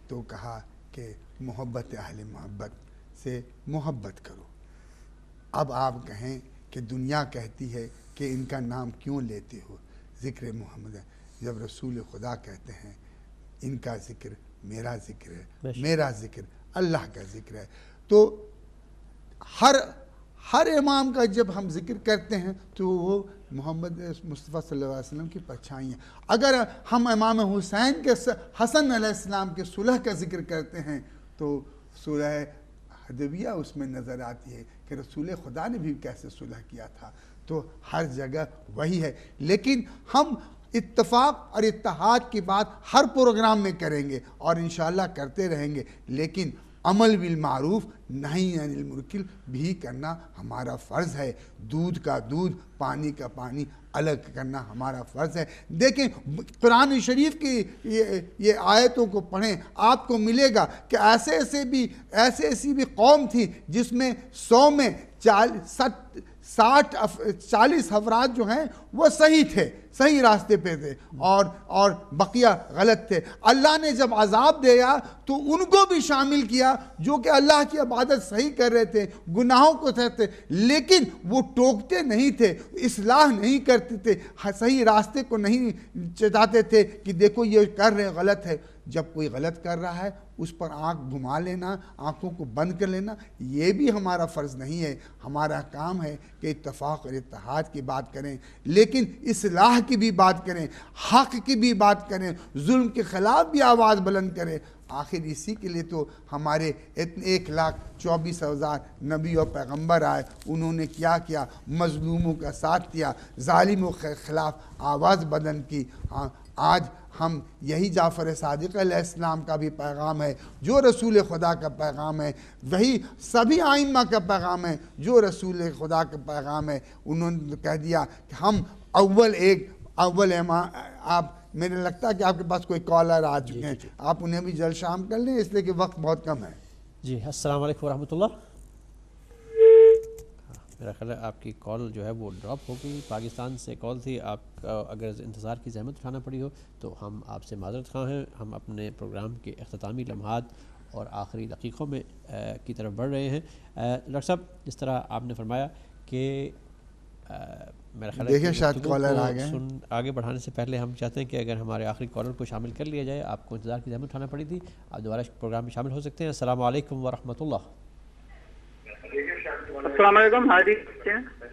تو کہا کہ محبت اہل محبت سے محبت کرو. اب آپ کہیں کہ دنیا کہتی ہے کہ ان کا نام کیوں لیتے ہو، ذکر محمد ہے. جب رسول خدا کہتے ہیں ان کا ذکر میرا ذکر ہے، میرا ذکر اللہ کا ذکر ہے. تو ہر امام کا جب ہم ذکر کرتے ہیں تو وہ محمد مصطفیٰ صلی اللہ علیہ وسلم کی پرچھائی ہیں. اگر ہم امام حسین کے حسن علیہ السلام کے صلح کا ذکر کرتے ہیں تو صلح حدیبیہ اس میں نظر آتی ہے کہ رسول خدا نے بھی کیسے صلح کیا تھا. تو ہر جگہ وہی ہے. لیکن ہم اتفاق اور اتحاد کی بات ہر پروگرام میں کریں گے اور انشاءاللہ کرتے رہیں گے، لیکن عمل بالمعروف نہی عن المنکر بھی کرنا ہمارا فرض ہے. دودھ کا دودھ، پانی کا پانی الگ کرنا ہمارا فرض ہے. دیکھیں قرآن شریف کی یہ آیتوں کو پڑھیں، آپ کو ملے گا کہ ایسی بھی قوم تھی جس میں 100 میں 40 افراد جو ہیں وہ صحیح تھے، صحیح راستے پہ تھے، اور بقیہ غلط تھے. اللہ نے جب عذاب دیا تو ان کو بھی شامل کیا جو کہ اللہ کی عبادت صحیح کر رہے تھے، گناہوں کو تھے، لیکن وہ ٹوکتے نہیں تھے، اصلاح نہیں کرتے تھے، صحیح راستے کو نہیں چاہتے تھے کہ دیکھو یہ کر رہے غلط ہے. جب کوئی غلط کر رہا ہے اس پر آنکھ گھما لینا، آنکھوں کو بند کر لینا، یہ بھی ہمارا فرض نہیں ہے. ہمارا کام ہے کہ اتفاق اور اتحاد کی بات کریں، لیکن اصلاح کی بھی بات کریں، حق کی بھی بات کریں، ظلم کے خلاف بھی آواز بلند کریں. آخر اسی کے لیے تو ہمارے 1,24,000 نبی اور پیغمبر آئے. انہوں نے کیا کیا؟ مظلوموں کا ساتھ دیا، ظالموں کے خلاف آواز بلند کی. آج ہم یہی جعفر صادق علیہ السلام کا بھی پیغام ہے جو رسول خدا کا پیغام ہے، وہی سبھی آئمہ کا پیغام ہے جو رسول خدا کا پیغام ہے. انہوں نے کہہ دیا کہ ہم اول امام. آپ میرے لگتا ہے کہ آپ کے پاس کوئی کالر آ چکے ہیں، آپ انہیں بھی جلد شام کر لیں اس لیے کہ وقت بہت کم ہے. جی السلام علیکم ورحمۃ اللہ. میرا خیال ہے آپ کی کال جو ہے وہ ڈراپ ہو گئی. پاکستان سے کال تھی، آپ اگر انتظار کی زحمت اٹھانا پڑی ہو تو ہم آپ سے معذرت خواہ ہیں. ہم اپنے پروگرام کے اختتامی لمحات اور آخری دقیقوں میں کی طرف بڑھ رہے ہیں. ڈاکٹر صاحب جس طرح آپ نے فرمایا کہ میرا خیال ہے کہ آگے بڑھانے سے پہلے ہم چاہتے ہیں کہ اگر ہمارے آخری کالر کو شامل کر لیا جائے. آپ کو انتظار کی زحمت اٹھانا پڑی تھی، آپ دوبارہ پروگرام میں شامل ہو سکتے ہیں. السلام علیکم ورحمۃ اللہ. السلام علیکم. حاجی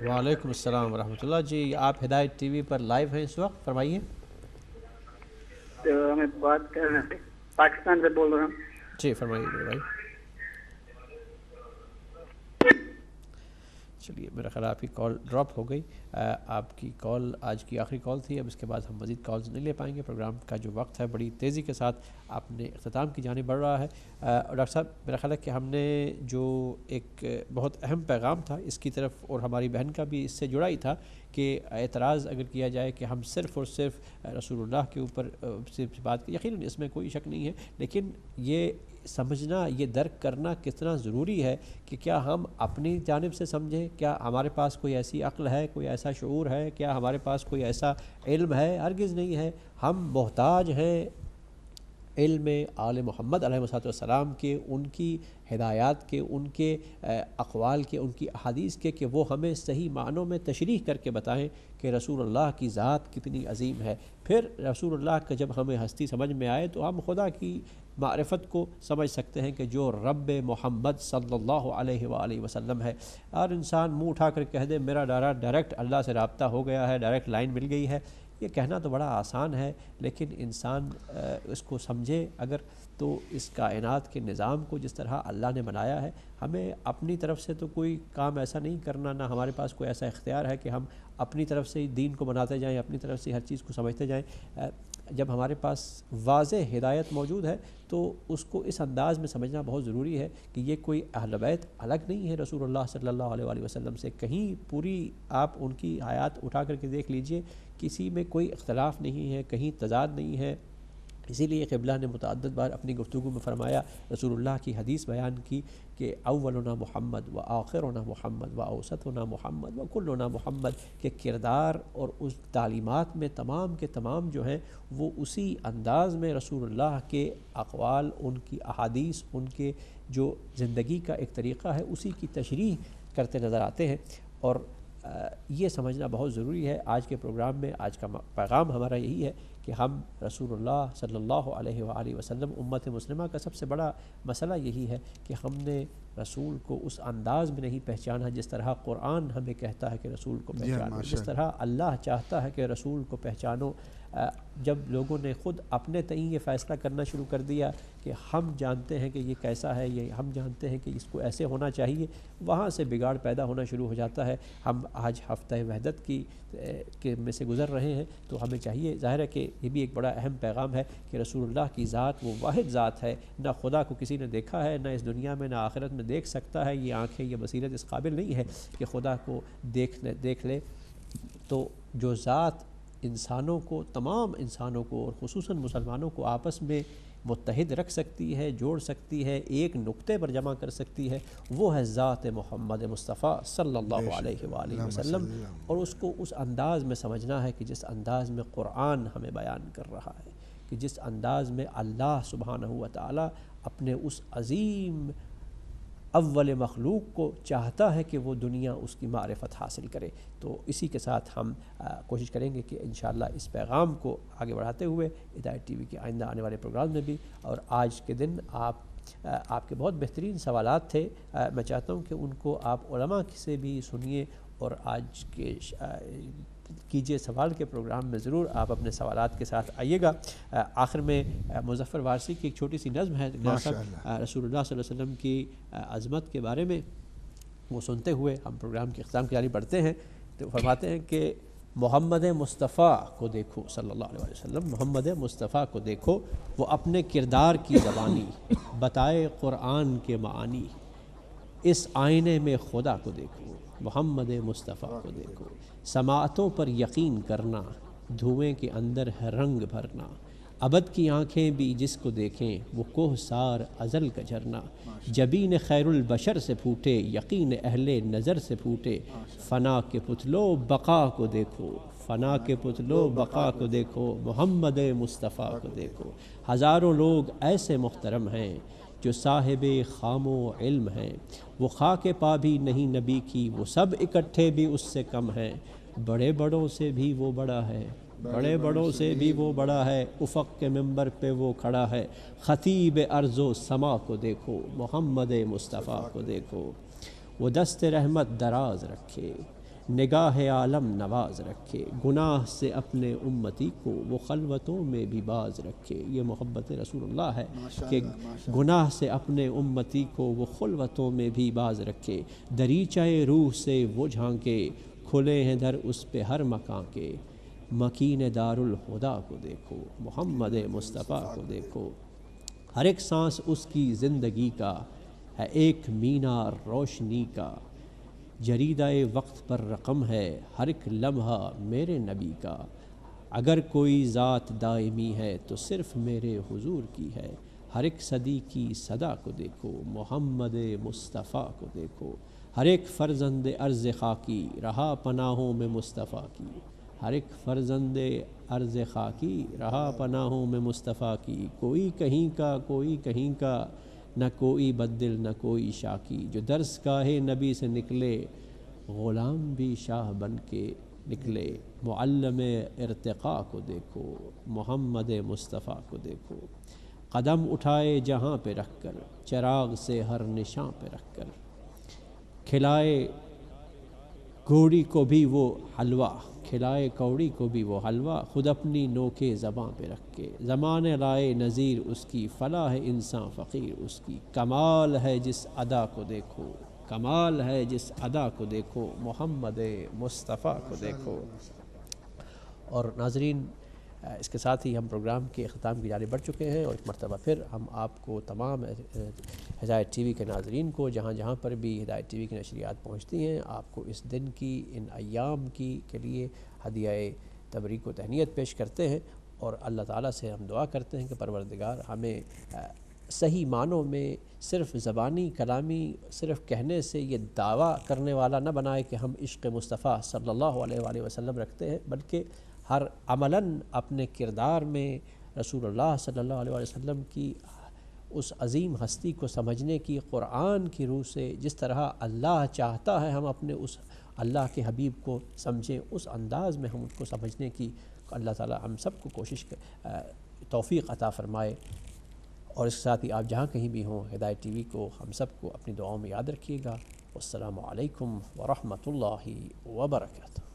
وعلیکم السلام ورحمۃ اللہ. جی آپ ہدایت ٹی وی پر لائیو ہیں اس وقت، فرمائیے. ہمیں بات کر رہے ہیں، پاکستان سے بول رہا ہوں. جی فرمائیے میرے بھائی. چلیے میرا خیال آپ کی کال ڈراپ ہو گئی. آپ کی کال آج کی آخری کال تھی. اب اس کے بعد ہم مزید کالز نہیں لے پائیں گے. پروگرام کا جو وقت ہے بڑی تیزی کے ساتھ اپنے اختتام کی جانب بڑھ رہا ہے. ڈاکٹر صاحب میرا خیال ہے کہ ہم نے جو ایک بہت اہم پیغام تھا اس کی طرف، اور ہماری بہن کا بھی اس سے جڑا ہی تھا کہ اعتراض اگر کیا جائے کہ ہم صرف اور صرف رسول اللہ کے اوپر صرف بات کی، یقیناً اس میں کوئی شک نہیں ہے، لیکن یہ سمجھنا، یہ درک کرنا کتنا ضروری ہے کہ کیا ہم اپنی جانب سے سمجھیں، کیا ہمارے پاس کوئی ایسی عقل ہے، کوئی ایسا شعور ہے، کیا ہمارے پاس کوئی ایسا علم ہے؟ ہرگز نہیں ہے. ہم محتاج ہیں علم آل محمد علیہ السلام کے، ان کی ہدایات کے، ان کے اقوال کے، ان کی احادیث کے، کہ وہ ہمیں صحیح معنوں میں تشریح کر کے بتائیں کہ رسول اللہ کی ذات کتنی عظیم ہے. پھر رسول اللہ کا جب ہمیں ہستی سمجھ میں آئے تو ہم خدا کی معرفت کو سمجھ سکتے ہیں کہ جو رب محمد صلی اللہ علیہ وآلہ وسلم ہے. اور انسان منہ اٹھا کر کہہ دے میرا ڈائریکٹ اللہ سے رابطہ ہو گیا ہے، ڈائریکٹ لائن مل گئی ہے، یہ کہنا تو بڑا آسان ہے، لیکن انسان اس کو سمجھے اگر تو اس کائنات کے نظام کو جس طرح اللہ نے بنایا ہے، ہمیں اپنی طرف سے تو کوئی کام ایسا نہیں کرنا، نہ ہمارے پاس کوئی ایسا اختیار ہے کہ ہم اپنی طرف سے دین کو بناتے جائیں، اپنی طرف سے ہر چیز کو سمجھتے جائیں۔ جب ہمارے پاس واضح ہدایت موجود ہے تو اس کو اس انداز میں سمجھنا بہت ضروری ہے کہ یہ کوئی اہل بیت الگ نہیں ہے رسول اللہ صلی اللہ علیہ وآلہ وسلم سے، کہیں پوری آپ ان کی حیات اٹھا کر کے دیکھ لیجئے، کسی میں کوئی اختلاف نہیں ہے، کہیں تضاد نہیں ہے۔ اسی لیے قبلہ نے متعدد بار اپنی گفتگو میں فرمایا، رسول اللہ کی حدیث بیان کی کہ اولنا محمد و آخرنا محمد و اوسطنا محمد و کلنا محمد، کہ کردار اور اس تعلیمات میں تمام کے تمام جو ہیں وہ اسی انداز میں رسول اللہ کے اقوال، ان کی احادیث، ان کے جو زندگی کا ایک طریقہ ہے اسی کی تشریح کرتے نظر آتے ہیں۔ اور یہ سمجھنا بہت ضروری ہے۔ آج کے پروگرام میں آج کا پیغام ہمارا یہی ہے کہ ہم رسول اللہ صلی اللہ علیہ وآلہ وسلم، امت مسلمہ کا سب سے بڑا مسئلہ یہی ہے کہ ہم نے رسول کو اس انداز میں نہیں پہچانا جس طرح قرآن ہمیں کہتا ہے کہ رسول کو پہچانو، جس طرح اللہ چاہتا ہے کہ رسول کو پہچانو۔ جب لوگوں نے خود اپنے تئیں یہ فیصلہ کرنا شروع کر دیا کہ ہم جانتے ہیں کہ یہ کیسا ہے، یہ ہم جانتے ہیں کہ اس کو ایسے ہونا چاہیے، وہاں سے بگاڑ پیدا ہونا شروع ہو جاتا ہے۔ ہم آج ہفتہ وحدت کے میں سے گزر رہے ہیں، تو ہمیں چاہیے، ظاہر ہے کہ یہ بھی ایک بڑا اہم پیغام ہے کہ رسول اللہ کی ذات وہ واحد ذات ہے، نہ خدا کو کسی نے دیکھا ہے، نہ اس دنیا میں نہ آخرت میں دیکھ سکتا ہے، یہ آنکھیں، یہ بصیرت اس قابل نہیں ہے کہ خدا کو دیکھ لے۔ تو جو ذات انسانوں کو، تمام انسانوں کو اور خصوصاً مسلمانوں کو آپس میں متحد رکھ سکتی ہے، جوڑ سکتی ہے، ایک نقطے پر جمع کر سکتی ہے، وہ ہے ذات محمد مصطفیٰ صلی اللہ علیہ وآلہ وسلم۔ اور اس کو اس انداز میں سمجھنا ہے کہ جس انداز میں قرآن ہمیں بیان کر رہا ہے، کہ جس انداز میں اللہ سبحانہ و تعالی اپنے اس عظیم اول مخلوق کو چاہتا ہے کہ وہ دنیا اس کی معرفت حاصل کرے۔ تو اسی کے ساتھ ہم کوشش کریں گے کہ انشاءاللہ اس پیغام کو آگے بڑھاتے ہوئے ہدایت ٹی وی کے آئندہ آنے والے پروگرام میں بھی، اور آج کے دن آپ کے بہت بہترین سوالات تھے، میں چاہتا ہوں کہ ان کو آپ علماء سے بھی سنیے، اور آج کے کیجئے سوال کے پروگرام میں ضرور آپ اپنے سوالات کے ساتھ آئیے گا۔ آخر میں مظفر وارثی کی ایک چھوٹی سی نظم ہے رسول اللہ صلی اللہ علیہ وسلم کی عظمت کے بارے میں، وہ سنتے ہوئے ہم پروگرام کے اختتام کی جانب بڑھتے ہیں۔ تو فرماتے ہیں کہ محمد مصطفیٰ کو دیکھو صلی اللہ علیہ وسلم، محمد مصطفیٰ کو دیکھو، وہ اپنے کردار کی زبانی بتائے قرآن کے معانی، اس آئینے میں خدا کو دیکھو، محمد مصطفیٰ کو دیکھو، سماعتوں پر یقین کرنا، دھوئیں کے اندر ہے رنگ بھرنا، ابد کی آنکھیں بھی جس کو دیکھیں وہ کوہ سار ازل کا جھرنا، جبین خیر البشر سے پھوٹے یقین اہل نظر سے پھوٹے، فنا کے پتلو بقا کو دیکھو، فنا کے پتلو بقا کو دیکھو، محمد مصطفیٰ کو دیکھو۔ ہزاروں لوگ ایسے محترم ہیں جو صاحب خام و علم ہیں، وہ خاک پا بھی نہیں نبی کی، وہ سب اکٹھے بھی اس سے کم ہیں، بڑے بڑوں سے بھی وہ بڑا ہے، بڑے بڑوں سے بھی وہ بڑا ہے، افق کے منبر پہ وہ کھڑا ہے، خطیب ارض و سما کو دیکھو، محمد مصطفیٰ کو دیکھو، وہ دست رحمت دراز رکھے، نگاہ عالم نواز رکھے، گناہ سے اپنے امتی کو وہ خلوتوں میں بھی باز رکھے۔ یہ محبت رسول اللہ ہے کہ گناہ سے اپنے امتی کو وہ خلوتوں میں بھی باز رکھے، دریچہ روح سے وہ جھانکے، کھلے ہیں در اس پہ ہر مکان کے، مکین دار الہدا کو دیکھو، محمد مصطفیٰ کو دیکھو۔ ہر ایک سانس اس کی زندگی کا ہے ایک مینار روشنی کا، جریدہ وقت پر رقم ہے ہر ایک لمحہ میرے نبی کا، اگر کوئی ذات دائمی ہے تو صرف میرے حضور کی ہے، ہر ایک صدی کی صدا کو دیکھو، محمد مصطفیٰ کو دیکھو، ہر ایک فرزند ارض خاکی رہا پناہوں میں مصطفیٰ کی، ہر ایک فرزند ارض خاکی رہا پناہوں میں مصطفیٰ کی، کوئی کہیں کا کوئی کہیں کا، نہ کوئی بدل نہ کوئی شاکی، جو درس گاہ نبی سے نکلے غلام بھی شاہ بن کے نکلے، معلم ارتقاء کو دیکھو، محمد مصطفیٰ کو دیکھو، قدم اٹھائے جہاں پہ رکھ کر چراغ سے ہر نشاں پہ رکھ کر، کھلائے گھوڑی کو بھی وہ حلوہ، کھلائے کوڑی کو بھی وہ حلوہ، خود اپنی نوکے زباں پہ رکھ کے، زمانے لائے نظیر اس کی، فلاح انسان فقیر اس کی، کمال ہے جس ادا کو دیکھو، کمال ہے جس ادا کو دیکھو، محمد مصطفیٰ کو دیکھو۔ اور ناظرین، اس کے ساتھ ہی ہم پروگرام کے اختتام کی جانب بڑھ چکے ہیں، اور ایک مرتبہ پھر ہم آپ کو تمام ہدایت ٹی وی کے ناظرین کو جہاں جہاں پر بھی ہدایت ٹی وی کی نشریات پہنچتی ہیں، آپ کو اس دن کی، ان ایام کی کے لیے ہدیہ تبریک و تہنیت پیش کرتے ہیں، اور اللہ تعالیٰ سے ہم دعا کرتے ہیں کہ پروردگار ہمیں صحیح معنوں میں صرف زبانی کلامی صرف کہنے سے یہ دعویٰ کرنے والا نہ بنائے کہ ہم عشق مصطفیٰ صلی اللہ علیہ وآلہ وسلم رکھتے ہیں، بلکہ ہر عملاً اپنے کردار میں رسول اللہ صلی اللہ علیہ وآلہ وسلم کی اس عظیم ہستی کو سمجھنے کی، قرآن کی روح سے جس طرح اللہ چاہتا ہے ہم اپنے اس اللہ کے حبیب کو سمجھیں، اس انداز میں ہم ان کو سمجھنے کی اللہ تعالیٰ ہم سب کو کوشش توفیق عطا فرمائے۔ اور اس کے ساتھ ہی آپ جہاں کہیں بھی ہوں، ہدایت ٹی وی کو ہم سب کو اپنی دعاؤں میں یاد رکھیے گا۔ والسلام علیکم ورحمۃ اللہ وبرکاتہ۔